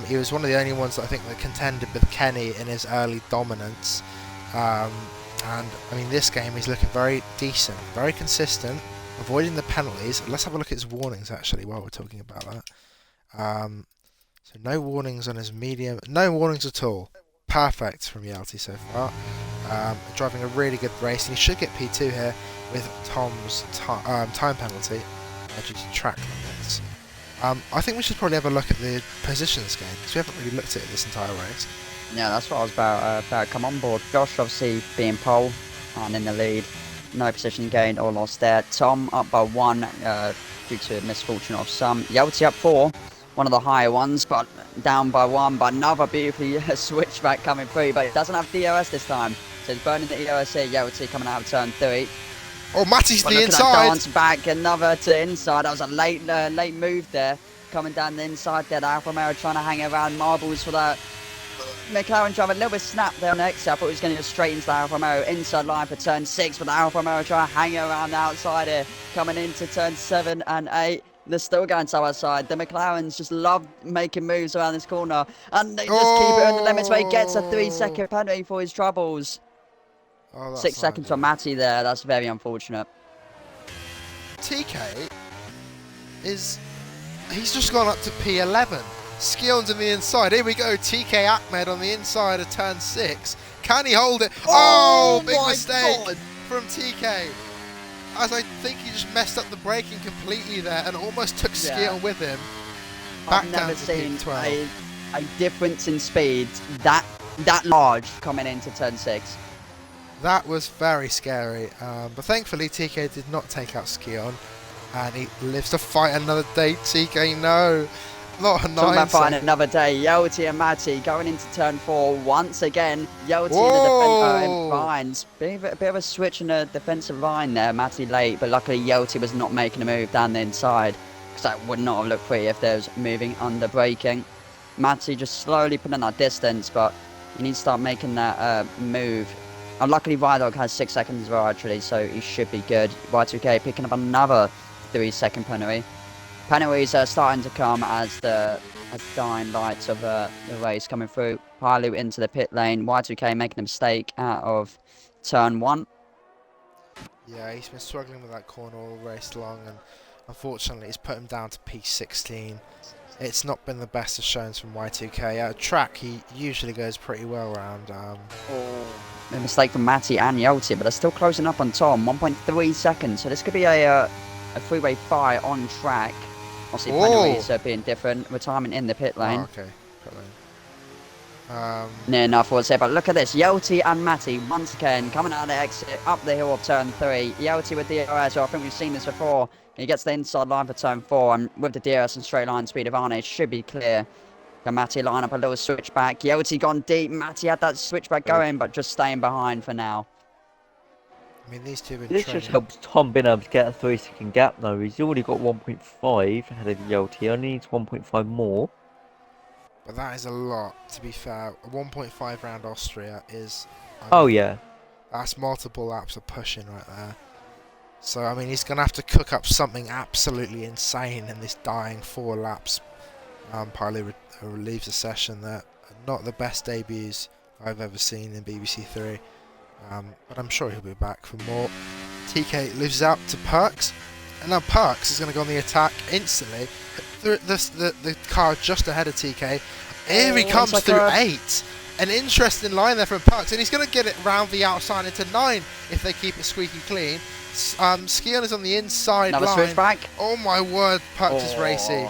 He was one of the only ones that I think that contended with Kenny in his early dominance. And I mean, this game he's looking very decent, very consistent, avoiding the penalties. Let's have a look at his warnings actually while we're talking about that. So no warnings on his medium. No warnings at all. Perfect from Yelty so far. Driving a really good race, and he should get P2 here with Tom's time penalty due to track limits. I think we should probably have a look at the positions game, because we haven't really looked at it this entire race. Yeah, that's what I was about to come on board. Josh obviously being pole and in the lead. No position gained or lost there. Tom up by 1 due to misfortune of some. Yelty up 4, one of the higher ones, but down by 1. But another beautifully switchback coming through, but it doesn't have DRS this time. So it's burning the EOS here. Yelty coming out of turn 3. Oh, Matty's But the look inside! at that dance back, another to inside. That was a late move there. Coming down the inside there. The Alfa Romeo trying to hang around marbles for that. McLaren driver a little bit snapped there on the exit. I thought he was going to go straight into the Alfa Romeo. Inside line for turn 6, but the Alfa Romeo trying to hang around the outside here. Coming into turn 7 and 8. They're still going side by side. The McLarens just love making moves around this corner. And they just keep it on the limits, but he gets a 3-second penalty for his troubles. Oh, 6 seconds for Matty there. That's very unfortunate. TK is... He's just gone up to P11. Skilled on the inside. Here we go. TK Ahmed on the inside of turn 6. Can he hold it? Oh, big mistake from TK. As I think he just messed up the braking completely there and almost took Skill with him. Back down to P12. A difference in speed that large coming into turn 6. That was very scary. But thankfully TK did not take out Skion. And he lives to fight another day. TK, no. Not a 9 Talking about fighting second. another day. Yelty and Matty going into turn 4 once again. Yelty in the lines. Bit of a switch in the defensive line there. Matty late, but luckily Yelty was not making a move down the inside, because that would not have looked pretty if there was moving under braking. Matty just slowly putting that distance, but you need to start making that move. And luckily Vydog has 6 seconds as well actually, so he should be good. Y2K picking up another 3-second penalty. Penalties are starting to come as the dying lights of the race coming through. Pilu into the pit lane. Y2K making a mistake out of turn 1. Yeah, he's been struggling with that corner all race long, and unfortunately it's put him down to P16. It's not been the best of showings from Y2K. At a track, he usually goes pretty well around. A mistake from Matty and Yelty, but they're still closing up on Tom. 1.3 seconds, so this could be a three-way fight on track. Obviously, penalties are being different. Retirement in the pit lane. Oh, okay. Pit lane. Near enough, we'll say, but look at this. Yelty and Matty once again coming out of the exit up the hill of turn 3. Yelty with DRS, so I think we've seen this before. He gets the inside line for turn 4, and with the DRS and straight line speed advantage, should be clear. Can Matty line up a little switchback? Yelty gone deep. Matty had that switchback going, but just staying behind for now. I mean, these two have been This training. just helps Tom being able to get a 3-second gap though. He's already got 1.5 ahead of Yelty. Only needs 1.5 more. But that is a lot, to be fair. A 1.5 round Austria is... Oh yeah. That's multiple laps of pushing right there. So, I mean, he's going to have to cook up something absolutely insane in this dying 4 laps. Pilu leaves the session there. Not the best debuts I've ever seen in BBC3. But I'm sure he'll be back for more. TK lives out to Perks. And now Perks is going to go on the attack instantly. The car just ahead of TK. Here he comes like through 8. An interesting line there from Perks. And he's going to get it round the outside into 9 if they keep it squeaky clean. Skion is on the inside Another line. switchback. Oh my word, Perks is racy.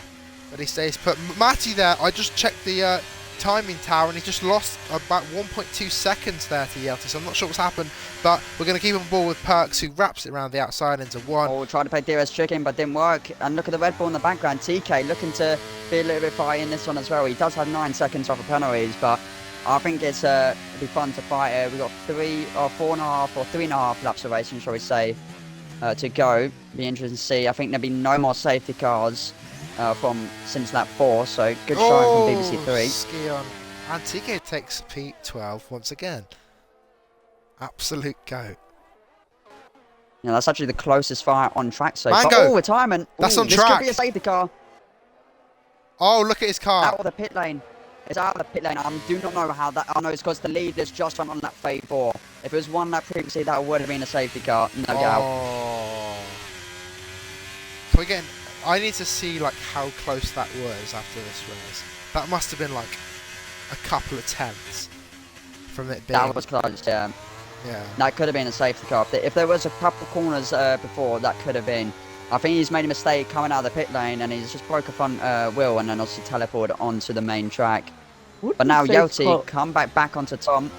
But he stays put. Matty there, I just checked the timing tower and he just lost about 1.2 seconds there to Yelty, so I'm not sure what's happened, but we're going to keep on board with Perks, who wraps it around the outside into 1. Oh, trying to play DRS chicken, but didn't work. And look at the Red Bull in the background. TK looking to be a little bit fighty in this one as well. He does have 9 seconds off of penalties, but I think it'll be fun to fight here. We've got 3.5 laps of racing, shall we say, to go. Be interesting to see. I think there'll be no more safety cars since lap 4, so good showing from BBC3. Skion. And TK takes P12 once again. Absolute goat. Yeah, that's actually the closest fight on track so far. Mango. Oh, retirement. That's Ooh, on this track. could be a safety car. Oh, look at his car. Out of the pit lane. It's out of the pit lane. I do not know how that... I know it's because the leaders just went on lap 34. If it was one lap previously, that would have been a safety car. No doubt. Can we get I need to see like how close that was after this race. That must have been like a couple of tenths from it being. That was close, yeah. Yeah. That could have been a safety car. If there was a couple corners before, that could have been. I think he's made a mistake coming out of the pit lane, and he's just broke a front wheel and then obviously teleported onto the main track. What But does now safety Yelty car- come back onto Tom,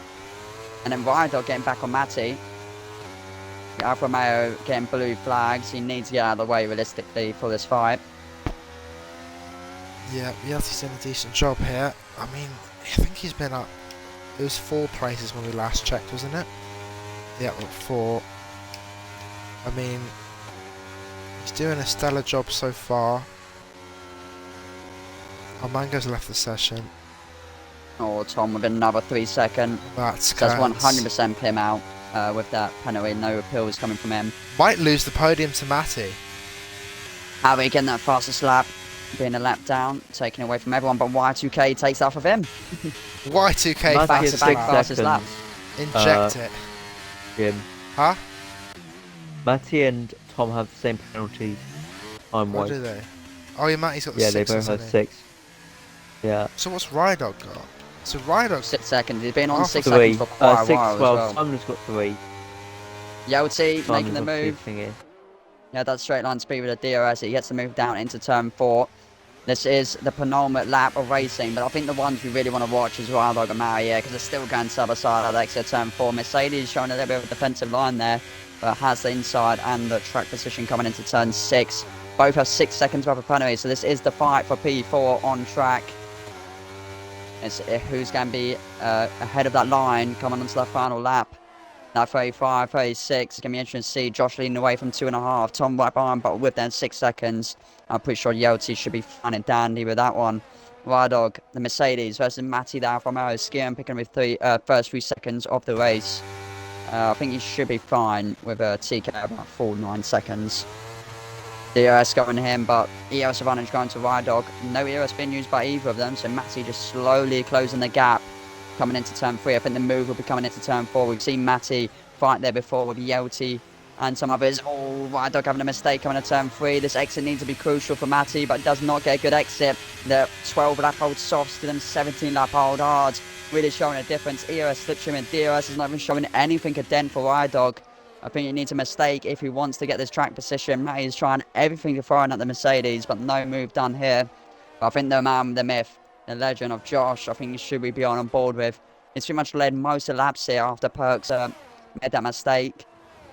and then Rydell getting back on Matty. Alfa Romeo getting blue flags. He needs to get out of the way realistically for this fight. Yeah, Yelty's done a decent job here. I mean, I think he's been up. It was 4 places when we last checked, wasn't it? Yeah, 4. I mean, he's doing a stellar job so far. Armango's left the session. Or Tom with another 3 seconds. That's 100% him out with that penalty. No appeals coming from him. Might lose the podium to Matty. Harry getting that fastest lap, being a lap down, taken away from everyone, but Y2K takes off of him. Y2K Matty Back is to fastest back 6 lap. fastest lap. seconds. Inject it. Jim. Huh? Matty and Tom have the same penalties. I'm What white. do they? Oh, yeah, Matty's got the Yeah, 6. they both have hasn't he? 6. Yeah. So what's Rydog got? So Rydog 6 seconds. He's been on Oh, 6 3. seconds for quite a 6 while as well. as well. Simon's got 3. Yelty making the Simon's got move. thingy. Yeah, that straight line speed with the DRS. He gets the move down into turn 4. This is the penultimate lap of racing, but I think the ones we really want to watch is Rydog and Mario, because they're still going to the other side of the exit turn 4. Mercedes showing a little bit of a defensive line there, but has the inside and the track position coming into turn 6. Both have 6 seconds worth of penalty, so this is the fight for P4 on track. It's who's going to be ahead of that line coming onto the final lap. Now 35, 36, it's going to be interesting to see Josh leading away from 2.5. Tom right behind, but with them 6 seconds. I'm pretty sure Yelty should be fine and dandy with that one. Rydog, the Mercedes versus Matty, the Alfa Romeo, skiing picking with first 3 seconds of the race. I think he should be fine with a TK about 4-9 seconds. DRS going to him, but EOS advantage going to Rydog. No EOS being used by either of them, so Matty just slowly closing the gap coming into turn 3. I think the move will be coming into turn 4. We've seen Matty fight there before with Yelty and some others. Oh, Rydog having a mistake coming to turn 3. This exit needs to be crucial for Matty, but does not get a good exit. The 12 lap hold softs to them 17 lap hold hards. Really showing a difference. EOS slips him in. DRS is not even showing anything a dent for Rydog. I think he needs a mistake if he wants to get this track position. Matty is trying everything to throw in at the Mercedes, but no move done here. But I think the man, the myth, the legend of Josh, I think he should be on board with. He's pretty much led most of the laps here after Perks made that mistake.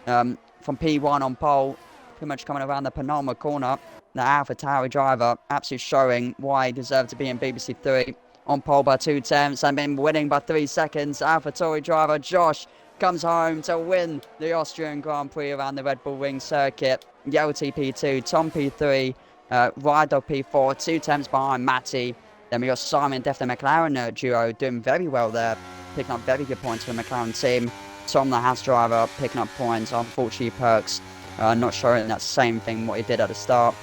From P1 on pole, pretty much coming around the penultimate corner. The AlphaTauri driver absolutely showing why he deserved to be in BBC3. On pole by 2 tenths and been winning by 3 seconds. AlphaTauri driver Josh comes home to win the Austrian Grand Prix around the Red Bull Ring circuit. Yelty P2, Tom P3, Rydog P4, 2 tenths behind Matty. Then we got Simon Def, the McLaren duo, doing very well there, picking up very good points for the McLaren team. Tom, the Haas driver, picking up points. Unfortunately, Perks not showing that same thing what he did at the start.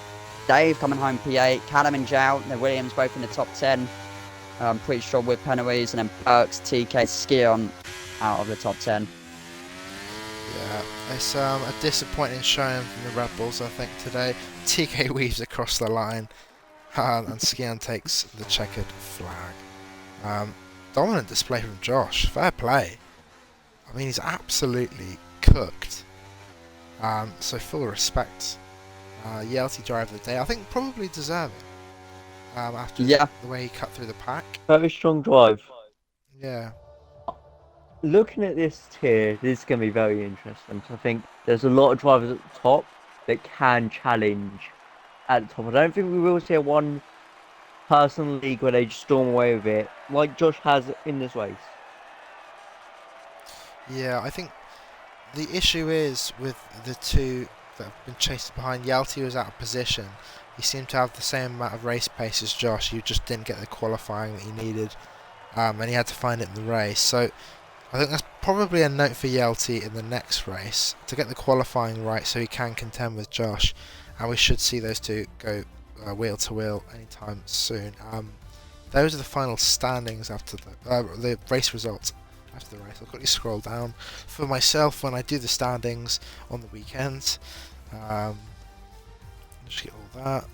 Dave coming home P8, Callum and Jow, the Williams both in the top 10. I'm pretty sure with penalties, and then Perks, TK, Skion out of the top 10. Yeah, it's a disappointing showing from the Red Bulls, I think, today. TK weaves across the line, and Skian takes the checkered flag. Dominant display from Josh. Fair play. I mean, he's absolutely cooked. So full respect. Yelty driver of the day. I think probably deserving. After the way he cut through the pack. Very strong drive. Yeah. Looking at this tier, this is going to be very interesting. Because I think there's a lot of drivers at the top that can challenge at the top. I don't think we will see a one-person league where they just storm away with it, like Josh has in this race. Yeah, I think the issue is with the two that have been chased behind. Yelty was out of position. He seemed to have the same amount of race pace as Josh. He just didn't get the qualifying that he needed, and he had to find it in the race. So I think that's probably a note for Yelty in the next race, to get the qualifying right so he can contend with Josh, and we should see those two go wheel to wheel anytime soon. Those are the final standings after the race results after the race. I'll quickly scroll down for myself when I do the standings on the weekends. Just get all that.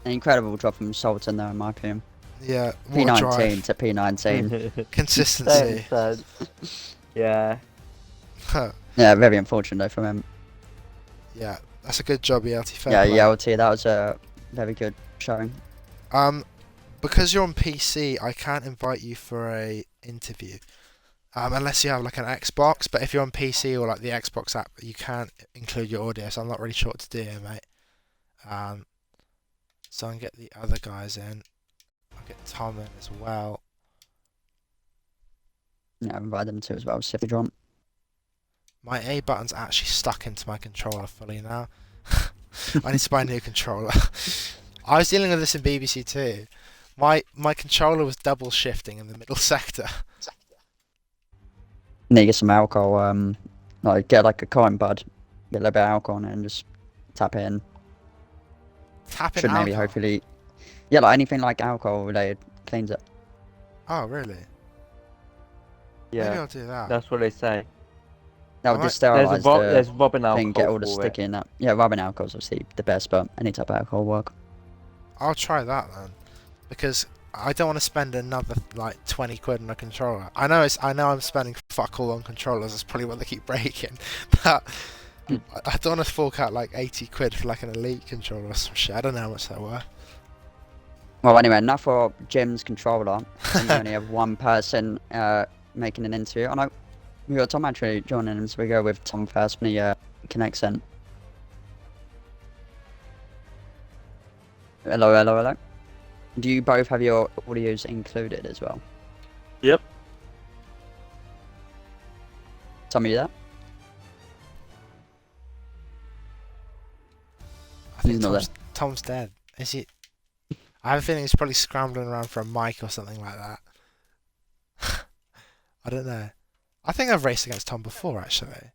An incredible drop from Sultan there, in my opinion. Yeah, what a drive. P19 to P19. Consistency. Yeah. Yeah, very unfortunate though from him. Yeah, that's a good job, ELT. Fair Yeah, play. ELT, that was a very good showing. Because you're on PC, I can't invite you for a interview. Unless you have like an Xbox, but if you're on PC or like the Xbox app, you can't include your audio, so I'm not really sure what to do here, mate. So I can get the other guys in. I'll get Tom in as well. Yeah, I've invited them too as well, so if you want. My A button's actually stuck into my controller fully now. I need to buy a new controller. I was dealing with this in BBC2. My controller was double shifting in the middle sector. Need to get some alcohol, like get like a cotton bud, get a little bit of alcohol on it and just tap it in. Tap in Should maybe alcohol? hopefully, yeah, like anything like alcohol related cleans it. Oh, really? Yeah. Maybe I'll do that. That's what they say. That would Alright. just sterilize the There's rubbing alcohol thing, get all the for sticky it. in that. Yeah, rubbing alcohol's obviously the best, but any type of alcohol will work. I'll try that then, because I don't want to spend another like 20 quid on a controller. I know I'm spending fuck all on controllers. That's probably what they keep breaking, but I don't want to fork out like 80 quid for like an Elite controller or some shit. I don't know how much they're worth. Well, anyway, enough for Jim's controller. I think we only have one person making an interview. I know we got Tom actually joining him, so we go with Tom first when he connects in. Hello, hello, hello. Do you both have your audios included as well? Yep. Tom, are you there? I think He's not Tom's dead. Is he? I have a feeling he's probably scrambling around for a mic or something like that. I don't know. I think I've raced against Tom before, actually.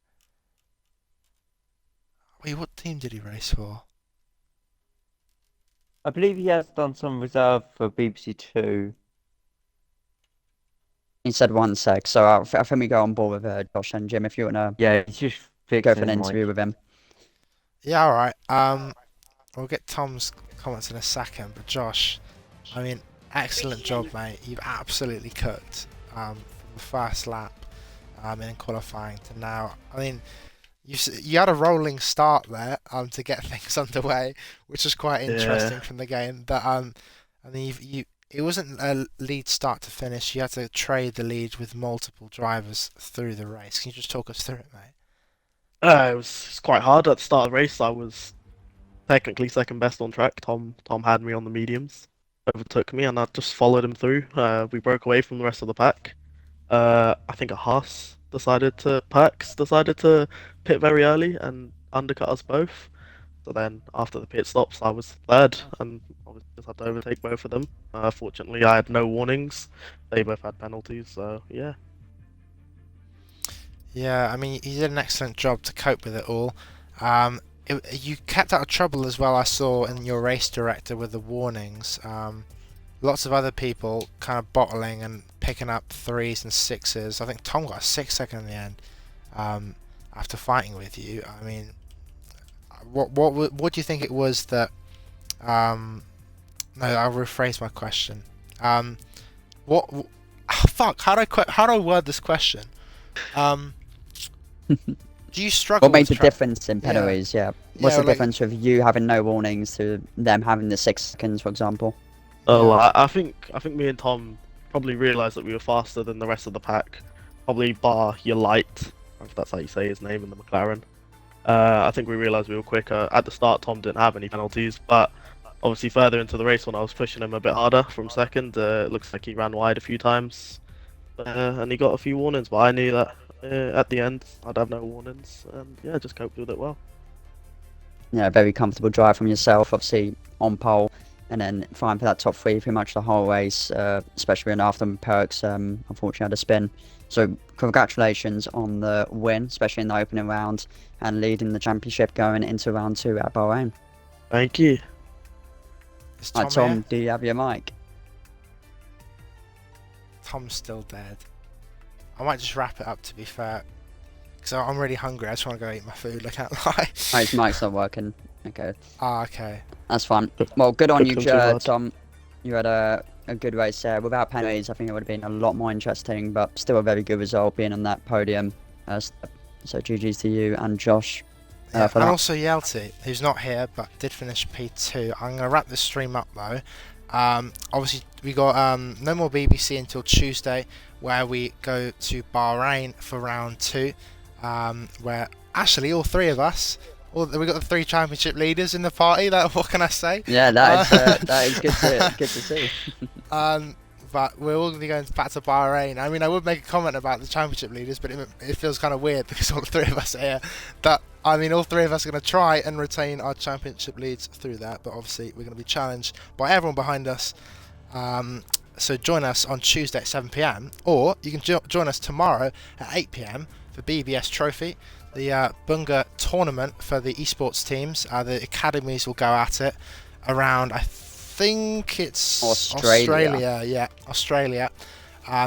Wait, what team did he race for? I believe he has done some reserve for BBC2. He said 1 sec, so I think we go on board with Josh and Jim if you want to Yeah, he's just go fixing for an his mic. interview with him. Yeah, alright. We'll get Tom's comments in a second, but Josh, I mean, excellent job, mate. You've absolutely cooked from the first lap in qualifying to now. I mean, you had a rolling start there to get things underway, which was quite interesting from the game. But I mean, it wasn't a lead start to finish. You had to trade the lead with multiple drivers through the race. Can you just talk us through it, mate? It was quite hard at the start of the race. I was technically second best on track. Tom had me on the mediums, overtook me, and I just followed him through. We broke away from the rest of the pack. I think a Haas decided to pit very early and undercut us both. So then after the pit stops, I was third, and I just had to overtake both of them. Fortunately, I had no warnings. They both had penalties, so yeah. Yeah, I mean, you did an excellent job to cope with it all. You kept out of trouble as well, I saw, in your race director with the warnings. Lots of other people kind of bottling and picking up 3s and 6s. I think Tom got a 6-second in the end after fighting with you. I mean, what do you think it was that... no, I'll rephrase my question. Fuck, how do I word this question? Do you struggle What made with the difference in penalties? Yeah. What's Yeah, the like- difference with you having no warnings to them having the 6 seconds, for example? Oh, Yeah. I think me and Tom probably realised that we were faster than the rest of the pack. Probably bar your light, if that's how you say his name in the McLaren. I think we realised we were quicker. At the start, Tom didn't have any penalties, but obviously further into the race when I was pushing him a bit harder from second, it looks like he ran wide a few times. And he got a few warnings, but I knew that at the end I'd have no warnings, and yeah, just coped with it well. Yeah, very comfortable drive from yourself, obviously on pole, and then fighting for that top 3 pretty much the whole race, especially when after Perks unfortunately had a spin. So congratulations on the win, especially in the opening round, and leading the championship going into round 2 at Bahrain. Thank you. Is Tom, Tom, here? do you have your mic? Tom's still dead. I might just wrap it up, to be fair, because I'm really hungry. I just want to go eat my food. I can't lie. Oh, his mic's not working. Okay. Ah, okay. That's fun. Well, good on Took you, them too hard. Tom. You had a good race there. Without penalties, I think it would have been a lot more interesting, but still a very good result being on that podium. So GG's to you and Josh. Yeah, For and that. also Yelty, who's not here but did finish P2. I'm gonna wrap this stream up though. Obviously we got no more BBC until Tuesday, where we go to Bahrain for round 2, where actually all three of us, we got the 3 championship leaders in the party. That what can I say? Yeah, that is good to see. But we're all going to be going back to Bahrain. I mean, I would make a comment about the championship leaders, but it feels kind of weird because all 3 of us are here. I mean, all 3 of us are going to try and retain our championship leads through that, but obviously we're going to be challenged by everyone behind us. So join us on Tuesday at 7 PM, or you can join us tomorrow at 8 PM for BBS Trophy, the Bunga tournament for the esports teams. The academies will go at it around, I think it's Australia. Yeah, Australia.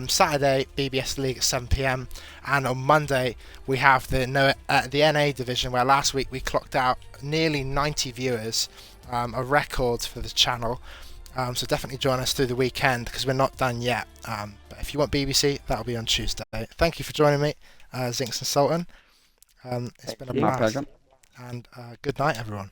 Saturday, BBS League at 7 PM, and on Monday we have the NA division, where last week we clocked out nearly 90 viewers, a record for the channel. So definitely join us through the weekend because we're not done yet. But if you want BBC, that'll be on Tuesday. Thank you for joining me, Zinx and Sultan. It's been a My blast. pleasure. And good night, everyone.